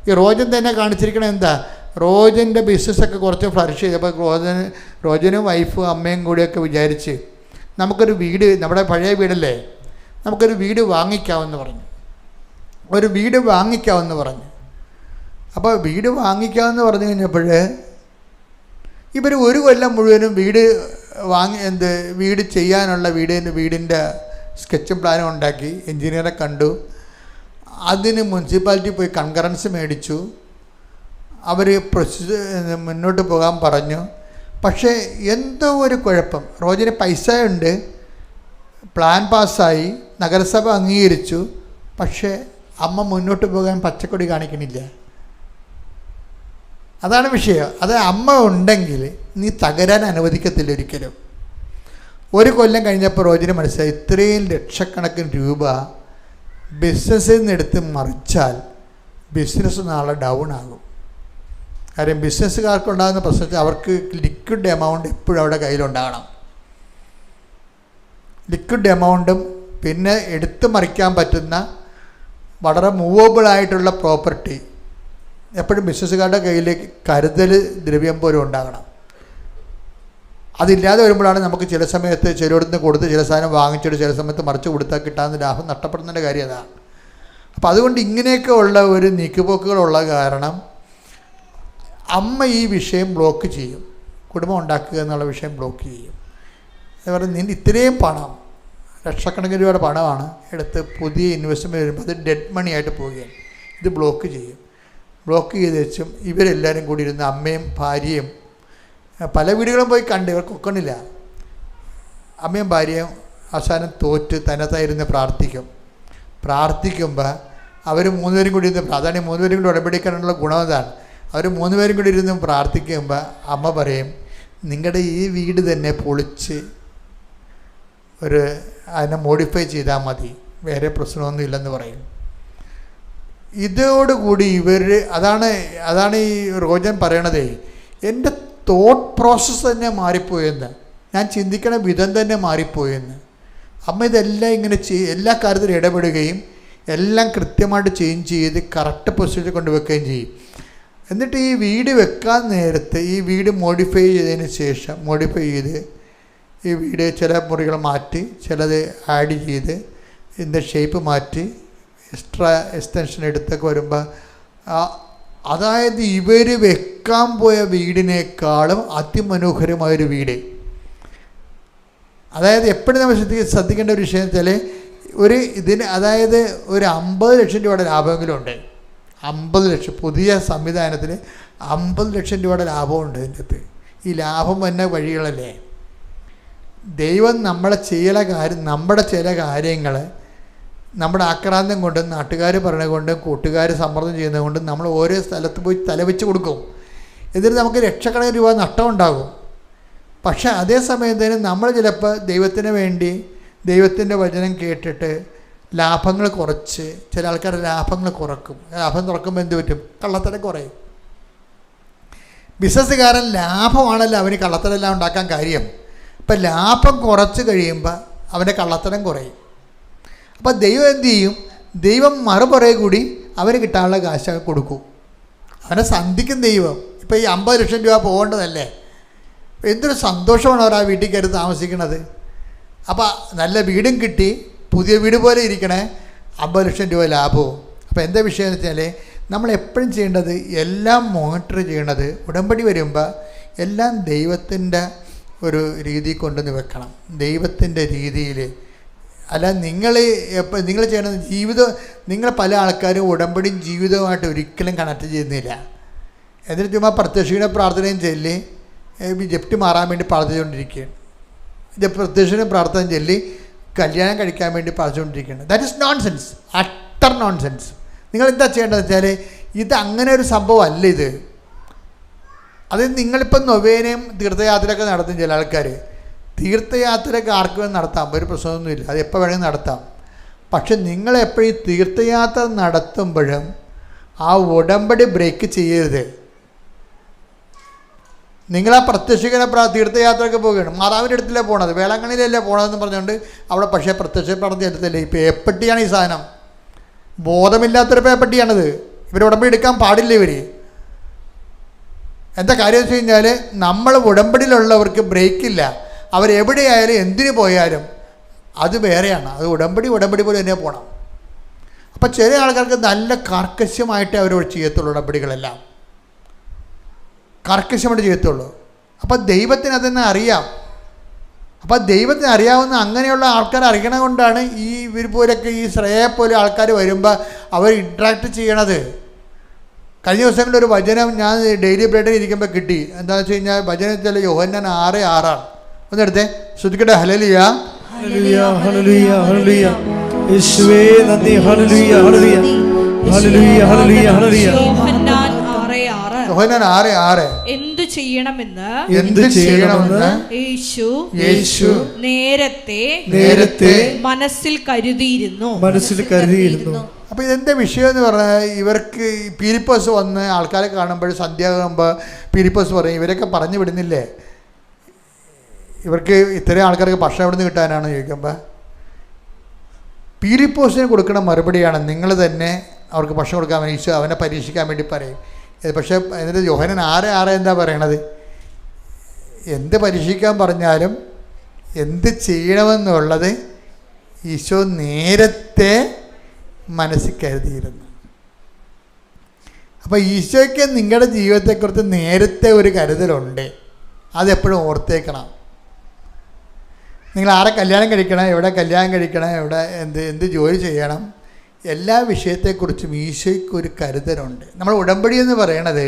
ഈ റോജൻ തന്നെ കാണിച്ചിരിക്കണത് എന്താ? റോജൻ്റെ ബിസിനസ്സൊക്കെ കുറച്ച് ഫ്ലറിഷ് ചെയ്തപ്പോൾ റോജനും വൈഫും അമ്മയും കൂടിയൊക്കെ വിചാരിച്ച് നമുക്കൊരു വീട്, നമ്മുടെ പഴയ വീടല്ലേ, നമുക്കൊരു വീട് വാങ്ങിക്കാമെന്ന് പറഞ്ഞു. ഒരു വീട് വാങ്ങിക്കാമെന്ന് പറഞ്ഞു. അപ്പോൾ വീട് വാങ്ങിക്കാമെന്ന് പറഞ്ഞു കഴിഞ്ഞപ്പോൾ ഇവർ ഒരു കൊല്ലം മുഴുവനും വീട് ചെയ്യാനുള്ള വീടിൻ്റെ സ്കെച്ചും പ്ലാനും ഉണ്ടാക്കി, എൻജിനീയറെ കണ്ടു, അതിന് മുനിസിപ്പാലിറ്റി പോയി കൺകറൻസ് മേടിച്ചു, അവർ മുന്നോട്ട് പോകാൻ പറഞ്ഞു. പക്ഷേ എന്തോ ഒരു കുഴപ്പം. റോജിന് പൈസ ഉണ്ട്, പ്ലാൻ പാസ്സായി, നഗരസഭ അംഗീകരിച്ചു, പക്ഷേ അമ്മ മുന്നോട്ട് പോകാൻ പച്ചക്കൊടി കാണിക്കണില്ല. അതാണ് വിഷയം. അത് അമ്മ ഉണ്ടെങ്കിൽ നീ തകരാൻ അനുവദിക്കത്തില്ല ഒരിക്കലും. ഒരു കൊല്ലം കഴിഞ്ഞപ്പോൾ റോജിന് മനസ്സിലായി ഇത്രയും ലക്ഷക്കണക്കിന് രൂപ ബിസിനസ്സിൽ നിന്ന് എടുത്ത് മറിച്ചാൽ ബിസിനസ് നാളെ ഡൗൺ ആകും. കാര്യം ബിസിനസ്സുകാർക്കുണ്ടാകുന്ന പ്രശ്നം അവർക്ക് ലിക്വിഡ് എമൗണ്ട് എപ്പോഴും അവിടെ കയ്യിലുണ്ടാകണം. ലിക്വിഡ് എമൗണ്ടും പിന്നെ എടുത്ത് മറിക്കാൻ പറ്റുന്ന വളരെ മൂവബിളായിട്ടുള്ള പ്രോപ്പർട്ടി എപ്പോഴും ബിസിനസ്സുകാരുടെ കയ്യിൽ കരുതൽ ദ്രവ്യം പോലും ഉണ്ടാകണം. അതില്ലാതെ വരുമ്പോഴാണ് നമുക്ക് ചില സമയത്ത് ചിലയിടത്ത് കൊടുത്ത് ചില സാധനം വാങ്ങിച്ചിട്ട് ചില സമയത്ത് മറിച്ച് കൊടുത്താൽ കിട്ടാവുന്ന ലാഭം നഷ്ടപ്പെടുന്നതിൻ്റെ കാര്യം അതാണ്. അപ്പോൾ അതുകൊണ്ട് ഇങ്ങനെയൊക്കെ ഉള്ള ഒരു നീക്കുപോക്കുകളുള്ള കാരണം അമ്മ ഈ വിഷയം ബ്ലോക്ക് ചെയ്യും. കുടുംബം ഉണ്ടാക്കുക എന്നുള്ള വിഷയം ബ്ലോക്ക് ചെയ്യും. അതുപോലെ നിൻ്റെ ഇത്രയും പണം, ലക്ഷക്കണക്കിന് രൂപയുടെ പണമാണ് എടുത്ത് പുതിയ ഇൻവെസ്റ്റ്മെൻറ്റ് വരുമ്പോൾ അത് ഡെഡ് മണി ആയിട്ട് പോവുകയാണ്. ഇത് ബ്ലോക്ക് ചെയ്യും. ബ്ലോക്ക് ചെയ്ത് വെച്ചും ഇവരെല്ലാവരും കൂടി ഇരുന്ന് അമ്മയും ഭാര്യയും പല വീടുകളും പോയി കണ്ട് ഇവർക്ക് ഒക്കണില്ല. അമ്മയും ഭാര്യയും അവസാനം തോറ്റ് തന്നത്തായിരുന്ന് പ്രാർത്ഥിക്കുമ്പോൾ അവർ 3 പേരും കൂടി ഇരുന്ന്, അതാണ് 3 പേരും കൂടി ഉടമ്പടിക്കാനുള്ള ഗുണം അതാണ്. അവർ 3 പേരും കൂടി ഇരുന്ന് പ്രാർത്ഥിക്കുമ്പോൾ അമ്മ പറയും നിങ്ങളുടെ ഈ വീട് തന്നെ പൊളിച്ച് അതിനെ മോഡിഫൈ ചെയ്താൽ മതി, വേറെ പ്രശ്നമൊന്നും ഇല്ലെന്ന് പറയും. ഇതോടുകൂടി അതാണ് ഈ റോജൻ പറയണതേ, എൻ്റെ തോട്ട് പ്രോസസ്സ് തന്നെ മാറിപ്പോയെന്ന്, ഞാൻ ചിന്തിക്കണ വിധം തന്നെ മാറിപ്പോയെന്ന്. അമ്മ ഇതെല്ലാം ഇങ്ങനെ എല്ലാ കാര്യത്തിലും ഇടപെടുകയും എല്ലാം കൃത്യമായിട്ട് ചേഞ്ച് ചെയ്ത് കറക്റ്റ് പൊസിഷനിൽ കൊണ്ടുവെക്കുകയും ചെയ്യും. എന്നിട്ട് ഈ വീട് വെക്കാൻ നേരത്ത് ഈ വീട് മോഡിഫൈ ചെയ്തതിന് ശേഷം ഈ വീട് ചില മുറികൾ മാറ്റി ചിലത് ആഡ് ചെയ്ത് ഇതിൻ്റെ ഷേപ്പ് മാറ്റി എക്സ്ട്രാ എക്സ്റ്റൻഷൻ എടുത്തൊക്കെ വരുമ്പോൾ അതായത് ഇവർ വെക്കാൻ പോയ വീടിനേക്കാളും അതിമനോഹരമായൊരു വീട്. അതായത് എപ്പോഴും നമ്മൾ ശ്രദ്ധിക്കേണ്ട ഒരു വിഷയം വെച്ചാൽ അതായത് ഒരു 50 ലക്ഷം രൂപയുടെ ലാഭമെങ്കിലും ഉണ്ട്. 50 ലക്ഷം പുതിയ സംവിധാനത്തിൽ 50 ലക്ഷം രൂപയുടെ ലാഭമുണ്ട് ഇതിൻ്റെ അകത്ത്. ഈ ലാഭം വന്ന വഴികളല്ലേ ദൈവം നമ്മുടെ ചില കാര്യങ്ങൾ നമ്മുടെ ആക്രാന്തം കൊണ്ടും നാട്ടുകാർ പറയുന്നത് കൊണ്ടും കൂട്ടുകാർ സമ്മർദ്ദം ചെയ്യുന്നത് കൊണ്ടും നമ്മൾ ഓരോ സ്ഥലത്ത് പോയി തലവെച്ച് കൊടുക്കും. എന്നിട്ട് നമുക്ക് ലക്ഷക്കണക്കിന് രൂപ നഷ്ടമുണ്ടാകും. പക്ഷേ അതേസമയം തന്നെ നമ്മൾ ചിലപ്പോൾ ദൈവത്തിന് വേണ്ടി ദൈവത്തിൻ്റെ വചനം കേട്ടിട്ട് ലാഭങ്ങൾ കുറച്ച് ചില ആൾക്കാരുടെ ലാഭങ്ങൾ കുറക്കും. ലാഭം കുറക്കുമ്പോൾ എന്ത് പറ്റും? കള്ളത്തരം കുറയും. ബിസിനസ്സുകാരൻ ലാഭമാണല്ലോ അവന് കള്ളത്തരമെല്ലാം ഉണ്ടാക്കാൻ കാര്യം. അപ്പം ലാഭം കുറച്ച് കഴിയുമ്പോൾ അവൻ്റെ കള്ളത്തരം കുറയും. അപ്പം ദൈവം എന്തു ചെയ്യും? ദൈവം മറുപുറകെ കൂടി അവന് കിട്ടാനുള്ള കാശ് കൊടുക്കും. അവനെ സന്ധിക്കും ദൈവം. ഇപ്പോൾ ഈ 50 ലക്ഷം രൂപ പോകേണ്ടതല്ലേ? എന്തൊരു സന്തോഷമാണ് അവർ ആ വീട്ടിൽ കയറി താമസിക്കുന്നത്. അപ്പോൾ നല്ല വീടും കിട്ടി, പുതിയ വീട് പോലെ ഇരിക്കണേ, 50 ലക്ഷം രൂപ ലാഭവും. അപ്പോൾ എന്താ വിഷയം എന്ന് വെച്ചാൽ നമ്മൾ എപ്പോഴും ചെയ്യേണ്ടത്, എല്ലാം മോണിറ്റർ ചെയ്യണത്, ഉടമ്പടി വരുമ്പോൾ എല്ലാം ദൈവത്തിൻ്റെ ഒരു രീതി കൊണ്ടുവന്ന് വെക്കണം. ദൈവത്തിൻ്റെ രീതിയിൽ അല്ല. നിങ്ങൾ ചെയ്യണത് ജീവിതം, നിങ്ങൾ പല ആൾക്കാരും ഉടമ്പടിയും ജീവിതവുമായിട്ട് ഒരിക്കലും കണക്ട് ചെയ്യുന്നില്ല. എന്നിട്ട് ചുമ്മാ പ്രത്യക്ഷീണ പ്രാർത്ഥനയും ചൊല്ലി ജപ്തി മാറാൻ വേണ്ടി പ്രാർത്ഥിച്ചുകൊണ്ടിരിക്കുകയാണ്. പ്രത്യക്ഷീണ പ്രാർത്ഥന ചൊല്ലി കല്യാണം കഴിക്കാൻ വേണ്ടി പ്രാർത്ഥിച്ചുകൊണ്ടിരിക്കുകയാണ്. That is nonsense, utter nonsense. നിങ്ങൾ എന്താ ചെയ്യേണ്ടതെന്ന് വെച്ചാൽ ഇത് അങ്ങനെ ഒരു സംഭവം അല്ല ഇത്. അത് നിങ്ങളിപ്പം നൊവേനയും തീർത്ഥയാത്രയൊക്കെ നടത്തും ചില ആൾക്കാർ. തീർത്ഥയാത്രയൊക്കെ ആർക്ക് വേണം നടത്താം, ഒരു പ്രശ്നമൊന്നുമില്ല, അത് എപ്പോൾ വേണമെങ്കിൽ നടത്താം. പക്ഷെ നിങ്ങളെപ്പോഴും തീർത്ഥയാത്ര നടത്തുമ്പോഴും ആ ഉടമ്പടി ബ്രേക്ക് ചെയ്യരുത്. നിങ്ങളാ പ്രത്യക്ഷിക്കുന്ന തീർത്ഥയാത്രയൊക്കെ പോവുകയാണ്, മാതാവിൻ്റെ അടുത്തല്ലേ പോകണത്, വേളാങ്കണ്ണിയിലല്ലേ പോകണതെന്ന് പറഞ്ഞുകൊണ്ട് അവിടെ പക്ഷേ പ്രത്യക്ഷ പ്രാർത്ഥന എടുത്തല്ലേ. ഇപ്പോൾ എപ്പട്ടിയാണ് ഈ സാധനം, ബോധമില്ലാത്തൊരു പേപ്പട്ടിയാണിത്. ഇവർ ഉടമ്പടി എടുക്കാൻ പാടില്ല. ഇവർ എന്താ കാര്യം വെച്ച് കഴിഞ്ഞാൽ നമ്മൾ ഉടമ്പടിയിലുള്ളവർക്ക് ബ്രേക്കില്ല. അവരെവിടെയായാലും എന്തിനു പോയാലും അത് വേറെയാണ്. അത് ഉടമ്പടി പോലെ തന്നെ പോകണം. അപ്പം ചില ആൾക്കാർക്ക് നല്ല കർക്കശമായിട്ട് അവർ ചെയ്യത്തുള്ളൂ, ഉടമ്പടികളെല്ലാം കർക്കശമായിട്ട് ചെയ്യത്തുള്ളൂ. അപ്പം ദൈവത്തിന് അതെന്നെ അറിയാം. അപ്പം ദൈവത്തിന് അറിയാവുന്ന അങ്ങനെയുള്ള ആൾക്കാർ അറിയണത് കൊണ്ടാണ് ഈ ഇവർ പോലൊക്കെ ഈ ശ്രേയെ പോലെ ആൾക്കാർ വരുമ്പോൾ അവർ ഇൻട്രാക്ട് ചെയ്യണത്. കഴിഞ്ഞ ദിവസങ്ങളിൽ ഒരു വചനം ഞാൻ ഡെയിലി ബ്രെഡിൽ ഇരിക്കുമ്പോൾ കിട്ടി. എന്താണെന്ന് വെച്ച് കഴിഞ്ഞാൽ വചനം വെച്ചാൽ യോഹന്നാൻ 6:6. ഒന്നെടുത്തേ, ശ്രദ്ധിക്കട്ടെ. ഹല്ലേലൂയ, ഹല്ലേലൂയ, ഹല്ലേലൂയ, ഹല്ലേലൂയ. യേശുവേ നന്ദി. ഹല്ലേലൂയ, ഹല്ലേലൂയ, ഹല്ലേലൂയ, ഹല്ലേലൂയ, ഹല്ലേലൂയ. യോഹന്നാൻ 6:6. യോഹന്നാൻ 6:6. എന്തു ചെയ്യണമെന്ന് യേശു നേരത്തെ മനസ്സിൽ കരുതിയിരുന്നു. അപ്പോൾ ഇതെന്താ വിഷയം എന്ന് പറഞ്ഞാൽ, ഇവർക്ക് പീലിപ്പോസ് വന്ന് ആൾക്കാരെ കാണുമ്പോൾ സന്ധ്യയാകുമ്പോൾ പീലിപ്പോസ് പറയും, ഇവരൊക്കെ പറഞ്ഞു വിടുന്നില്ലേ, ഇവർക്ക് ഇത്രയും ആൾക്കാർക്ക് ഭക്ഷണം എവിടെ നിന്ന് കിട്ടാനാണ് ചോദിക്കുമ്പോൾ പീലിപ്പോസിന് കൊടുക്കുന്ന മറുപടിയാണ്, നിങ്ങൾ തന്നെ അവർക്ക് ഭക്ഷണം കൊടുക്കാൻ വേണ്ടി ഈശോ അവനെ പരീക്ഷിക്കാൻ വേണ്ടി പറയും. പക്ഷേ എന്നിട്ട് യോഹന്നാൻ 6:6 എന്താ പറയണത്? എന്ത് പരീക്ഷിക്കാൻ പറഞ്ഞാലും എന്ത് ചെയ്യണമെന്നുള്ളത് ഈശോ നേരത്തെ മനസ്സിൽ കരുതിയിരുന്നു. അപ്പോൾ ഈശോയ്ക്ക് നിങ്ങളുടെ ജീവിതത്തെക്കുറിച്ച് നേരത്തെ ഒരു കരുതലുണ്ട്. അതെപ്പോഴും ഓർത്തേക്കണം. നിങ്ങൾ ആരെ കല്യാണം കഴിക്കണം, എവിടെ കല്യാണം കഴിക്കണം, എവിടെ എന്ത് ജോലി ചെയ്യണം, എല്ലാ വിഷയത്തെക്കുറിച്ചും ഈശോയ്ക്ക് ഒരു കരുതലുണ്ട്. നമ്മൾ ഉടമ്പടി എന്ന് പറയണത്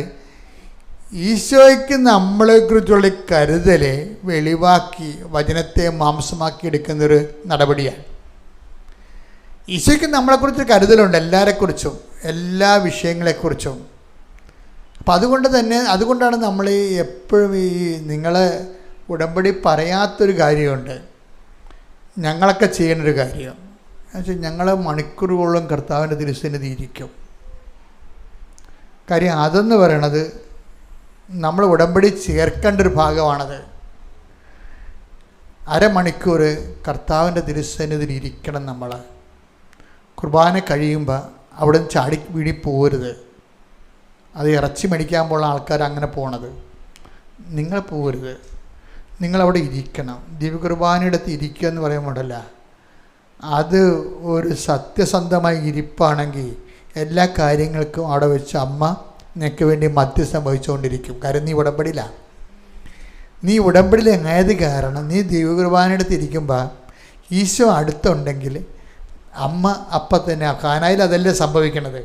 ഈശോയ്ക്ക് നമ്മളെക്കുറിച്ചുള്ള കരുതൽ വെളിവാക്കി വചനത്തെ മാംസമാക്കി എടുക്കുന്നൊരു നടപടിയാണ്. ഈശോയ്ക്ക് നമ്മളെക്കുറിച്ച് കരുതലുണ്ട്, എല്ലാവരെക്കുറിച്ചും, എല്ലാ വിഷയങ്ങളെക്കുറിച്ചും. അപ്പം അതുകൊണ്ടാണ് നമ്മൾ എപ്പോഴും നിങ്ങൾ ഉടമ്പടി പറയാത്തൊരു കാര്യമുണ്ട്, ഞങ്ങളൊക്കെ ചെയ്യേണ്ടൊരു കാര്യം. എന്നുവെച്ചാൽ ഞങ്ങൾ മണിക്കൂറുകളോളം കർത്താവിൻ്റെ തിരുസന്നിധി ഇരിക്കും. കാര്യം അതെന്ന് പറയണത് നമ്മൾ ഉടമ്പടി ചേർക്കേണ്ട ഒരു ഭാഗമാണത്. അരമണിക്കൂർ കർത്താവിൻ്റെ തിരുസന്നിധിയിൽ ഇരിക്കണം. നമ്മൾ കുർബാന കഴിയുമ്പോൾ അവിടെ നിന്ന് ചാടി വീടി പോകരുത്. അത് ഇറച്ചി മേടിക്കാൻ പോകുന്ന ആൾക്കാർ അങ്ങനെ പോണത്. നിങ്ങൾ പോകരുത്, നിങ്ങളവിടെ ഇരിക്കണം. ദിവ്യകുർബാനയെടുത്ത് ഇരിക്കുക എന്ന് പറയുമ്പോഴല്ല, അത് ഒരു സത്യസന്ധമായ ഇരിപ്പാണെങ്കിൽ എല്ലാ കാര്യങ്ങൾക്കും അവിടെ വെച്ച് അമ്മ നിനക്ക് വേണ്ടി മധ്യസ്ഥം വഹിച്ചുകൊണ്ടിരിക്കും. കാര്യം നീ ഉടമ്പടിയിലാണ്. നീ ഉടമ്പടിയിൽ എങ്ങായത് കാരണം നീ ദിവ്യകുർബാനയെടുത്ത് ഇരിക്കുമ്പോൾ ഈശോ അടുത്തുണ്ടെങ്കിൽ അമ്മ അപ്പം തന്നെ കാനായിൽ അതല്ലേ സംഭവിക്കണത്.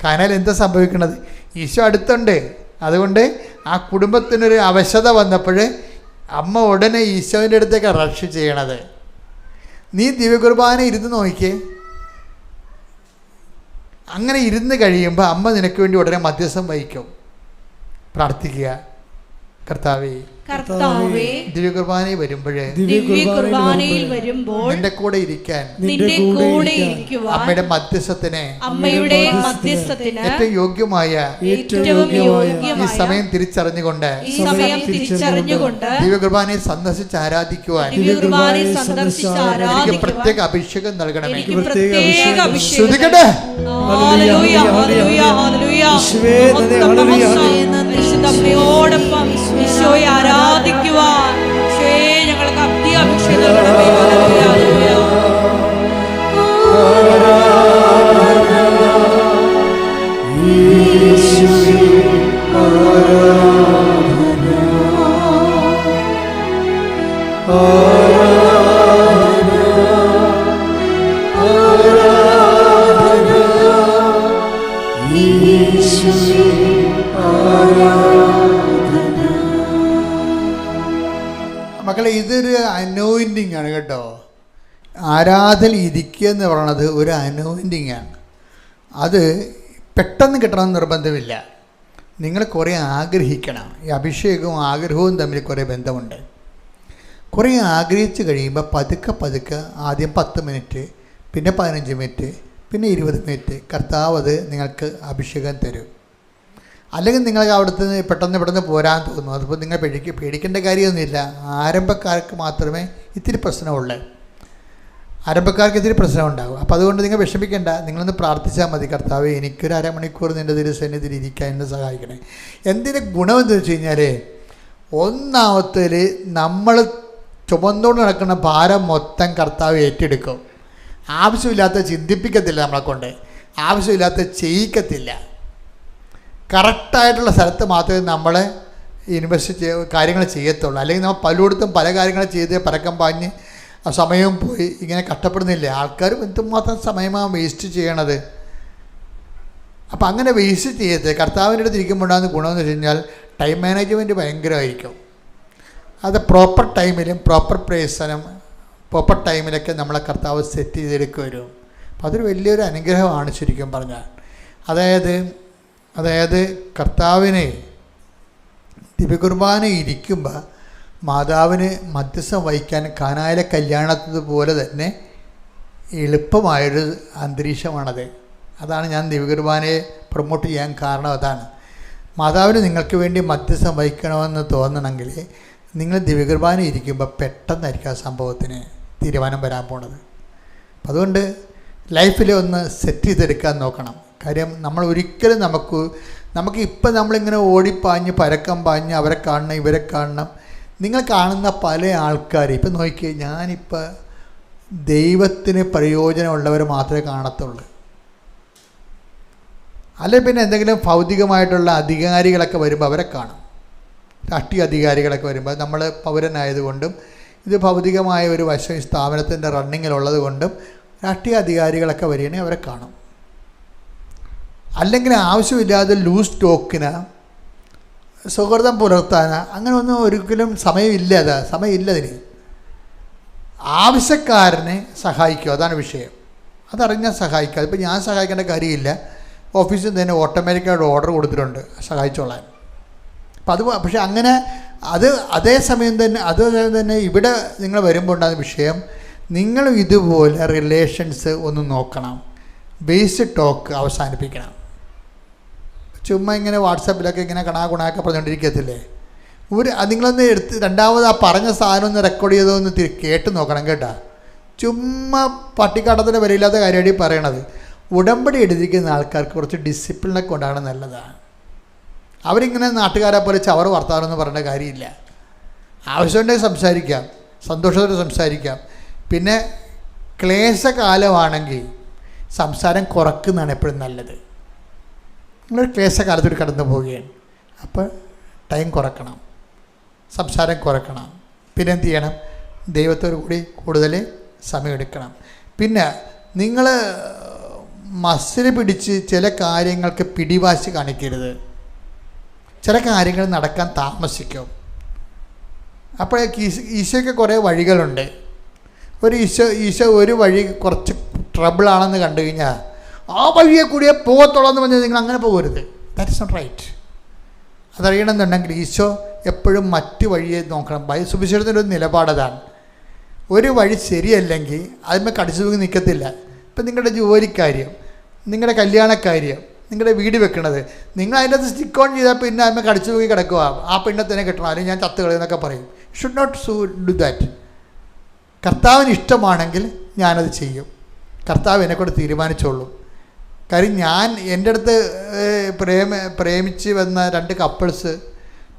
കാനായിൽ എന്താ സംഭവിക്കണത്? ഈശോ അടുത്തുണ്ട്. അതുകൊണ്ട് ആ കുടുംബത്തിനൊരു അവശത വന്നപ്പോൾ അമ്മ ഉടനെ ഈശോൻ്റെ അടുത്തേക്ക് റഷ് ചെയ്യണത്. നീ ദിവ്യകുർബാന ഇരുന്ന് നോക്കിയേ. അങ്ങനെ ഇരുന്ന് കഴിയുമ്പോൾ അമ്മ നിനക്ക് വേണ്ടി ഉടനെ മധ്യസ്ഥം വഹിക്കും. പ്രാർത്ഥിക്കുക. കർത്താവേ, കർത്താവേ, ദിവ്യകുർബാനയിൽ വരുമ്പോഴേ ദിവ്യകുർബാനയിൽ വരുമ്പോൾ നിന്റെ കൂടെ ഇരിക്കാൻ, നിന്റെ കൂടെ ഇരിക്കുവാൻ, അമ്മയുടെ മധ്യസ്ഥത്തിന് ഏറ്റവും യോഗ്യമായ ഈ സമയം തിരിച്ചറിഞ്ഞുകൊണ്ട് ദിവ്യകുർബാനയെ സന്ദർശിച്ച് ആരാധിക്കുവാൻ എനിക്ക് പ്രത്യേക അഭിഷേകം നൽകണമേ. ശ്രുതിക്കട്ടെ. അമ്മയോടൊപ്പം ഈശോയെ ആരാധിക്കുവാൻ ഞങ്ങൾക്ക് അഭിഷേകം നൽകണമേ. മക്കളെ, ഇതൊരു അനോയിൻറ്റിങ് ആണ് കേട്ടോ. ആരാധന ഇരിക്കുക എന്ന് പറയുന്നത് ഒരു അനോയിൻറ്റിങ് ആണ്. അത് പെട്ടെന്ന് കിട്ടണമെന്ന് നിർബന്ധമില്ല. നിങ്ങൾ കുറേ ആഗ്രഹിക്കണം. ഈ അഭിഷേകവും ആഗ്രഹവും തമ്മിൽ കുറേ ബന്ധമുണ്ട്. കുറേ ആഗ്രഹിച്ച് കഴിയുമ്പോൾ പതുക്കെ ആദ്യം 10 മിനിറ്റ്, പിന്നെ 15 മിനിറ്റ്, പിന്നെ 20 മിനിറ്റ് കർത്താവ് അത് നിങ്ങൾക്ക് അഭിഷേകം തരും. അല്ലെങ്കിൽ നിങ്ങൾക്ക് അവിടുന്ന് പെട്ടെന്ന് പോരാൻ തോന്നും. അതിപ്പോൾ നിങ്ങൾ പേടിക്കേണ്ട കാര്യമൊന്നുമില്ല. ആരംഭക്കാർക്ക് മാത്രമേ ഇത്തിരി പ്രശ്നമുള്ളൂ. ആരംഭക്കാർക്ക് ഇത്തിരി പ്രശ്നം ഉണ്ടാകും. അപ്പോൾ അതുകൊണ്ട് നിങ്ങൾ വിഷമിക്കേണ്ട. നിങ്ങളൊന്ന് പ്രാർത്ഥിച്ചാൽ മതി, കർത്താവേ എനിക്കൊരു അരമണിക്കൂർ നിൻ്റെ തിരുസന്നിധിയിൽ ഇരിക്കാൻ എന്നെ സഹായിക്കണേ. എന്തിൻ്റെ ഗുണമെന്ന് വെച്ച് കഴിഞ്ഞാൽ, ഒന്നാമത്തേൽ നമ്മൾ ചുമന്നുകൊണ്ട് നടക്കുന്ന ഭാരം മൊത്തം കർത്താവ് ഏറ്റെടുക്കും. ആവശ്യമില്ലാത്ത ചിന്തിപ്പിക്കത്തില്ല, നമ്മളെ കൊണ്ട് ആവശ്യമില്ലാത്ത ചെയ്യിക്കത്തില്ല. കറക്റ്റായിട്ടുള്ള സ്ഥലത്ത് മാത്രമേ നമ്മൾ ഇൻവെസ്റ്റ് കാര്യങ്ങൾ ചെയ്യത്തുള്ളൂ. അല്ലെങ്കിൽ നമ്മൾ പലയിടത്തും പല കാര്യങ്ങൾ ചെയ്ത് പരക്കം പാഞ്ഞ് ആ സമയവും പോയി ഇങ്ങനെ കഷ്ടപ്പെടുന്നില്ല. ആൾക്കാർ എന്തുമാത്രം സമയമാണ് വേസ്റ്റ് ചെയ്യണത്. അപ്പം അങ്ങനെ വേസ്റ്റ് ചെയ്യരുത്. കർത്താവിൻ്റെ അടുത്ത് ഇരിക്കുമ്പോഴാണ് ഗുണമെന്ന് വെച്ച് കഴിഞ്ഞാൽ ടൈം മാനേജ്മെൻറ്റ് ഭയങ്കരമായിരിക്കും. അത് പ്രോപ്പർ ടൈമിലും പ്രോപ്പർ പ്ലേസിനും പ്രോപ്പർ ടൈമിലൊക്കെ നമ്മളെ കർത്താവ് സെറ്റ് ചെയ്തെടുക്കുക വരും. അപ്പോൾ അതൊരു വലിയൊരു അനുഗ്രഹമാണ് ശരിക്കും പറഞ്ഞാൽ. അതായത് കർത്താവിനെ ദിവ്യകുർബാന ഇരിക്കുമ്പോൾ മാതാവിന് മധ്യസ്ഥം വഹിക്കാൻ കാനായിലെ കല്യാണത്തതുപോലെ തന്നെ എളുപ്പമായൊരു അന്തരീക്ഷമാണത്. അതാണ് ഞാൻ ദിവ്യകുർബാനയെ പ്രൊമോട്ട് ചെയ്യാൻ കാരണം. അതാണ് മാതാവിന് നിങ്ങൾക്ക് വേണ്ടി മധ്യസ്ഥം വഹിക്കണമെന്ന് തോന്നണമെങ്കിൽ നിങ്ങൾ ദിവ്യകുർബാന ഇരിക്കുമ്പോൾ പെട്ടെന്നായിരിക്കും ആ സംഭവത്തിന് തീരുമാനം വരാൻ പോണത്. അപ്പം അതുകൊണ്ട് ലൈഫിൽ ഒന്ന് സെറ്റ് ചെയ്തെടുക്കാൻ നോക്കണം. കാര്യം നമ്മൾ ഒരിക്കലും നമുക്ക് ഇപ്പം നമ്മളിങ്ങനെ ഓടിപ്പാഞ്ഞ് പരക്കം പാഞ്ഞ് അവരെ കാണണം ഇവരെ കാണണം. നിങ്ങൾ കാണുന്ന പല ആൾക്കാർ ഇപ്പം നോക്കിയേ, ഞാനിപ്പോൾ ദൈവത്തിന് പ്രയോജനമുള്ളവർ മാത്രമേ കാണത്തുള്ളൂ. അല്ലെങ്കിൽ പിന്നെ എന്തെങ്കിലും ഭൗതികമായിട്ടുള്ള അധികാരികളൊക്കെ വരുമ്പോൾ അവരെ കാണും. രാഷ്ട്രീയ അധികാരികളൊക്കെ വരുമ്പോൾ നമ്മൾ പൗരനായതുകൊണ്ടും ഇത് ഭൗതികമായ ഒരു വശം സ്ഥാപനത്തിൻ്റെ റണ്ണിങ്ങിലുള്ളത് കൊണ്ടും രാഷ്ട്രീയ അധികാരികളൊക്കെ വരികയാണെങ്കിൽ അവരെ കാണും. അല്ലെങ്കിൽ ആവശ്യമില്ലാതെ ലൂസ് ടോക്കിന് സൗഹൃദം പുലർത്താൻ അങ്ങനെ ഒന്നും ഒരിക്കലും സമയമില്ലതിന്. ആവശ്യക്കാരനെ സഹായിക്കുക, അതാണ് വിഷയം. അതറിഞ്ഞാൽ സഹായിക്കുക. അതിപ്പോൾ ഞാൻ സഹായിക്കേണ്ട കാര്യമില്ല. ഓഫീസിൽ തന്നെ ഓട്ടോമാറ്റിക്കായിട്ട് ഓർഡർ കൊടുത്തിട്ടുണ്ട് സഹായിച്ചോളാൻ. അപ്പം പക്ഷെ അങ്ങനെ അതേസമയം തന്നെ ഇവിടെ നിങ്ങൾ വരുമ്പോൾ ഉണ്ടാകുന്ന വിഷയം, നിങ്ങൾ ഇതുപോലെ റിലേഷൻസ് ഒന്ന് നോക്കണം. ബേസ് ടോക്ക് അവസാനിപ്പിക്കണം. ചുമ്മാ ഇങ്ങനെ വാട്സാപ്പിലൊക്കെ ഇങ്ങനെ കണാകുണാക്കെ പറഞ്ഞുകൊണ്ടിരിക്കത്തില്ലേ. നിങ്ങളൊന്ന് രണ്ടാമത് ആ പറഞ്ഞ സാധനം ഒന്ന് റെക്കോർഡ് ചെയ്തതൊന്ന് കേട്ട് നോക്കണം കേട്ടോ. ചുമ്മാ പട്ടിക്കാട്ടത്തിൻ്റെ വിലയില്ലാത്ത കാര്യമാണ് ഈ പറയണത്. ഉടമ്പടി എഴുതിക്കുന്ന ആൾക്കാർക്ക് കുറച്ച് ഡിസിപ്ലിനൊക്കെ കൊണ്ടാണ് നല്ലതാണ്. അവരിങ്ങനെ നാട്ടുകാരെ പോലെ ചവറ് വർത്താനൊന്നും പറയേണ്ട കാര്യമില്ല. ആവശ്യമുണ്ടെങ്കിൽ സംസാരിക്കാം, സന്തോഷത്തോടെ സംസാരിക്കാം. പിന്നെ ക്ലേശകാലമാണെങ്കിൽ സംസാരം കുറക്കുന്നതാണ് എപ്പോഴും നല്ലത്. നിങ്ങൾ ക്ലേശകാലത്തോട് കടന്നു പോവുകയാണ്, അപ്പോൾ ടൈം കുറക്കണം, സംസാരം കുറക്കണം. പിന്നെ എന്ത് ചെയ്യണം? ദൈവത്തോടു കൂടി കൂടുതൽ സമയമെടുക്കണം. പിന്നെ നിങ്ങൾ മസിൽ പിടിച്ച് ചില കാര്യങ്ങൾക്ക് പിടിവാശി കാണിക്കരുത്. ചില കാര്യങ്ങൾ നടക്കാൻ താമസിക്കും. അപ്പോഴേക്ക് ഈശോയ്ക്ക് കുറേ വഴികളുണ്ട്. ഈശോ ഒരു വഴി കുറച്ച് ട്രബിളാണെന്ന് കണ്ടു കഴിഞ്ഞാൽ ആ വഴിയെ കൂടിയേ പോകത്തുള്ളൂ എന്ന് പറഞ്ഞാൽ നിങ്ങൾ അങ്ങനെ പോകരുത്. That is not right. അതറിയണമെന്നുണ്ടെങ്കിൽ ഈശോ എപ്പോഴും മറ്റു വഴിയെ നോക്കണം. സുവിശേഷത്തിൻ്റെ ഒരു നിലപാടതാണ്. ഒരു വഴി ശരിയല്ലെങ്കിൽ അതിന്മേൽ കടിച്ചു തൂങ്ങി നിൽക്കത്തില്ല. ഇപ്പം നിങ്ങളുടെ ജോലിക്കാര്യം, നിങ്ങളുടെ കല്യാണക്കാര്യം, നിങ്ങളുടെ വീട് വെക്കണത്, നിങ്ങൾ അതിൻ്റെ അകത്ത് സ്റ്റിക്ക് ഓൺ ചെയ്താൽ പിന്നെ അതിന്മേൽ കടിച്ചു തൂങ്ങി കിടക്കുക. ആ പെണ്ണെ തന്നെ കിട്ടണം, അല്ലെങ്കിൽ ഞാൻ ചത്തുകളെന്നൊക്കെ പറയും. Should not do that. കർത്താവിന് ഇഷ്ടമാണെങ്കിൽ ഞാനത് ചെയ്യും. കർത്താവ് എന്നെക്കൊണ്ട് തീരുമാനിച്ചോളൂ. കാര്യം ഞാൻ എൻ്റെ അടുത്ത് പ്രേമിച്ച് വന്ന 2 കപ്പിൾസ്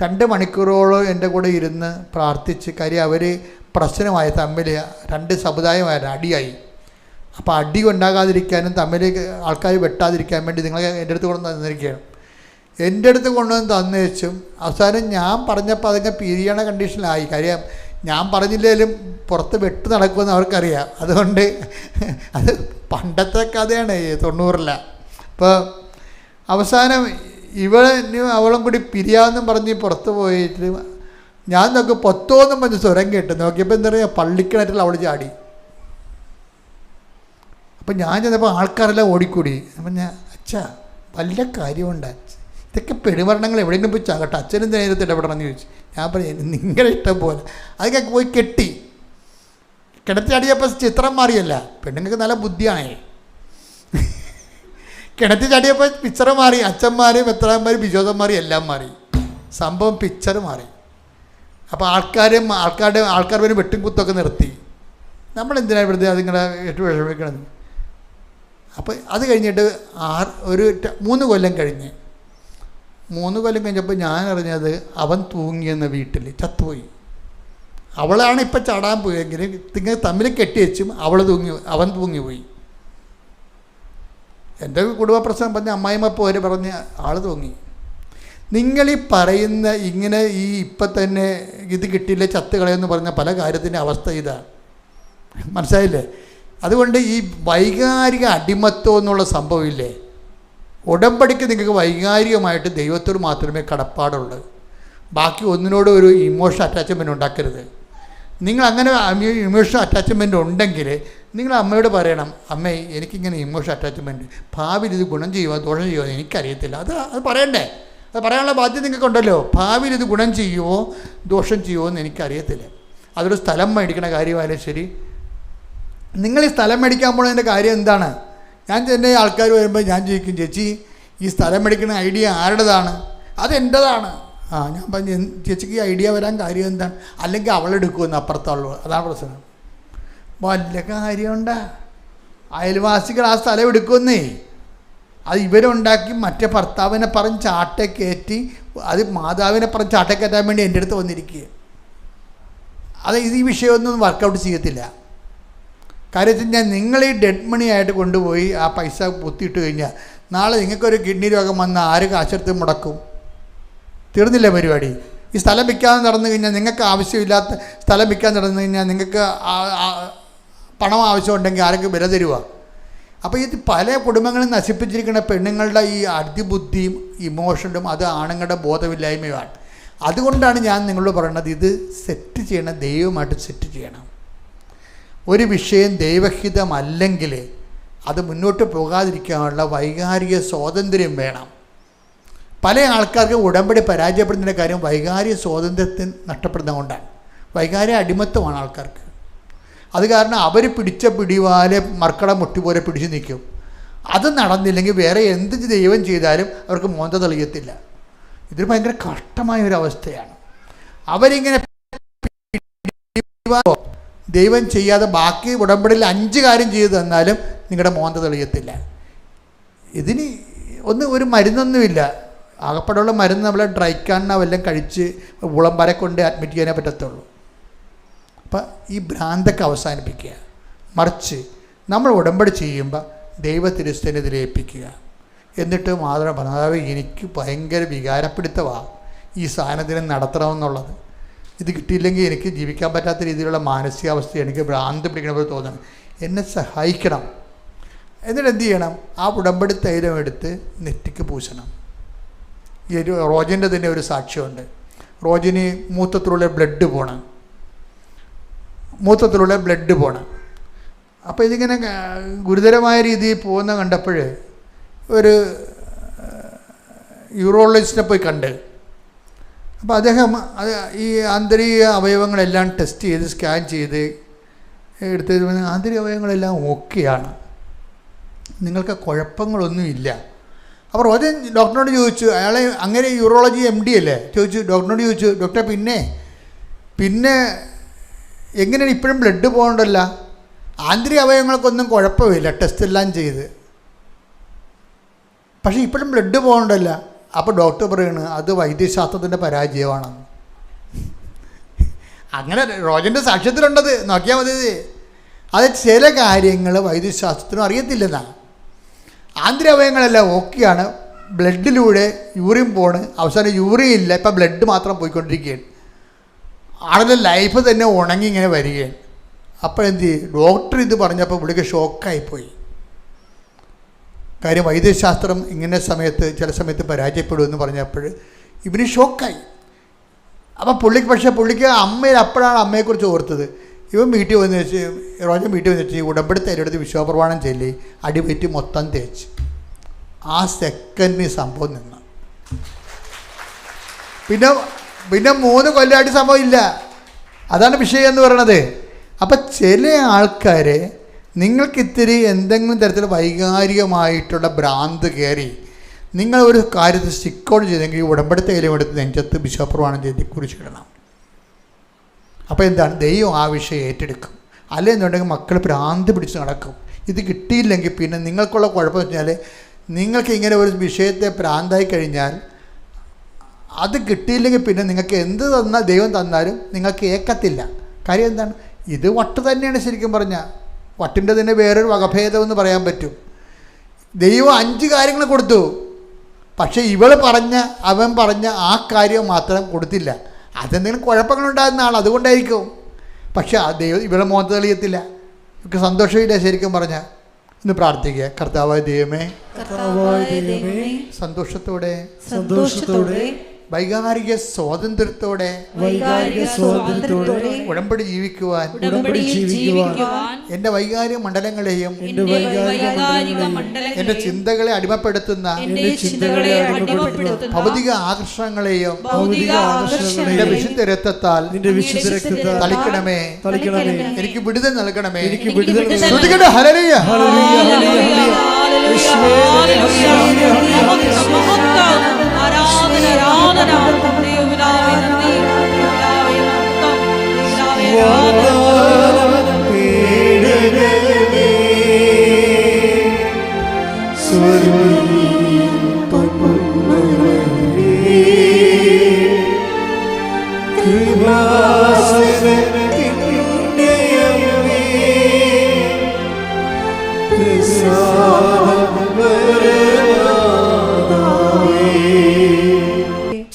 2 മണിക്കൂറോളം എൻ്റെ കൂടെ ഇരുന്ന് പ്രാർത്ഥിച്ച്. കാര്യം അവർ പ്രശ്നമായി, തമ്മിൽ 2 സമുദായമായ അടിയായി. അപ്പോൾ അടി ഉണ്ടാകാതിരിക്കാനും തമ്മിൽ ആൾക്കാർ വെട്ടാതിരിക്കാൻ വേണ്ടി നിങ്ങളെ എൻ്റെ അടുത്ത് കൊണ്ടുവന്ന് തന്നിരിക്കുകയാണ്. എൻ്റെ അടുത്ത് കൊണ്ടുവന്ന് തന്നേച്ചും അവസാനം ഞാൻ പറഞ്ഞപ്പോൾ അതിങ്ങനെ പിരിയണ കണ്ടീഷനിലായി. കാര്യം ഞാൻ പറഞ്ഞില്ലെങ്കിലും പുറത്ത് വെട്ട് നടക്കുമെന്ന് അവർക്കറിയാം. അതുകൊണ്ട് അത് പണ്ടത്തെ കഥയാണ്, 90-ല. അപ്പോൾ അവസാനം ഇവനും അവളും കൂടി പിരിയാമെന്നും പറഞ്ഞ് പുറത്ത് പോയിട്ട് ഞാൻ നോക്കി പൊത്തോന്നും പറഞ്ഞ് സ്വരം കേട്ട് നോക്കിയപ്പോൾ എന്താ പറയുക, പള്ളിക്കിണറ്റിൽ അവൾ ചാടി. അപ്പം ഞാൻ ചെന്നപ്പോൾ ആൾക്കാരെല്ലാം ഓടിക്കൂടി. അപ്പം ഞാൻ അച്ഛാ വല്ല കാര്യമുണ്ട്, ഇതൊക്കെ പെരുമരണങ്ങൾ എവിടെയെങ്കിലും പോയി ചാകട്ടെ, അച്ഛനും നേരത്തെ ഇടപെടണമെന്ന് ചോദിച്ചു. ഞാൻ പറഞ്ഞു നിങ്ങളുടെ ഇഷ്ടം പോലെ. അതൊക്കെ പോയി കെട്ടി. കിണറ്റിച്ചടിയപ്പോൾ ചിത്രം മാറിയല്ല, പെണ്ണുങ്ങൾക്ക് നല്ല ബുദ്ധിയാണേ. കിണറ്റി ചാടിയപ്പോൾ പിക്ചർ മാറി, അച്ഛന്മാർ, മെത്രാന്മാർ, ബിജോദന്മാർ എല്ലാം മാറി. സംഭവം പിക്ചർ മാറി. അപ്പോൾ ആൾക്കാർ വരെ വെട്ടും കുത്തൊക്കെ നിർത്തി. നമ്മളെന്തിനാണ് ഇവിടുത്തെ അതിങ്ങനെ വിഷമിക്കണത്? അപ്പോൾ അത് കഴിഞ്ഞിട്ട് 3 കൊല്ലം കഴിഞ്ഞ് 3 കൊല്ലം കഴിഞ്ഞപ്പോൾ ഞാൻ അറിഞ്ഞത് അവൻ തൂങ്ങിയെന്ന വീട്ടിൽ ചത്തുപോയി. അവളാണ് ഇപ്പം ചാടാൻ പോയെങ്കിൽ നിങ്ങൾ തമ്മിൽ കെട്ടിവെച്ചും അവൻ തൂങ്ങിപ്പോയി. എൻ്റെ കുടുംബ പ്രശ്നം പറഞ്ഞ അമ്മായിമ്മ പോര് പറഞ്ഞ് ആൾ തൂങ്ങി. നിങ്ങളീ പറയുന്ന ഇങ്ങനെ ഇപ്പം തന്നെ ഇത് കിട്ടിയില്ല ചത്തുകളയെന്ന് പറഞ്ഞ പല കാര്യത്തിൻ്റെ അവസ്ഥ ഇതാണ്. മനസ്സിലായില്ലേ? അതുകൊണ്ട് ഈ വൈകാരിക അടിമത്വം എന്നുള്ള സംഭവമില്ലേ, ഉടമ്പടിക്ക് നിങ്ങൾക്ക് വൈകാരികമായിട്ട് ദൈവത്തോട് മാത്രമേ കടപ്പാടുള്ളൂ. ബാക്കി ഒന്നിനോടും ഒരു ഇമോഷൻ അറ്റാച്ച്മെൻറ്റ് ഉണ്ടാക്കരുത്. നിങ്ങൾ അങ്ങനെ ഇമോഷൻ അറ്റാച്ച്മെൻറ്റ് ഉണ്ടെങ്കിൽ നിങ്ങൾ അമ്മയോട് പറയണം, അമ്മേ എനിക്കിങ്ങനെ ഇമോഷൻ അറ്റാച്ച്മെൻറ്റ്, ഭാവിയിൽ ഇത് ഗുണം ചെയ്യുമോ ദോഷം ചെയ്യുമോ എനിക്കറിയത്തില്ല. അത് പറയണ്ടേ? അത് പറയാനുള്ള ബാധ്യത നിങ്ങൾക്കുണ്ടല്ലോ. ഭാവിയിൽ ഇത് ഗുണം ചെയ്യുമോ ദോഷം ചെയ്യുമോ എന്ന് എനിക്കറിയത്തില്ല. അതൊരു സ്ഥലം മേടിക്കണ കാര്യമായാലും ശരി. നിങ്ങൾ ഈ സ്ഥലം മേടിക്കാൻ പോകുന്നതിൻ്റെ കാര്യം എന്താണ്? ഞാൻ തന്നെ ആൾക്കാർ വരുമ്പോൾ ഞാൻ ചോദിക്കും, ചേച്ചി ഈ സ്ഥലം മേടിക്കുന്ന ഐഡിയ ആരുടേതാണ്? അതെൻ്റെതാണ്. ഞാൻ പറഞ്ഞു ചേച്ചിക്ക് ഈ ഐഡിയ വരാൻ കാര്യം എന്താണ്? അല്ലെങ്കിൽ അവളെടുക്കുമെന്ന് അപ്പുറത്തുള്ളൂ. അതാണ് പ്രശ്നം. വല്ല കാര്യമുണ്ടാ? അയൽവാസികൾ ആ സ്ഥലം എടുക്കുമെന്നേ. അത് ഇവരുണ്ടാക്കി മറ്റേ ഭർത്താവിനെ പറഞ്ഞ് ചാട്ട കയറ്റി, അത് മാതാവിനെ പറഞ്ഞ് ചാട്ട കയറ്റാൻ വേണ്ടി എൻ്റെ അടുത്ത് വന്നിരിക്കുക. അത് ഈ വിഷയമൊന്നും വർക്കൗട്ട് ചെയ്യത്തില്ല. കാര്യം വെച്ച് കഴിഞ്ഞാൽ നിങ്ങൾ ഈ ഡെഡ് മണി ആയിട്ട് കൊണ്ടുപോയി ആ പൈസ പൊത്തിയിട്ട് കഴിഞ്ഞാൽ നാളെ നിങ്ങൾക്കൊരു കിഡ്നി രോഗം വന്നാൽ ആര് കാശെടുത്ത് മുടക്കും? തീർന്നില്ല പരിപാടി. ഈ സ്ഥലം വിൽക്കാതെ നടന്നു കഴിഞ്ഞാൽ, നിങ്ങൾക്ക് ആവശ്യമില്ലാത്ത സ്ഥലം വിൽക്കാൻ നടന്നു കഴിഞ്ഞാൽ നിങ്ങൾക്ക് പണം ആവശ്യമുണ്ടെങ്കിൽ ആരൊക്കെ വില തരുക? അപ്പോൾ ഇത് പല കുടുംബങ്ങളും നശിപ്പിച്ചിരിക്കുന്ന പെണ്ണുങ്ങളുടെ ഈ അതിബുദ്ധിയും ഇമോഷനും അത് ആണുങ്ങളുടെ ബോധമില്ലായ്മയുമാണ്. അതുകൊണ്ടാണ് ഞാൻ നിങ്ങളോട് പറയുന്നത്, ഇത് സെറ്റ് ചെയ്യണം, ദൈവമായിട്ട് സെറ്റ് ചെയ്യണം. ഒരു വിഷയം ദൈവഹിതമല്ലെങ്കിൽ അത് മുന്നോട്ട് പോകാതിരിക്കാനുള്ള വൈകാരിക സ്വാതന്ത്ര്യം വേണം. പല ആൾക്കാർക്ക് ഉടമ്പടി പരാജയപ്പെടുന്നതിൻ്റെ കാര്യം വൈകാരിക സ്വാതന്ത്ര്യത്തിന് നഷ്ടപ്പെടുന്നതുകൊണ്ടാണ്. വൈകാരിക അടിമത്വമാണ് ആൾക്കാർക്ക്. അത് കാരണം അവർ പിടിച്ച പിടിവാലെ മർക്കട മുട്ടി പോലെ പിടിച്ചു നിൽക്കും. അത് നടന്നില്ലെങ്കിൽ വേറെ എന്ത് ദൈവം ചെയ്താലും അവർക്ക് മോന്ത തെളിയത്തില്ല. ഇതൊരു ഭയങ്കര കഷ്ടമായ ഒരവസ്ഥയാണ്. അവരിങ്ങനെ ദൈവം ചെയ്യാതെ ബാക്കി ഉടമ്പടിയിൽ 5 കാര്യം ചെയ്തു തന്നാലും നിങ്ങളുടെ മോന്ത തെളിയത്തില്ല. ഇതിന് ഒരു മരുന്നൊന്നുമില്ല. ആകപ്പെടെയുള്ള മരുന്ന് നമ്മളെ ഡ്രൈക്കാണ്ണ വല്ലതും കഴിച്ച് ഉളമ്പരെ കൊണ്ട് അഡ്മിറ്റ് ചെയ്യാനേ പറ്റത്തുള്ളൂ. അപ്പം ഈ ഭ്രാന്തൊക്കെ അവസാനിപ്പിക്കുക. മറിച്ച് നമ്മൾ ഉടമ്പടി ചെയ്യുമ്പോൾ ദൈവത്തിരുസ്ഥനിധിയിൽ ഏൽപ്പിക്കുക. എന്നിട്ട് മാത്രം പറഞ്ഞു, അതായത് എനിക്ക് ഭയങ്കര വികാരപ്പിടുത്തമാണ് ഈ സാധനത്തിന് നടത്തണമെന്നുള്ളത്. ഇത് കിട്ടിയില്ലെങ്കിൽ എനിക്ക് ജീവിക്കാൻ പറ്റാത്ത രീതിയിലുള്ള മാനസികാവസ്ഥ, എനിക്ക് ഭ്രാന്ത് പിടിക്കണ പോലെ തോന്നണം, എന്നെ സഹായിക്കണം. എന്നിട്ട് എന്ത് ചെയ്യണം? ആ ഉടമ്പടി തൈലം എടുത്ത് നെറ്റിക്ക് പൂശണം. ഈ ഒരു റോജിൻ്റെ തന്നെ ഒരു സാക്ഷ്യമുണ്ട്. റോജിന് മൂത്രത്തിലുള്ള ബ്ലഡ് പോണം. അപ്പോൾ ഇതിങ്ങനെ ഗുരുതരമായ രീതിയിൽ പോകുന്ന കണ്ടപ്പോൾ ഒരു യൂറോളജിസ്റ്റിനെ പോയി കണ്ട്. അപ്പോൾ അദ്ദേഹം അത് ഈ ആന്തരിക അവയവങ്ങളെല്ലാം ടെസ്റ്റ് ചെയ്ത് സ്കാൻ ചെയ്ത് എടുത്ത് ആന്തരിക അവയവങ്ങളെല്ലാം ഓക്കെയാണ്, നിങ്ങൾക്ക് കുഴപ്പങ്ങളൊന്നുമില്ല. അപ്പോൾ റോജൻ ഡോക്ടറിനോട് ചോദിച്ചു, അയാളെ അങ്ങനെ യൂറോളജി MD അല്ലേ, ഡോക്ടറിനോട് ചോദിച്ചു, ഡോക്ടറെ പിന്നെ എങ്ങനെയാണ് ഇപ്പോഴും ബ്ലഡ് പോകണ്ടല്ല, ആന്തരിക അവയവങ്ങൾക്കൊന്നും കുഴപ്പമില്ല, ടെസ്റ്റ് എല്ലാം ചെയ്ത്, പക്ഷേ ഇപ്പോഴും ബ്ലഡ് പോകണ്ടല്ല. അപ്പോൾ ഡോക്ടർ പറയുന്നത് അത് വൈദ്യശാസ്ത്രത്തിൻ്റെ പരാജയമാണെന്ന്. അങ്ങനെ റോജൻ്റെ സാക്ഷ്യത്തിലുണ്ടത്, നോക്കിയാൽ മതി. അത് ചില കാര്യങ്ങൾ വൈദ്യശാസ്ത്രത്തിനും അറിയത്തില്ലെന്നാണ്. ആന്തരിക അവയവങ്ങളെല്ലാം ഓക്കെയാണ്, ബ്ലഡിലൂടെ യൂറിൻ പോണ്, അവസാനം യൂറിൻ ഇല്ല, ഇപ്പം ബ്ലഡ് മാത്രം പോയിക്കൊണ്ടിരിക്കുകയാണ്. ആളുടെ ലൈഫ് തന്നെ ഉണങ്ങി ഇങ്ങനെ വരികയാണ്. അപ്പോഴെന്ത് ചെയ്യും, ഡോക്ടർ ഇത് പറഞ്ഞപ്പോൾ പുള്ളിക്ക് ഷോക്കായിപ്പോയി. കാര്യം വൈദ്യശാസ്ത്രം ഇങ്ങനെ ചില സമയത്ത് പരാജയപ്പെടുമെന്ന് പറഞ്ഞപ്പോൾ ഇവന് ഷോക്കായി. അപ്പം പുള്ളിക്ക് അപ്പോഴാണ് അമ്മയെക്കുറിച്ച് ഓർത്തത്. ഇവൻ വീട്ടിൽ വന്ന് വെച്ച് റോജൻ വീട്ടിൽ വന്നിട്ട് ഉടമ്പെടുത്ത് അതിലെടുത്ത് വിശ്വാസപ്രമാണം ചൊല്ലി അടിപറ്റി മൊത്തം തേച്ച്. ആ സെക്കൻഡിന് സംഭവം നിന്ന്. പിന്നെ 3 കൊല്ലമായിട്ട് സംഭവം ഇല്ല. അതാണ് വിഷയം എന്ന് പറയണത്. അപ്പം ചില ആൾക്കാരെ നിങ്ങൾക്കിത്തിരി എന്തെങ്കിലും തരത്തിൽ വൈകാരികമായിട്ടുള്ള ഭ്രാന്ത് കയറി നിങ്ങൾ ഒരു കാര്യത്തിൽ സ്റ്റിക്ക് ഔട്ട് ചെയ്തെങ്കിൽ ഉടമ്പെടുത്ത കയ്യിലും എടുത്ത് നെഞ്ചത്ത് വിശ്വാസപ്രമാണം ചെയ്ത് കുറിച്ചിടണം. അപ്പോൾ എന്താണ്, ദൈവം ആ വിഷയം ഏറ്റെടുക്കും. അല്ലെന്നുണ്ടെങ്കിൽ മക്കൾ ഭ്രാന്ത് പിടിച്ച് നടക്കും. ഇത് കിട്ടിയില്ലെങ്കിൽ പിന്നെ നിങ്ങൾക്കുള്ള കുഴപ്പം വെച്ചാൽ നിങ്ങൾക്ക് ഇങ്ങനെ ഒരു വിഷയത്തെ ഭ്രാന്തായി കഴിഞ്ഞാൽ അത് കിട്ടിയില്ലെങ്കിൽ പിന്നെ നിങ്ങൾക്ക് എന്ത് ദൈവം തന്നാലും നിങ്ങൾക്ക് ഏക്കത്തില്ല. കാര്യം എന്താണ്, ഇത് വട്ട് തന്നെയാണ്. ശരിക്കും പറഞ്ഞാൽ വട്ടിൻ്റെ തന്നെ വേറൊരു വകഭേദമെന്ന് പറയാൻ പറ്റും. ദൈവം 5 കാര്യങ്ങൾ കൊടുത്തു, പക്ഷേ അവൻ പറഞ്ഞ ആ കാര്യം മാത്രം കൊടുത്തില്ല. അതെന്തെങ്കിലും കുഴപ്പങ്ങളുണ്ടാകുന്ന ആൾ, അതുകൊണ്ടായിരിക്കും. പക്ഷെ ആ ദൈവം ഇവളെ മുഖത്ത് തെളിയത്തില്ല, ഇവർക്ക് സന്തോഷമില്ല. ശരിക്കും പറഞ്ഞാൽ ഇന്ന് പ്രാർത്ഥിക്കുക, കർത്താവായ ദൈവമേ, സന്തോഷത്തോടെ വൈകാരിക സ്വാതന്ത്ര്യത്തോടെ ഉടമ്പടി ജീവിക്കുവാൻ എൻ്റെ വൈകാരിക മണ്ഡലങ്ങളെയും എൻ്റെ ചിന്തകളെ അടിമപ്പെടുത്തുന്ന ഭൗതിക ആകർഷണങ്ങളെയും എൻ്റെ വിശുദ്ധ രക്തത്താൽ തളിക്കണമേ, എനിക്ക് വിടുതൽ നൽകണമേ. ശ്രുതികട്ടെ ഹല്ലേലൂയ.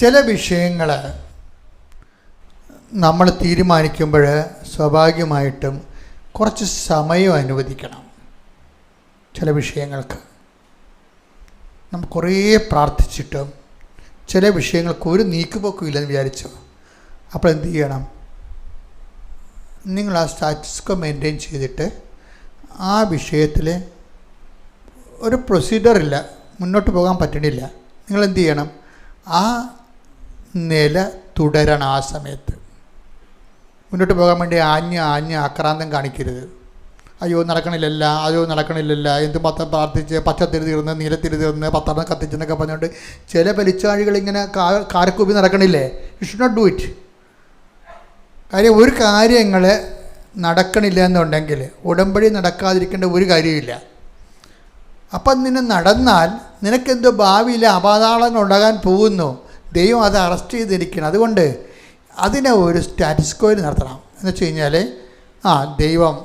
ചില വിഷയങ്ങൾ നമ്മൾ തീരുമാനിക്കുമ്പോൾ സ്വാഭാവികമായിട്ടും കുറച്ച് സമയം അനുവദിക്കണം. ചില വിഷയങ്ങൾക്ക് നമ്മൾ കുറേ പ്രാർത്ഥിച്ചിട്ടും ചില വിഷയങ്ങൾക്ക് ഒരു നീക്കുപോക്കും ഇല്ലെന്ന് വിചാരിച്ചു. അപ്പോൾ എന്ത് ചെയ്യണം, നിങ്ങൾ ആ സ്റ്റാറ്റസ് കോ മെയിൻറ്റെയിൻ ചെയ്തിട്ട് ആ വിഷയത്തിൽ ഒരു പ്രൊസീജിയറില്ല, മുന്നോട്ട് പോകാൻ പറ്റണില്ല, നിങ്ങളെന്ത് ചെയ്യണം, ആ നില തുടരണം. ആ സമയത്ത് മുന്നോട്ട് പോകാൻ വേണ്ടി ആഞ്ഞ് ആക്രാന്തം കാണിക്കരുത്. അയ്യോ നടക്കണില്ലല്ല, എന്തുമാത്രം പ്രാർത്ഥിച്ച് പച്ചത്തിരി തീർന്ന് നീലത്തിരി തീർന്ന് 10 കത്തിച്ചെന്നൊക്കെ പറഞ്ഞുകൊണ്ട് ചില വലിച്ചാഴികൾ ഇങ്ങനെ കാരക്കൂപ്പി നടക്കണില്ലേ. You should not do it. കാര്യം ഒരു കാര്യങ്ങൾ നടക്കണില്ല എന്നുണ്ടെങ്കിൽ ഉടമ്പടി നടക്കാതിരിക്കേണ്ട ഒരു കാര്യമില്ല. അപ്പം നിന്നെ നടന്നാൽ നിനക്കെന്തോ ഭാവിയിൽ അപാതാളങ്ങൾ ഉണ്ടാകാൻ പോകുന്നു. ദൈവം അത് അറസ്റ്റ് ചെയ്തിരിക്കണം. അതുകൊണ്ട് അതിനെ ഒരു സ്റ്റാറ്റസ് കോയിൽ നടത്തണം. എന്ന് വെച്ച് കഴിഞ്ഞാൽ ദൈവം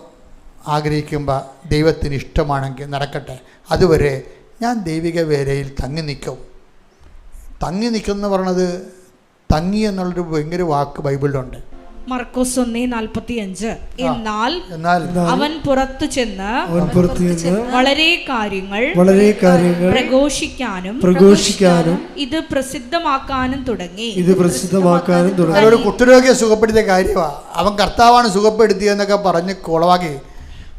ആഗ്രഹിക്കുമ്പോൾ ദൈവത്തിന് ഇഷ്ടമാണെങ്കിൽ നടക്കട്ടെ, അതുവരെ ഞാൻ ദൈവിക വേലയിൽ തങ്ങി നിൽക്കും. തങ്ങി നിൽക്കും എന്ന് പറയണത്, തങ്ങി എന്നുള്ളൊരു ഭയങ്കര വാക്ക് ബൈബിളിലുണ്ട്. മർക്കോസ് 1:45. എന്നാൽ അവൻ പുറത്തു ചെന്ന് വളരെ കാര്യങ്ങൾ പ്രഘോഷിക്കാനും ഇത് പ്രസിദ്ധമാക്കാനും തുടങ്ങി. ഒരു കുഷ്ഠരോഗിയെ സുഖപ്പെടുത്തിയ കാര്യമാണ്. അവൻ കർത്താവാണ് സുഖപ്പെടുത്തിയെന്നൊക്കെ പറഞ്ഞ് കുളവാക്കി.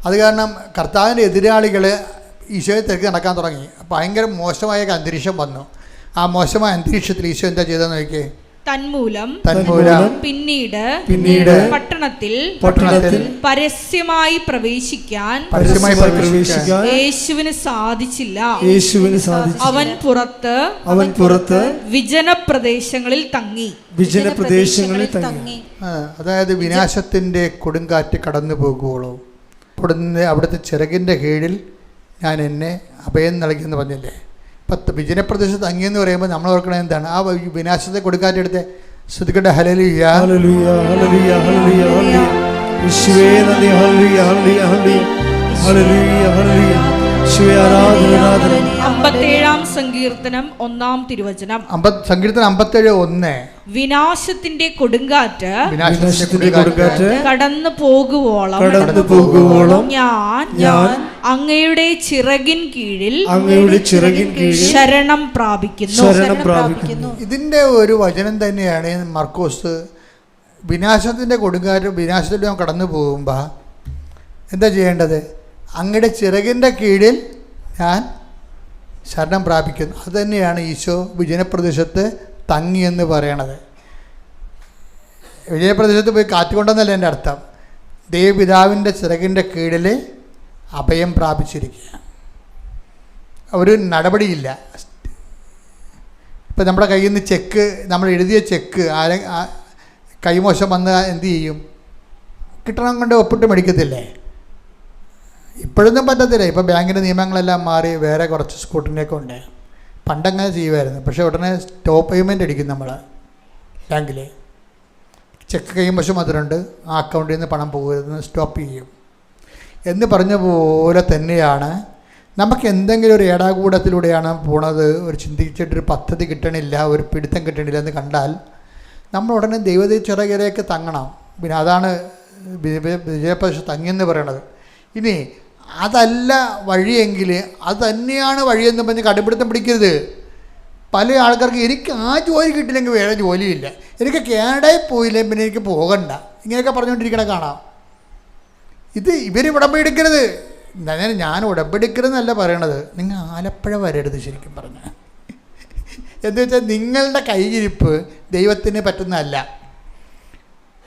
അത് കാരണം കർത്താവിൻ്റെ എതിരാളികൾ ഈശോയെ തിരക്കി നടക്കാൻ തുടങ്ങി. ഭയങ്കര മോശമായ അന്തരീക്ഷം വന്നു. ആ മോശമായ അന്തരീക്ഷത്തിൽ ഈശോ എന്താ ചെയ്തതെന്ന് നോക്കിയേ, തന്മൂലം പിന്നീട് പട്ടണത്തിൽ പരസ്യമായി പ്രവേശിക്കാൻ യേശുവിന് സാധിച്ചില്ല. അവൻ പുറത്ത് വിജനപ്രദേശങ്ങളിൽ തങ്ങി. അതായത് വിനാശത്തിന്റെ കൊടുങ്കാറ്റ് കടന്നു പോകുവോളൂ അവിടുത്തെ ചിറകിന്റെ കീഴിൽ ഞാൻ എന്നെ അഭയം നൽകിയെന്ന് പറഞ്ഞില്ലേ. ഇപ്പം വിജനപ്രദേശത്ത് തങ്ങിയെന്ന് പറയുമ്പോൾ നമ്മൾ ഓർക്കണത് എന്താണ്? ആ വിനാശത്തെ കൊടുക്കാറ്റെടുത്ത് ശ്രുതിക്കട്ടെ. ഹല്ലേലൂയ, ഹല്ലേലൂയ, ഹല്ലേലൂയ, ഹല്ലേലൂയ, ഹല്ലേലൂയ. യേശുവേ നന്ദി. ഹല്ലേലൂയ, ഹല്ലേലൂയ, ഹല്ലേലൂയ, ഹല്ലേലൂയ, ഹല്ലേലൂയ. യേശുവേ ആരാധന, ആരാധന. 57-ാം സങ്കീർത്തനം 1-ാം തിരുവചനം. സങ്കീർത്തനം 57:1. വിനാശത്തിന്റെ കൊടുങ്കാറ്റ് കടന്നു പോകുവോളം ഞാൻ അങ്ങയുടെ ചിറകിൻ കീഴിൽ ശരണം പ്രാപിക്കുന്നു. ഇതിന്റെ ഒരു വചനം തന്നെയാണ് മർക്കോസ്. വിനാശത്തിന്റെ കൊടുങ്കാറ്റ് വിനാശത്തിലൂടെ കടന്നു പോകുമ്പോൾ എന്താ ചെയ്യേണ്ടത്? അങ്ങയുടെ ചിറകിന്റെ കീഴിൽ ഞാൻ ശരണം പ്രാപിക്കുന്നു. അതുതന്നെയാണ് ഈശോ വിജനപ്രദേശത്ത് തങ്ങിയെന്ന് പറയണത്. വിജയപ്രദേശത്ത് പോയി കാറ്റുകൊണ്ടെന്നല്ല എൻ്റെ അർത്ഥം. ദൈവപിതാവിൻ്റെ ചിറകിൻ്റെ കീഴിൽ അഭയം പ്രാപിച്ചിരിക്കുക. ഒരു നടപടിയില്ല. ഇപ്പം നമ്മുടെ കയ്യിൽ നിന്ന് ചെക്ക്, നമ്മൾ എഴുതിയ ചെക്ക് കൈമോശം വന്ന് എന്തു ചെയ്യും? കിട്ടണം കൊണ്ട് ഒപ്പിട്ട് മേടിക്കത്തില്ലേ? ഇപ്പോഴൊന്നും പറ്റത്തില്ല. ഇപ്പോൾ ബാങ്കിൻ്റെ നിയമങ്ങളെല്ലാം മാറി വേറെ കുറച്ച് സ്കൂട്ടിനൊക്കെ ഉണ്ട്. പണ്ടങ്ങനെ ചെയ്യുമായിരുന്നു. പക്ഷേ ഉടനെ സ്റ്റോപ്പ് പേയ്മെൻ്റ് അടിക്കും നമ്മൾ ബാങ്കിൽ. ചെക്ക് കൈവശം അതിലുണ്ട്, ആ അക്കൗണ്ടിൽ നിന്ന് പണം പോകരുതെന്ന് സ്റ്റോപ്പ് ചെയ്യും എന്ന് പറഞ്ഞ പോലെ തന്നെയാണ് നമുക്ക് എന്തെങ്കിലും ഒരു ഏടാകൂടത്തിലൂടെയാണ് പോണത്, ഒരു ചിന്തിച്ചിട്ടൊരു പദ്ധതി കിട്ടണില്ല, ഒരു പിടുത്തം കിട്ടണില്ല എന്ന് കണ്ടാൽ നമ്മൾ ഉടനെ ദൈവത്തെ ചിറകിലേക്ക് തങ്ങണം. പിന്നെ അതാണ് വിജയപ്രദേശ തങ്ങിയെന്ന് പറയണത്. ഇനി അതല്ല വഴിയെങ്കിൽ അത് തന്നെയാണ് വഴിയെന്ന് പറഞ്ഞ് കടുപിടുത്തം പിടിക്കരുത്. പല ആൾക്കാർക്ക് എനിക്ക് ആ ജോലി കിട്ടില്ലെങ്കിൽ വേറെ ജോലിയില്ല, എനിക്ക് കേടായി പോയില്ലേ പിന്നെ എനിക്ക് പോകണ്ട, ഇങ്ങനെയൊക്കെ പറഞ്ഞുകൊണ്ടിരിക്കണ കാണാം. ഇവർ ഉടമ്പടി എടുക്കരുത്. ഞാൻ ഉടമ്പടി എടുക്കരുതെന്നല്ല പറയണത്. നിങ്ങൾ ആലപ്പുഴ വരരുത് ശരിക്കും പറഞ്ഞാൽ. എന്ന് വെച്ചാൽ നിങ്ങളുടെ കൈയിരിപ്പ് ദൈവത്തിന് പറ്റുന്നതല്ല.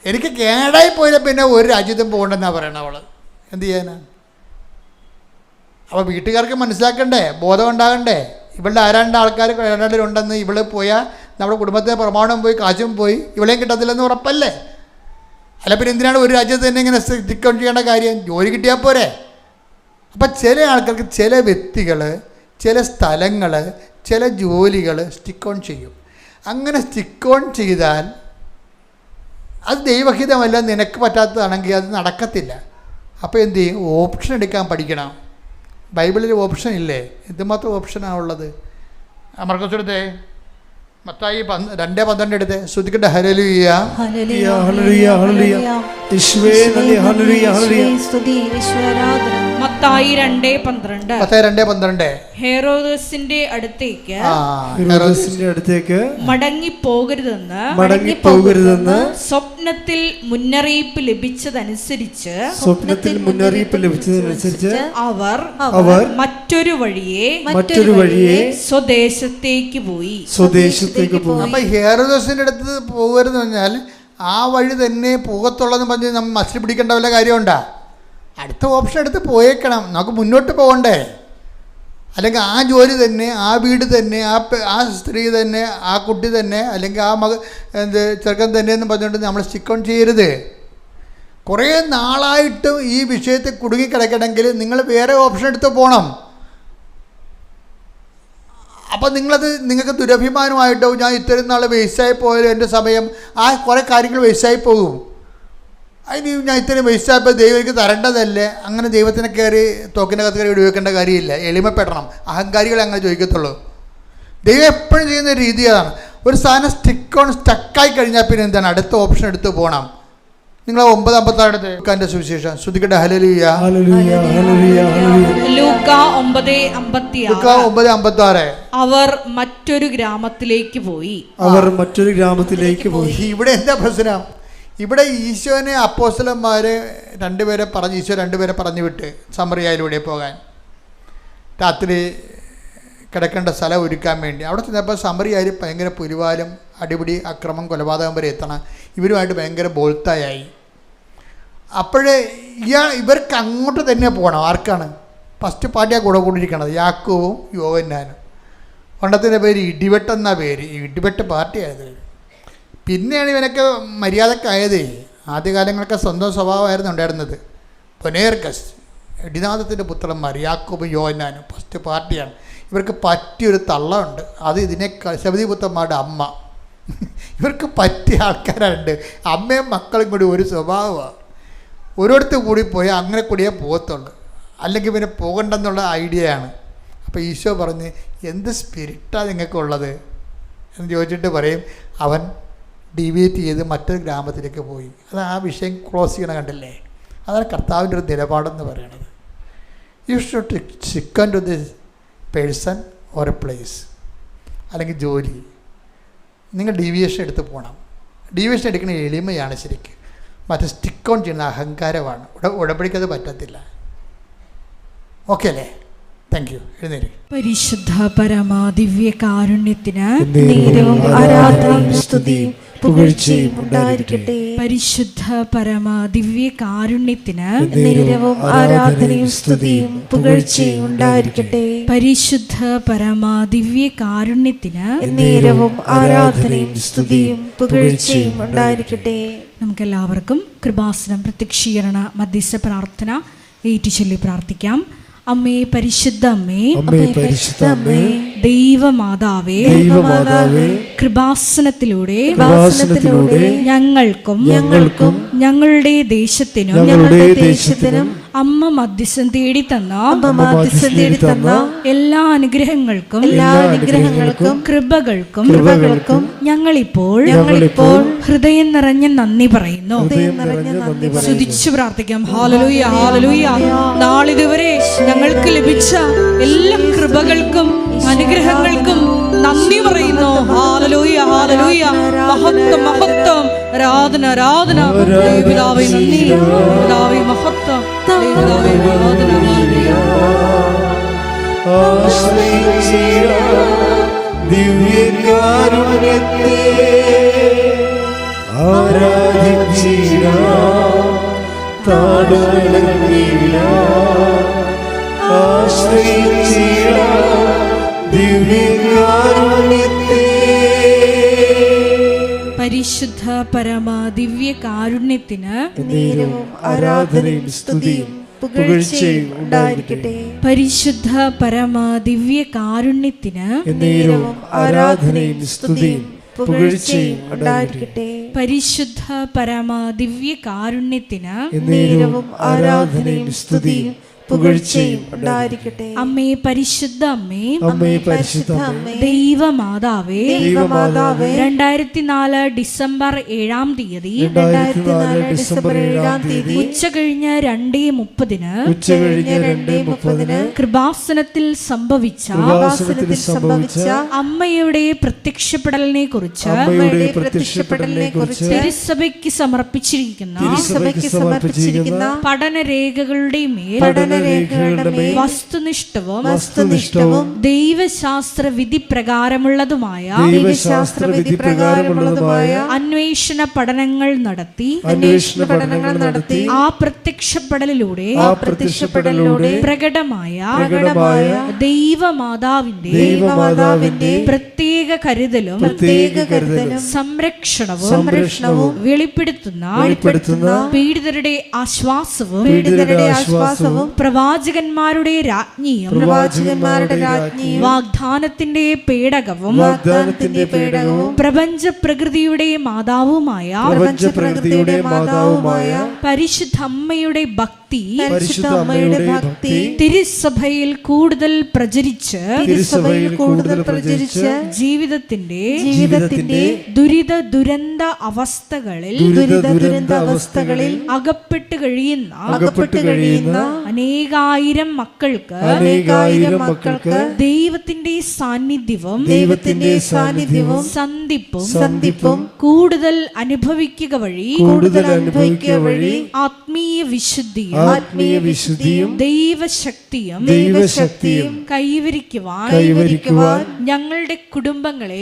എനിക്ക് കേടായി പോയില്ല പിന്നെ ഒരു രാജ്യത്തും പോകണ്ടെന്നാണ് പറയണത് അവൾ. എന്ത് ചെയ്യാനാണ്? അപ്പോൾ വീട്ടുകാർക്ക് മനസ്സിലാക്കണ്ടേ, ബോധം ഉണ്ടാകണ്ടേ? ഇവളുടെ ആരാണ്ട് ആൾക്കാർ ഉണ്ടെന്ന് ഇവള് പോയാൽ നമ്മുടെ കുടുംബത്തെ പ്രമാണം പോയി കാശും പോയി ഇവളെയും കിട്ടത്തില്ലെന്ന് ഉറപ്പല്ലേ? അല്ല പിന്നെ എന്തിനാണ് ഒരു രാജ്യത്ത് തന്നെ ഇങ്ങനെ സ്റ്റിക്ക് ചെയ്യേണ്ട കാര്യം? ജോലി കിട്ടിയാൽ പോരെ. അപ്പം ചില ആൾക്കാർക്ക് ചില വ്യക്തികൾ, ചില സ്ഥലങ്ങൾ, ചില ജോലികൾ സ്റ്റിക്ക് ഓൺ ചെയ്യും. അങ്ങനെ സ്റ്റിക്ക് ഓൺ ചെയ്താൽ അത് ദൈവഹിതമല്ല, നിനക്ക് പറ്റാത്തതാണെങ്കിൽ അത് നടക്കത്തില്ല. അപ്പോൾ എന്ത് ചെയ്യും? ഓപ്ഷൻ എടുക്കാൻ പഠിക്കണം. ബൈബിളിൽ ഓപ്ഷൻ ഇല്ലേ? എന്തുമാത്രം ഓപ്ഷനാണ് ഉള്ളത്. മർക്കോസ് മത്തായി 2:12 എടുത്ത് ശ്രുതിക്കട്ടെ. ഹല്ലേലൂയ, ഹല്ലേലൂയ, ഹല്ലേലൂയ, ഹല്ലേലൂയ. യേശുവേ നന്ദി. ഹല്ലേലൂയ, ഹല്ലേലൂയ. സ്തുതി, യേശുവേ ആരാധന. മത്തായി 2:12. ഹെരോദസിന്റെ അടുത്തേക്ക് മടങ്ങിപ്പോകരുതെന്ന് സ്വപ്നത്തിൽ മുന്നറിയിപ്പ് ലഭിച്ചതനുസരിച്ച് അവർ മറ്റൊരു വഴിയെ സ്വദേശത്തേക്ക് പോയി. അപ്പൊ ഹെരോദസിന്റെ അടുത്ത് പോകരുതെന്ന് പറഞ്ഞാൽ ആ വഴി തന്നെ പോകത്തുള്ളതെന്ന് പറഞ്ഞ് നമ്മൾ മസിൽ പിടിക്കേണ്ട വല്ല കാര്യമുണ്ടാ? അടുത്ത ഓപ്ഷൻ എടുത്ത് പോയേക്കണം. നമുക്ക് മുന്നോട്ട് പോകണ്ടേ? അല്ലെങ്കിൽ ആ ജോലി തന്നെ, ആ വീട് തന്നെ, ആ സ്ത്രീ തന്നെ, ആ കുട്ടി തന്നെ, അല്ലെങ്കിൽ ആ ചെറുക്കൻ തന്നെ എന്ന് പറഞ്ഞുകൊണ്ട് നമ്മൾ സ്റ്റിക്ക് ഓൺ ചെയ്യരുത്. കുറേ നാളായിട്ടും ഈ വിഷയത്തിൽ കുടുങ്ങിക്കിടക്കണമെങ്കിൽ നിങ്ങൾ വേറെ ഓപ്ഷൻ എടുത്ത് പോകണം. അപ്പം നിങ്ങൾക്ക് ദുരഭിമാനമായിട്ടോ ഞാൻ ഇത്രയും നാൾ വേസ്റ്റായി പോയാലും എൻ്റെ സമയം ആ കുറേ കാര്യങ്ങൾ വേസ്റ്റായി പോകും. അതിന് ഞാൻ ഇത്രയും വേസ്റ്റായപ്പോൾ ദൈവം എനിക്ക് തരേണ്ടതല്ലേ? അങ്ങനെ ദൈവത്തിനെ കയറി തോക്കിനകത്ത് കയറി ഉപയോഗിക്കേണ്ട കാര്യമില്ല. എളിമപ്പെടണം. അഹങ്കാരികളെ അങ്ങനെ ചോദിക്കത്തുള്ളൂ. ദൈവം എപ്പോഴും ചെയ്യുന്ന രീതി അതാണ്. ഒരു സാധനം സ്റ്റക്കായി കഴിഞ്ഞാൽ പിന്നെ എന്താണ്? അടുത്ത ഓപ്ഷൻ എടുത്ത് പോകണം. നിങ്ങൾ 9:56 സുവിശേഷം ശ്രുതിക്കട്ടെ. ഹല്ലേലൂയ, ഹല്ലേലൂയ, ഹല്ലേലൂയ, ഹല്ലേലൂയ. ലൂക്കാ 9:56. അവർ മറ്റൊരു ഗ്രാമത്തിലേക്ക് പോയി. ഇവിടെ എന്താ പ്രശ്നം? ഇവിടെ ഈശോനെ അപ്പോസ്തലന്മാര് ഈശോ രണ്ടുപേരെ പറഞ്ഞു വിട്ട് സമറിയയിലൂടെ പോകാൻ. രാത്രി കിടക്കേണ്ട സ്ഥലം ഒരുക്കാൻ വേണ്ടി. അവിടെ ചെന്നപ്പോൾ സമറിയാർ ഭയങ്കര പുലിവാലും അടിപിടി അക്രമം കൊലപാതകം വരെ എത്തണം. ഇവരുമായിട്ട് ഭയങ്കര ബോൾത്തായി. അപ്പോഴേ ഇവർക്ക് അങ്ങോട്ട് തന്നെ പോകണം. ആർക്കാണ്? ഫസ്റ്റ് പാർട്ടിയാണ് കൂടെ കൂടിയിരിക്കണത്, യാക്കോബും യോഹന്നാനും. പണ്ടത്തിൻ്റെ പേര് ഇടിവെട്ടെന്നാ പേര്. ഇടിവെട്ട് പാർട്ടിയായത്. പിന്നെയാണ് ഇവനൊക്കെ മര്യാദക്കായത്. ആദ്യകാലങ്ങളൊക്കെ സ്വന്തം സ്വഭാവമായിരുന്നു ഉണ്ടായിരുന്നത്. പൊനേർക്കസ് ഇടിനാഥത്തിൻ്റെ പുത്രന്മാർ യാക്കോബും യോഹന്നാനും ഫസ്റ്റ് പാർട്ടിയാണ്. ഇവർക്ക് പറ്റിയൊരു തള്ളമുണ്ട്. അത് സെബദി പുത്രന്മാരുടെ അമ്മ. ഇവർക്ക് പറ്റിയ ആൾക്കാരുണ്ട്. അമ്മയും മക്കളും കൂടി ഒരു സ്വഭാവമാണ്. ഒരിടത്ത് കൂടി പോയാൽ അങ്ങനെ കൂടിയേ പോകത്തുള്ളൂ, അല്ലെങ്കിൽ പിന്നെ പോകണ്ടെന്നുള്ള ഐഡിയയാണ്. അപ്പോൾ ഈശോ പറഞ്ഞ് എന്ത് സ്പിരിറ്റാണ് നിങ്ങൾക്കുള്ളത് എന്ന് ചോദിച്ചിട്ട് പറയും അവൻ ഡീവിയേറ്റ് ചെയ്ത് മറ്റൊരു ഗ്രാമത്തിലേക്ക് പോയി. അത് ആ വിഷയം ക്ലോസ് ചെയ്യണം. കണ്ടില്ലേ? അതാണ് കർത്താവിൻ്റെ ഒരു നിലപാടെന്ന് പറയുന്നത്. You should stick to this person or a place, അല്ലെങ്കിൽ ജോലി. നിങ്ങൾ ഡീവിയേഷൻ എടുത്ത് പോകണം. ഡീവിയേഷൻ എടുക്കുന്ന എളിമയാണ് ശരിക്കും. മറ്റേ സ്റ്റിക്ക് ഓൺ ചെയ്യുന്ന അഹങ്കാരമാണ്. ഉടമ്പടിക്കത് പറ്റത്തില്ല. ഓക്കെ അല്ലേ? Thank you. എഴുന്നേരി. പരിശുദ്ധ പരമ ദിവ്യ കാരുണ്യത്തിന് പുകഴ്ചയും ഉണ്ടായിരിക്കട്ടെ. പരിശുദ്ധ പരമ ദിവ്യ കാരുണ്യത്തിന് ആരാധനയും സ്തുതിയും പുകഴ്ചയും ഉണ്ടായിരിക്കട്ടെ. പരിശുദ്ധ പരമ ദിവ്യ കാരുണ്യത്തിന് നേരവും ആരാധനയും സ്തുതിയും പുകഴ്ചയും ഉണ്ടായിരിക്കട്ടെ. നമുക്കെല്ലാവർക്കും കൃപാസനം പ്രത്യക്ഷീകരണ മധ്യസ്ഥ പ്രാർത്ഥന ഏറ്റുചൊല്ലി പ്രാർത്ഥിക്കാം. അമ്മേ പരിശുദ്ധ അമ്മേ, പരിശുദ്ധ അമ്മേ, ദൈവമാതാവേ, കൃപാസനത്തിലൂടെ ഞങ്ങൾക്കും ഞങ്ങളുടെ ദേശത്തിനും അമ്മ മധ്യസ്ഥം തേടി തന്ന എല്ലാ അനുഗ്രഹങ്ങൾക്കും കൃപകൾക്കും ഞങ്ങളിപ്പോൾ ഹൃദയം നിറഞ്ഞ നന്ദി പറയുന്നു. സ്തുതിച്ചു പ്രാർത്ഥിക്കാം. ഹല്ലേലൂയ, ഹല്ലേലൂയ. നാളിതുവരെ ഞങ്ങൾക്ക് ലഭിച്ച എല്ലാ കൃപകൾക്കും അനുഗ്രഹങ്ങൾക്കും നന്ദി പറയുന്നു. ഹല്ലേലൂയ, ഹല്ലേലൂയ. മഹത്വം, മഹത്വം, ആരാധന, ആരാധന. പിതാവേ നന്ദി, പിതാവേ മഹത്വം, പിതാവേ ആരാധന. ദിവ്യകാരുണ്യത്തെ ആരാധിച്ചിടാം, പരിശുദ്ധ പരമ ദിവ്യ കാരുണ്യത്തിന് ആരാധനയും സ്തുതിയും പുകഴ്ചയും ഉണ്ടായിരിക്കട്ടെ. പരിശുദ്ധ പരമ ദിവ്യ കാരുണ്യത്തിന് ആരാധനയും സ്തുതിയും പുകഴ്ചയും ഉണ്ടായിരിക്കട്ടെ. പരിശുദ്ധ പരമ ദിവ്യ കാരുണ്യത്തിന് ആരാധനയും സ്തുതിയും പുകഴ്ചയും ഉണ്ടായിരിക്കട്ടെ. അമ്മേ പരിശുദ്ധ അമ്മേ, പരിശുദ്ധ അമ്മേ, ദൈവമാതാവേ, 2004 ഡിസംബർ 7-ാം തീയതി ഉച്ച കഴിഞ്ഞ് 2:30 കൃപാസനത്തിൽ സംഭവിച്ച അമ്മയുടെ പ്രത്യക്ഷപ്പെടലിനെ കുറിച്ച് തിരുസഭയ്ക്ക് സമർപ്പിച്ചിരിക്കുന്ന പഠനരേഖകളുടെ മേൽ വസ്തുനിഷ്ഠവും ദൈവശാസ്ത്ര വിധി പ്രകാരമുള്ളതുമായ അന്വേഷണ പഠനങ്ങൾ നടത്തി ആ പ്രത്യക്ഷപ്പെടലിലൂടെ പ്രകടമായ ദൈവമാതാവിന്റെ പ്രത്യേക കരുതലും സംരക്ഷണവും വെളിപ്പെടുത്തുന്ന പീഡിതരുടെ ആശ്വാസവും പ്രവാചകന്മാരുടെ രാജ്ഞിയും വാഗ്ദാനത്തിന്റെ പേടകവും പ്രപഞ്ച പ്രകൃതിയുടെ മാതാവുമായ പരിശുദ്ധ അമ്മയുടെ ഭക്തി തിരുസഭയിൽ കൂടുതൽ പ്രചരിച്ച് ജീവിതത്തിന്റെ ദുരിത ദുരന്ത അവസ്ഥകളിൽ അകപ്പെട്ട് കഴിയുന്ന അനേകായിരം മക്കൾക്ക് ദൈവത്തിന്റെ സാന്നിധ്യവും സന്ധിപ്പും കൂടുതൽ അനുഭവിക്കുക വഴി ആത്മീയ വിശുദ്ധിയും ആത്മീയ വിശുദ്ധിയും ദൈവശക്തിയും കൈവരിക്കുവാൻ ഞങ്ങളുടെ കുടുംബങ്ങളെ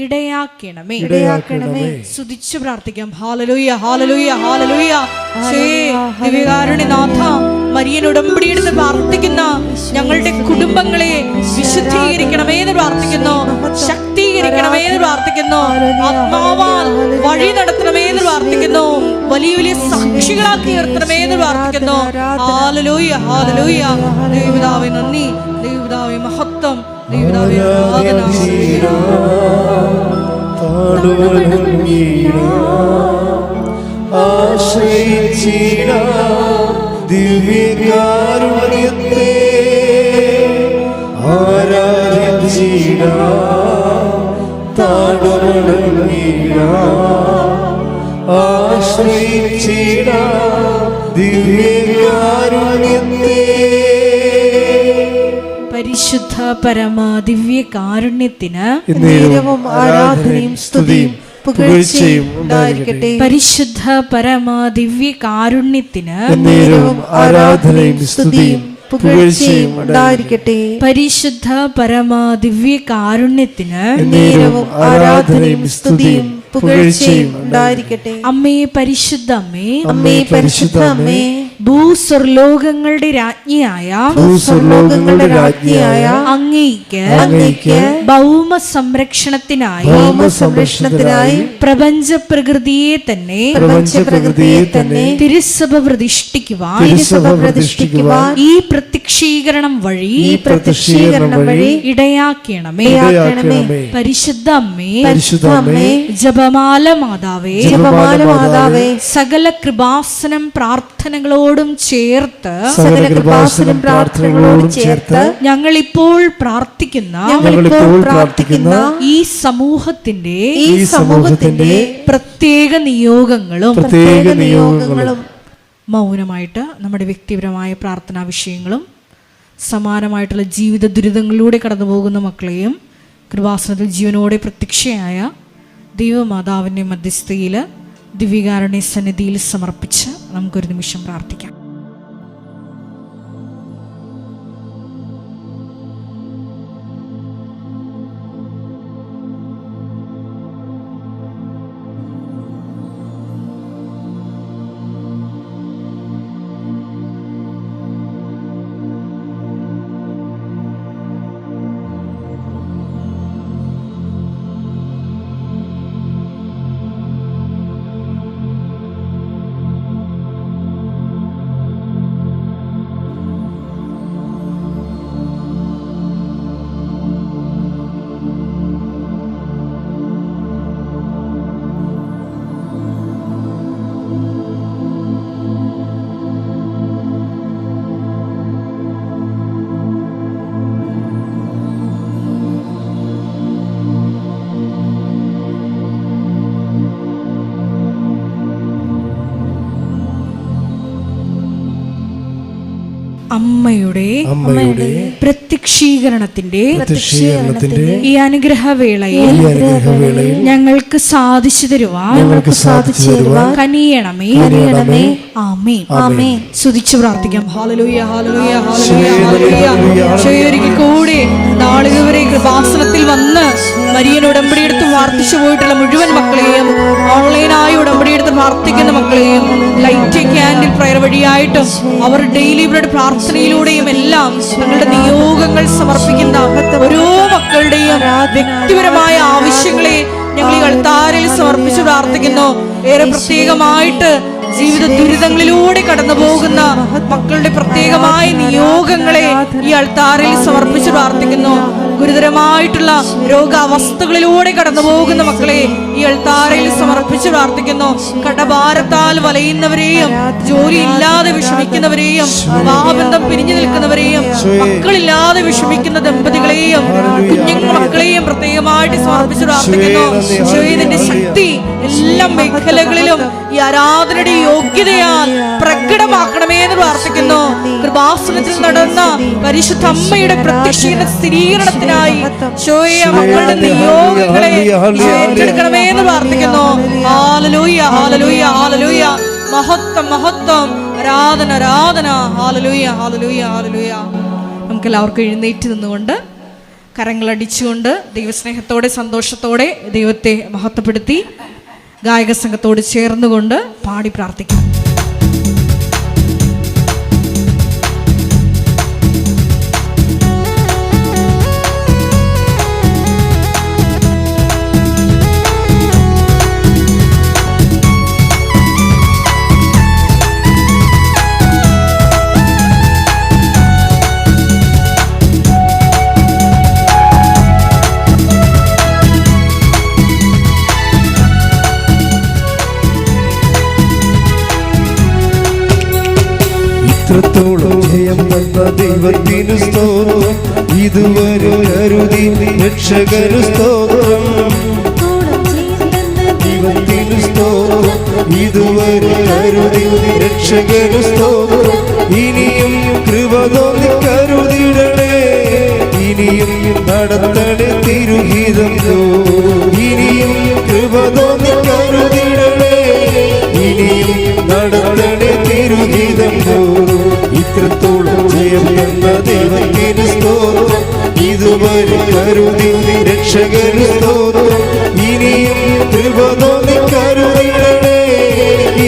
ഇടയാക്കണമേ. സ്തുതിച്ചു പ്രാർത്ഥിക്കാം. ഹല്ലേലൂയ, ഹല്ലേലൂയ, ഹല്ലേലൂയ. ദിവ്യകാരുണ്യനാഥ, മരിയൻ ഉടമ്പടിയെടുത്ത് പ്രാർത്ഥിക്കുന്ന ഞങ്ങളുടെ കുടുംബങ്ങളെ വിശുദ്ധീകരിക്കണമേ എന്ന് പ്രാർത്ഥിക്കുന്നു, ശക്തീകരിക്കണമേ എന്ന് പ്രാർത്ഥിക്കുന്നു, ആത്മാവാൽ വഴി നടത്തണമേ എന്ന് പ്രാർത്ഥിക്കുന്നു, വലിയ വലിയ സാക്ഷികളാക്കി ഉയർത്തണമേ എന്ന് പ്രാർത്ഥിക്കുന്നു. Hallelujah, hallelujah. ദൈവപിതാവേ നന്ദി, ദൈവപിതാവേ മഹത്വം, ദൈവപിതാവേ ആരാധന. ദിവ്യകാരുണ്യത്തെ പരിശുദ്ധ പരമ ദിവ്യ കാരുണ്യത്തിന് നേരവും ആരാധനയും സ്തുതിയും പുകഴ്ചയും ഉണ്ടായിരിക്കട്ടെ. പരിശുദ്ധ പരമ ദിവ്യ കാരുണ്യത്തിന് നേരവും ആരാധനയും സ്തുതിയും പുകഴ്ചയും ഉണ്ടായിരിക്കട്ടെ. പരിശുദ്ധ പരമ ദിവ്യ കാരുണ്യത്തിന് നേരവും ആരാധനയും സ്തുതിയും പുകഴ്ചയും ഉണ്ടായിരിക്കട്ടെ. അമ്മേ പരിശുദ്ധ അമ്മേ, അമ്മേ പരിശുദ്ധ അമ്മേ, ഭൂസ്വർലോകങ്ങളുടെ രാജ്ഞിയായ അങ്ങേയ്ക്ക് ഭൗമ സംരക്ഷണത്തിനായി പ്രപഞ്ച പ്രകൃതിയെ തന്നെ തിരുസഭ പ്രതിഷ്ഠിക്കുവാൻ ഈ പ്രത്യക്ഷീകരണം വഴി ഇടയാക്കണമേ. പരിശുദ്ധ അമ്മേ, ജപമാല മാതാവേ, സകല കൃപാസനം പ്രാർത്ഥനകളോടും ചേർത്ത് ഞങ്ങളിപ്പോൾ പ്രാർത്ഥിക്കുന്ന ഈ സമൂഹത്തിന്റെ പ്രത്യേക നിയോഗങ്ങളും മൗനമായിട്ട് നമ്മുടെ വ്യക്തിപരമായ പ്രാർത്ഥനാ വിഷയങ്ങളും സമാനമായിട്ടുള്ള ജീവിത ദുരിതങ്ങളിലൂടെ കടന്നു പോകുന്ന മക്കളെയും കൃപാസനത്തിൽ ജീവനോടെ പ്രത്യക്ഷയായ ദൈവമാതാവിൻ്റെ മധ്യസ്ഥയിൽ ദിവ്യകാരുണ്യ സന്നിധിയിൽ സമർപ്പിച്ച് നമുക്കൊരു നിമിഷം പ്രാർത്ഥിക്കാം. അമ്മയുടെ പ്രത്യക്ഷീകരണത്തിന്റെ ഈ അനുഗ്രഹവേളയിൽ ഞങ്ങൾക്ക് സാധിച്ചു തരുവാൻ കനിയണമേ. ആമേൻ. സ്തുതിച്ചു പ്രാർത്ഥിക്കാം. ഹല്ലേലൂയ, ഹല്ലേലൂയ, ഹല്ലേലൂയ. ഒരിക്കൽ കൂടി നാളുകൾ വരെ കൃപാസനത്തിൽ വന്ന് മരിയൻ ഉടമ്പടിയെടുത്ത് പ്രാർത്ഥിച്ചു പോയിട്ടുള്ള മുഴുവൻ മക്കളെയും, ഓൺലൈനായി ഉടമ്പടിയെടുത്ത് പ്രാർത്ഥിക്കുന്ന മക്കളെയും, ലൈറ്റ് ക്യാൻഡിൽ പ്രയർ വഴിയായിട്ടും അവർ ഡെയിലി ബ്രെഡ് പ്രാർത്ഥനയിലൂടെയും എല്ലാം തങ്ങളുടെ നിയോഗങ്ങൾ സമർപ്പിക്കുന്ന ഓരോ മക്കളുടെയും വ്യക്തിപരമായ ആവശ്യങ്ങളെ ഞങ്ങൾ ഈ അൾത്താരയിൽ സമർപ്പിച്ച് പ്രാർത്ഥിക്കുന്നു. ഏറെ പ്രത്യേകമായിട്ട് ജീവിത ദുരിതങ്ങളിലൂടെ കടന്നു പോകുന്ന മക്കളുടെ പ്രത്യേകമായ നിയോഗങ്ങളെ ഈ അൾത്താരയിൽ സമർപ്പിച്ച് പ്രാർത്ഥിക്കുന്നു. ഗുരുതരമായിട്ടുള്ള രോഗാവസ്ഥകളിലൂടെ കടന്നു പോകുന്ന മക്കളെ ഈ അൾത്താരയിൽ സമർപ്പിച്ച് പ്രാർത്ഥിക്കുന്നു. കടഭാരത്താൽ വലയുന്നവരെയും, ജോലിയില്ലാതെ വിഷമിക്കുന്നവരെയും, വിവാഹബന്ധം പിരിഞ്ഞു നിൽക്കുന്നവരെയും, മക്കളില്ലാതെ വിഷമിക്കുന്ന ദമ്പതികളെയും കുഞ്ഞുങ്ങൾ മക്കളെയും പ്രത്യേകമായിട്ട് സമർപ്പിച്ച് പ്രാർത്ഥിക്കുന്നു. ഈശോയുടെ ശക്തി എല്ലാ മേഖലകളിലും ഈ ആരാധനയുടെ യോഗ്യതയാൽ പ്രകടമാക്കണമേ എന്ന് പ്രാർത്ഥിക്കുന്നു. കൃപാസനത്തിൽ നടന്ന പരിശുദ്ധ അമ്മയുടെ പ്രത്യക്ഷീകരണ സ്ഥിരീകരണത്തിനായി മക്കളുടെ നിയോഗങ്ങളെ ഏറ്റെടുക്കണമേ എന്ന് പ്രാർത്ഥിക്കുന്നു. ഹല്ലേലൂയ, ഹല്ലേലൂയ, ഹല്ലേലൂയ. മഹത്വം, മഹത്വം. ആരാധന ആരാധന. ഹല്ലേലൂയ ഹല്ലേലൂയ ഹല്ലേലൂയ. നമുക്കെല്ലാവർക്കും എഴുന്നേറ്റ് നിന്നുകൊണ്ട് കരങ്ങളടിച്ചുകൊണ്ട് ദൈവസ്നേഹത്തോടെ സന്തോഷത്തോടെ ദൈവത്തെ മഹത്വപ്പെടുത്തി ഗായക സംഘത്തോട് ചേർന്നുകൊണ്ട് പാടി പ്രാർത്ഥിക്കാം. ഇത്രത്തോളം ജയം തന്ന ദൈവത്തിനു സ്തോത്രം, ഇതുവരെ കരുതി രക്ഷകനു സ്തോത്രം. ദൈവത്തിനു സ്തോത്രം, ഇതുവരെ കരുതി രക്ഷകനു സ്തോത്രം. ഇനിയും കൃപ തോന്നി കരുതിടണേ, ഇനിയും നടത്തണേ തിരുഹിതം. ഇനിയും കൃപ തോന്നി കരുതിടണേ, ഇനിയും നടത്തണേ തിരുഹിതം. ഇത്രത്തോളം ജയം എന്ന ദൈവത്തിന് സ്തോത്രം, ഇതുവരെ കരുതി രക്ഷകന് സ്തോത്രം. ഇനിയും കൃപ തോന്നി കരുതിടണേ,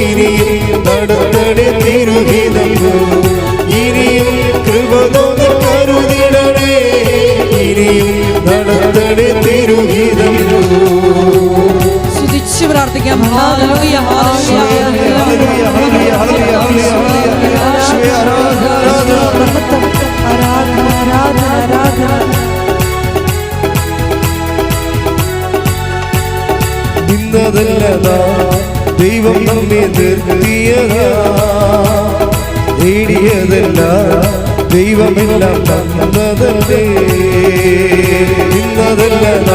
ഇനിയും നടത്തണേ തിരുഹിതം. ഇനിയും കൃപ തോന്നി കരുതിടണേ, ഇനിയും നടത്തണേ തിരുഹിതം. സ്തുതിച്ച് പ്രാർത്ഥിക്കാം. ഹല്ലേലൂയ ഹല്ലേലൂയ ഹല്ലേലൂയ ഹല്ലേലൂയ. നിന്നതല്ല ദൈവം നമ്മെ നിർത്തിയതാ, നേടിയതല്ല ദൈവമെല്ലാം തന്നതല്ലേ. നിന്നതല്ല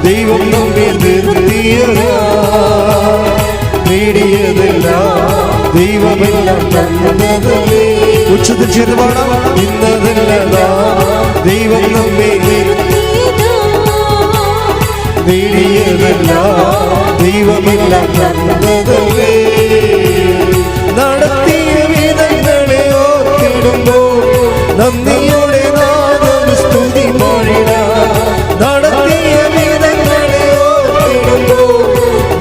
ദൈവം നമ്മെ നിർത്തിയതാ, നേടിയതല്ല ദൈവമെല്ലാം തന്നതല്ലേ. ഉച്ചത്തിൽ ചെയ്ത് പാടാം. ഇന്നതല്ല ദൈവം നമ്മെ നേടിയതല്ല ദൈവമെല്ലാം തന്നതല്ലേ. നടത്തിയ വിധങ്ങളെ ഓർത്തിടുമ്പോൾ നന്ദിയോടെ നാദം സ്തുതി പാടിടാം. നടത്തിയ വിധങ്ങളെ ഓർത്തിടുമ്പോൾ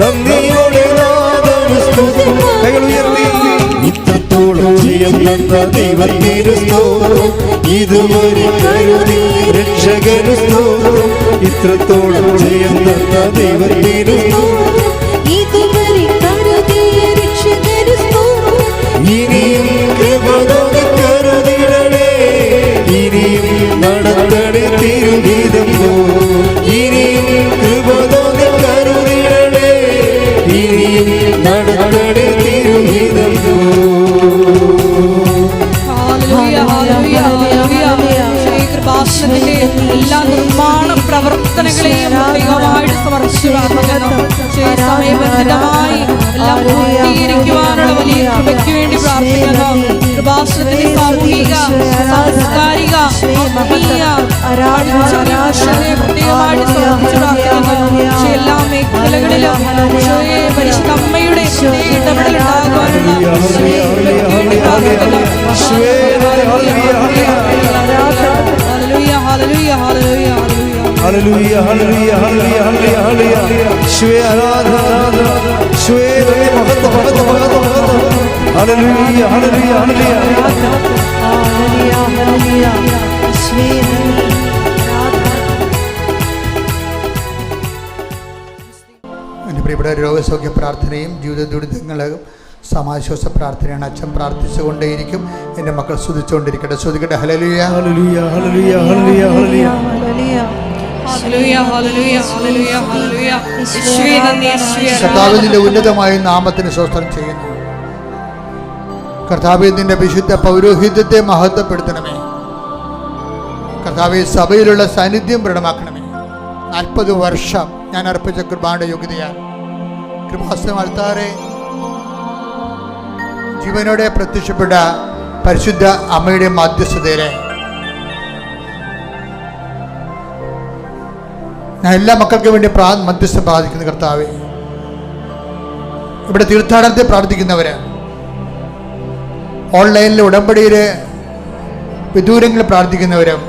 നന്ദിയോടെ നാദം സ്തുതി. കൈകൾ ഉയർത്തി. ഇത്രത്തോളം ജയം തന്ന ദൈവത്തിനു സ്തോത്രം, ഇതുവരെ കരുതി രക്ഷകന് സ്തോത്രം. ഇത്രത്തോളം ജയം തന്ന ദൈവത്തിനു സ്തോത്രം, ഇതുവരെ കരുതിയ രക്ഷകന് സ്തോത്രം. ഇനിയും കൃപ തോന്നി കരുതിടണേ, ഇനിയും നടത്തണേ തിരുഹിതം. ഇനിയും കൃപ തോന്നി കരുതിടണേ, ഇനിയും നടത്തണേ തിരുഹിതം. കൃപാസനത്തിന്റെ എല്ലാ നിർമ്മാണ പ്രവർത്തനങ്ങളെയും ദൈവമായിട്ട് സമർപ്പിച്ചു പ്രാർത്ഥിക്കുന്നു. സമയബന്ധിതമായി എല്ലാം പൂർത്തീകരിക്കുവാനുള്ള വലിയ കൃപയ്ക്ക് വേണ്ടി പ്രാർത്ഥിക്കുന്നു. കൃപാസനത്തിന്റെ സാമൂഹിക സാംസ്കാരിക ആത്മീയ പ്രത്യേകമായിട്ട് സമർപ്പിച്ചു പ്രാർത്ഥിക്കുന്നു. എല്ലാ മേഖലകളിലും പരിശുദ്ധ അമ്മയുടെ ഇടപെടലുണ്ടാകുവാനുള്ള ഹല്ലേലൂയ ഹല്ലേലൂയ ഹല്ലേലൂയ ഹല്ലേലൂയ ഹല്ലേലൂയ ഹല്ലേലൂയ ഹല്ലേലൂയ. യേശുവേ ആരാധന, യേശുവേ നന്ദി, മഹത്വം മഹത്വം മഹത്വം മഹത്വം. ഹല്ലേലൂയ ഹല്ലേലൂയ ഹല്ലേലൂയ ഹല്ലേലൂയ ഹല്ലേലൂയ. യേശുവേ എൻ്റെ പ്രിയപ്പെട്ട രോഗസൗഖ്യ പ്രാർത്ഥനയും ജീവിത ദുരിതങ്ങളും സമാശ്വാസ പ്രാർത്ഥനയാണ്. അച്ഛൻ പ്രാർത്ഥിച്ചുകൊണ്ടേയിരിക്കും. എൻ്റെ മക്കൾ സ്തുതിച്ചുകൊണ്ടിരിക്കട്ടെ. സ്തുതിക്കട്ടെ. ഹല്ലേലൂയ ഹല്ലേലൂയ ഹല്ലേലൂയ ഹല്ലേലൂയ ഹല്ലേലൂയ ഹല്ലേലൂയ ഹല്ലേലൂയ ഹല്ലേലൂയ ഹല്ലേലൂയ. യേശുവേ നന്ദി, യേശുവേ കർത്താവിന്റെ ഉന്നതമായ നാമത്തിന് സ്തോത്രം ചെയ്യുന്നു. കർത്താവേ, നിന്റെ വിശുദ്ധ പൗരോഹിത്യത്തെ മഹത്വപ്പെടുത്തണമേ. കർത്താവെ, സഭയിലുള്ള സാന്നിധ്യം ദൃഢമാക്കണമേ. 40 വർഷം ഞാൻ അർപ്പിച്ച കൃപാന്റെ യോഗ്യതയാൽ കൃപാസനം അൾത്താറെ ജീവനോടെ പ്രത്യക്ഷപ്പെട്ട പരിശുദ്ധ അമ്മയുടെ മധ്യസ്ഥതയിലെ ഞാൻ എല്ലാ മക്കൾക്കും വേണ്ടി മധ്യസ്ഥം പ്രാർത്ഥിക്കുന്നു. കർത്താവെ, ഇവിടെ തീർത്ഥാടനത്തെ പ്രാർത്ഥിക്കുന്നവര് ഓൺലൈനിൽ ഉടമ്പടിയിൽ വിദൂരങ്ങളിൽ പ്രാർത്ഥിക്കുന്നവരും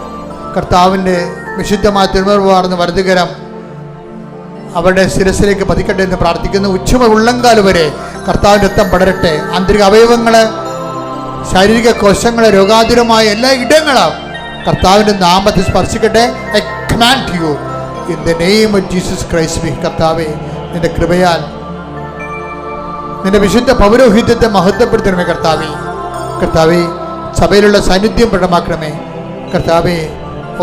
കർത്താവിൻ്റെ വിശുദ്ധമായ തിരുമുറിവാർന്ന വലതുകരം അവരുടെ ശിരസിലേക്ക് പതിക്കട്ടെ എന്ന് പ്രാർത്ഥിക്കുന്നു. ഉച്ചമുതൽ ഉള്ളങ്കാൽ വരെ കർത്താവിൻ്റെ രക്തം പടരട്ടെ. ആന്തരിക അവയവങ്ങൾ, ശാരീരിക കോശങ്ങൾ, രോഗാതുരമായ എല്ലാ ഇടങ്ങളും കർത്താവിൻ്റെ നാമത്തിൽ സ്പർശിക്കട്ടെ. I command you in the name of Jesus Christ. കർത്താവേ, നിന്റെ കൃപയാൽ നിന്റെ വിശുദ്ധ പൗരോഹിത്യത്തെ മഹത്വപ്പെടുത്തണമേ കർത്താവേ. കർത്താവേ, സഭയിലുള്ള സാന്നിധ്യം പ്രകടമാക്കണമേ കർത്താവേ.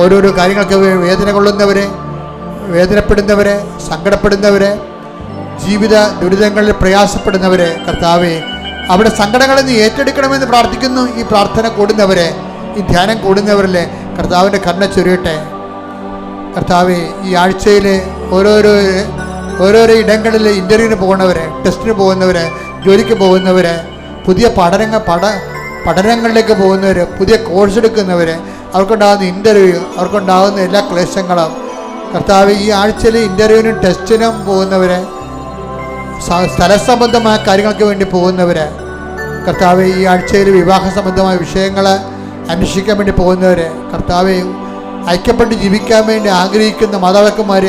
ഓരോരോ കാര്യങ്ങൾക്ക് വേദന കൊള്ളുന്നവരെ, വേദനപ്പെടുന്നവരെ, സങ്കടപ്പെടുന്നവരെ, ജീവിത ദുരിതങ്ങളിൽ പ്രയാസപ്പെടുന്നവരെ കർത്താവേ, അവിടെ സങ്കടങ്ങളെ നീ ഏറ്റെടുക്കണമെന്ന് പ്രാർത്ഥിക്കുന്നു. ഈ പ്രാർത്ഥന കൂടുന്നവരെ, ഈ ധ്യാനം കൂടുന്നവരിലെ കർത്താവിൻ്റെ കരുണ ചൊരിയട്ടെ കർത്താവേ. ഈ ആഴ്ചയിൽ ഓരോരോ ഇടങ്ങളിൽ ഇൻ്റർവ്യൂവിന് പോകുന്നവരെ, ടെസ്റ്റിന് പോകുന്നവരെ, ജോലിക്ക് പോകുന്നവരെ, പുതിയ പഠനങ്ങളിലേക്ക് പോകുന്നവർ, പുതിയ കോഴ്സ് എടുക്കുന്നവർ, അവർക്കുണ്ടാകുന്ന ഇൻ്റർവ്യൂ, അവർക്കുണ്ടാകുന്ന എല്ലാ ക്ലേശങ്ങളും കർത്താവ്, ഈ ആഴ്ചയിൽ ഇൻ്റർവ്യൂവിനും ടെസ്റ്റിനും പോകുന്നവരെ, സ്ഥലസംബന്ധമായ കാര്യങ്ങൾക്ക് വേണ്ടി പോകുന്നവർ കർത്താവ്, ഈ ആഴ്ചയിൽ വിവാഹ സംബന്ധമായ വിഷയങ്ങൾ അന്വേഷിക്കാൻ വേണ്ടി പോകുന്നവർ കർത്താവ്, ഐക്യപ്പെട്ട് ജീവിക്കാൻ വേണ്ടി ആഗ്രഹിക്കുന്ന മാതാപിതാക്കന്മാർ,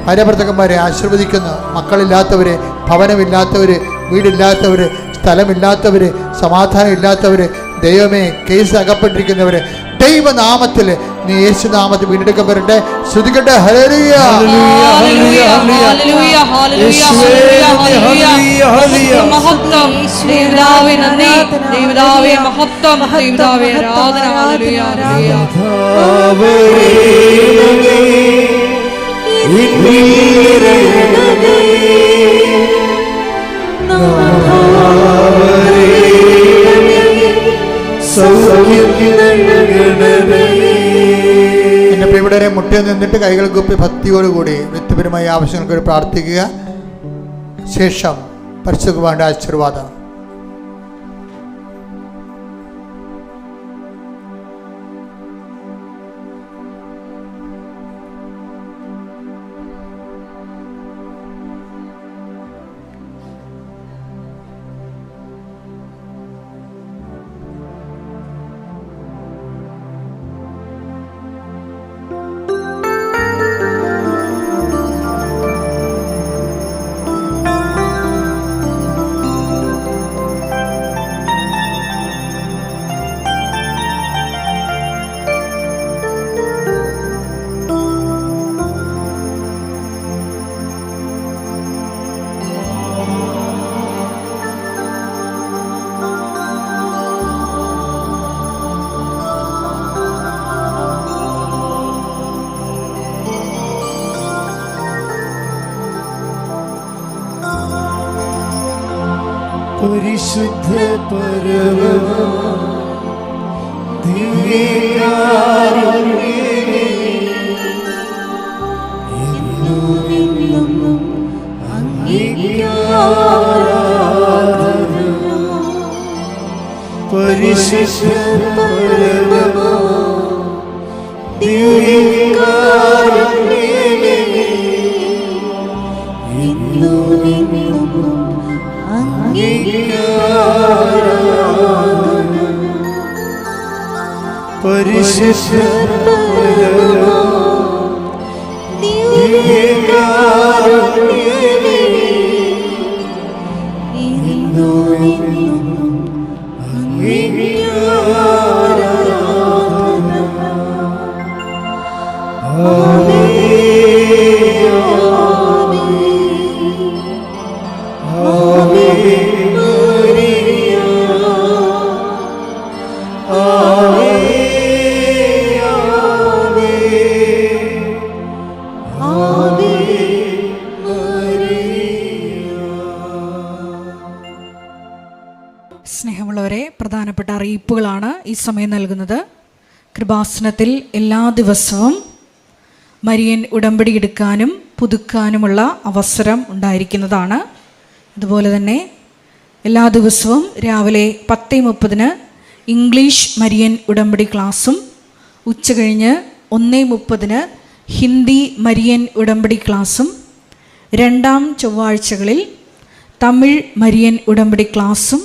ഭാര്യാഭർത്താക്കന്മാരെ ആശീർവദിക്കുന്നു. മക്കളില്ലാത്തവർ, ഭവനമില്ലാത്തവർ, വീടില്ലാത്തവർ, സ്ഥലമില്ലാത്തവർ, സമാധാനം ഇല്ലാത്തവർ, ദൈവമേ കേസ് അകപ്പെട്ടിരിക്കുന്നവർ ദൈവനാമത്തിൽ നീ യേശുനാമത്തിൽ വീണ്ടെടുക്കപ്പെടട്ടെ. ശ്രുതിക്കട്ടെ. ഹല്ലേലൂയ, ഹല്ലേലൂയ, ഹല്ലേലൂയ, ഹല്ലേലൂയ. മഹത്വം ദൈവമേ, നന്ദി ദൈവമേ, മഹത്വം ദൈവമേ, ആരാധന. ഹല്ലേലൂയ, എന്റെ പ്രിയപ്പെട്ടവരെ, മുട്ടിൽ നിന്നിട്ട് കൈകൾ കുപ്പി ഭക്തിയോടുകൂടി വ്യക്തിപരമായ ആവശ്യങ്ങൾക്ക് വേണ്ടി പ്രാർത്ഥിക്കുക. ശേഷം പരിശുദ്ധ കുർബാനയുടെ ആശീർവാദം. പരിശുദ്ധ പരമ ദിവ്യകാരുണ്യമേ, എന്നും അങ്ങേക്ക് ആരാധന. പരിശുദ്ധ പരമ ദിവ്യകാരുണ്യമേ, എന്നും പരിശുദ്ധ ദിവ്യകാരുണ്യമേ, അങ്ങേക്ക് ആരാധന. സ്നേഹമുള്ളവരെ, പ്രധാനപ്പെട്ട അറിയിപ്പുകളാണ് ഈ സമയം നൽകുന്നത്. കൃപാസനത്തിൽ എല്ലാ ദിവസവും മരിയൻ ഉടമ്പടി എടുക്കാനും പുതുക്കാനുമുള്ള അവസരം ഉണ്ടായിരിക്കുന്നതാണ്. അതുപോലെ തന്നെ എല്ലാ ദിവസവും രാവിലെ 10:30 ഇംഗ്ലീഷ് മരിയൻ ഉടമ്പടി ക്ലാസ്സും, ഉച്ചകഴിഞ്ഞ് 1:30 ഹിന്ദി മരിയൻ ഉടമ്പടി ക്ലാസ്സും, രണ്ടാം ചൊവ്വാഴ്ചകളിൽ തമിഴ് മരിയൻ ഉടമ്പടി ക്ലാസ്സും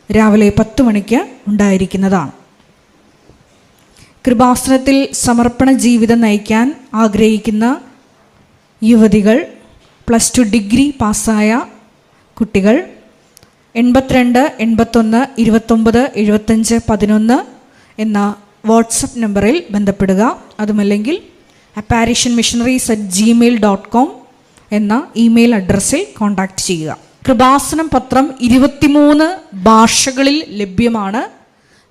രാവിലെ 10 മണിക്ക് ഉണ്ടായിരിക്കുന്നതാണ്. കൃപാസനത്തിൽ സമർപ്പണ ജീവിതം നയിക്കാൻ ആഗ്രഹിക്കുന്ന യുവതികൾ, +2 ഡിഗ്രി പാസ്സായ കുട്ടികൾ 82 81 29 75 11 എന്ന വാട്സപ്പ് നമ്പറിൽ ബന്ധപ്പെടുക. അതുമല്ലെങ്കിൽ apparitionmissionaries@gmail.com എന്ന ഇമെയിൽ അഡ്രസ്സിൽ കോൺടാക്റ്റ് ചെയ്യുക. കൃപാസനം പത്രം 23 ഭാഷകളിൽ ലഭ്യമാണ്.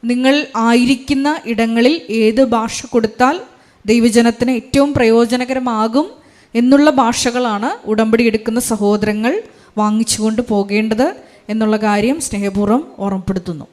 നിങ്ങൾ ആയിരിക്കുന്ന ഇടങ്ങളിൽ ഏത് ഭാഷ കൊടുത്താൽ ദൈവജനത്തിന് ഏറ്റവും പ്രയോജനകരമാകും എന്നുള്ള ഭാഷകളാണ് ഉടമ്പടി എടുക്കുന്ന സഹോദരങ്ങൾ വാങ്ങിച്ചുകൊണ്ട് പോകേണ്ടത് എന്നുള്ള കാര്യം സ്നേഹപൂർവ്വം ഓർമ്മപ്പെടുത്തുന്നു.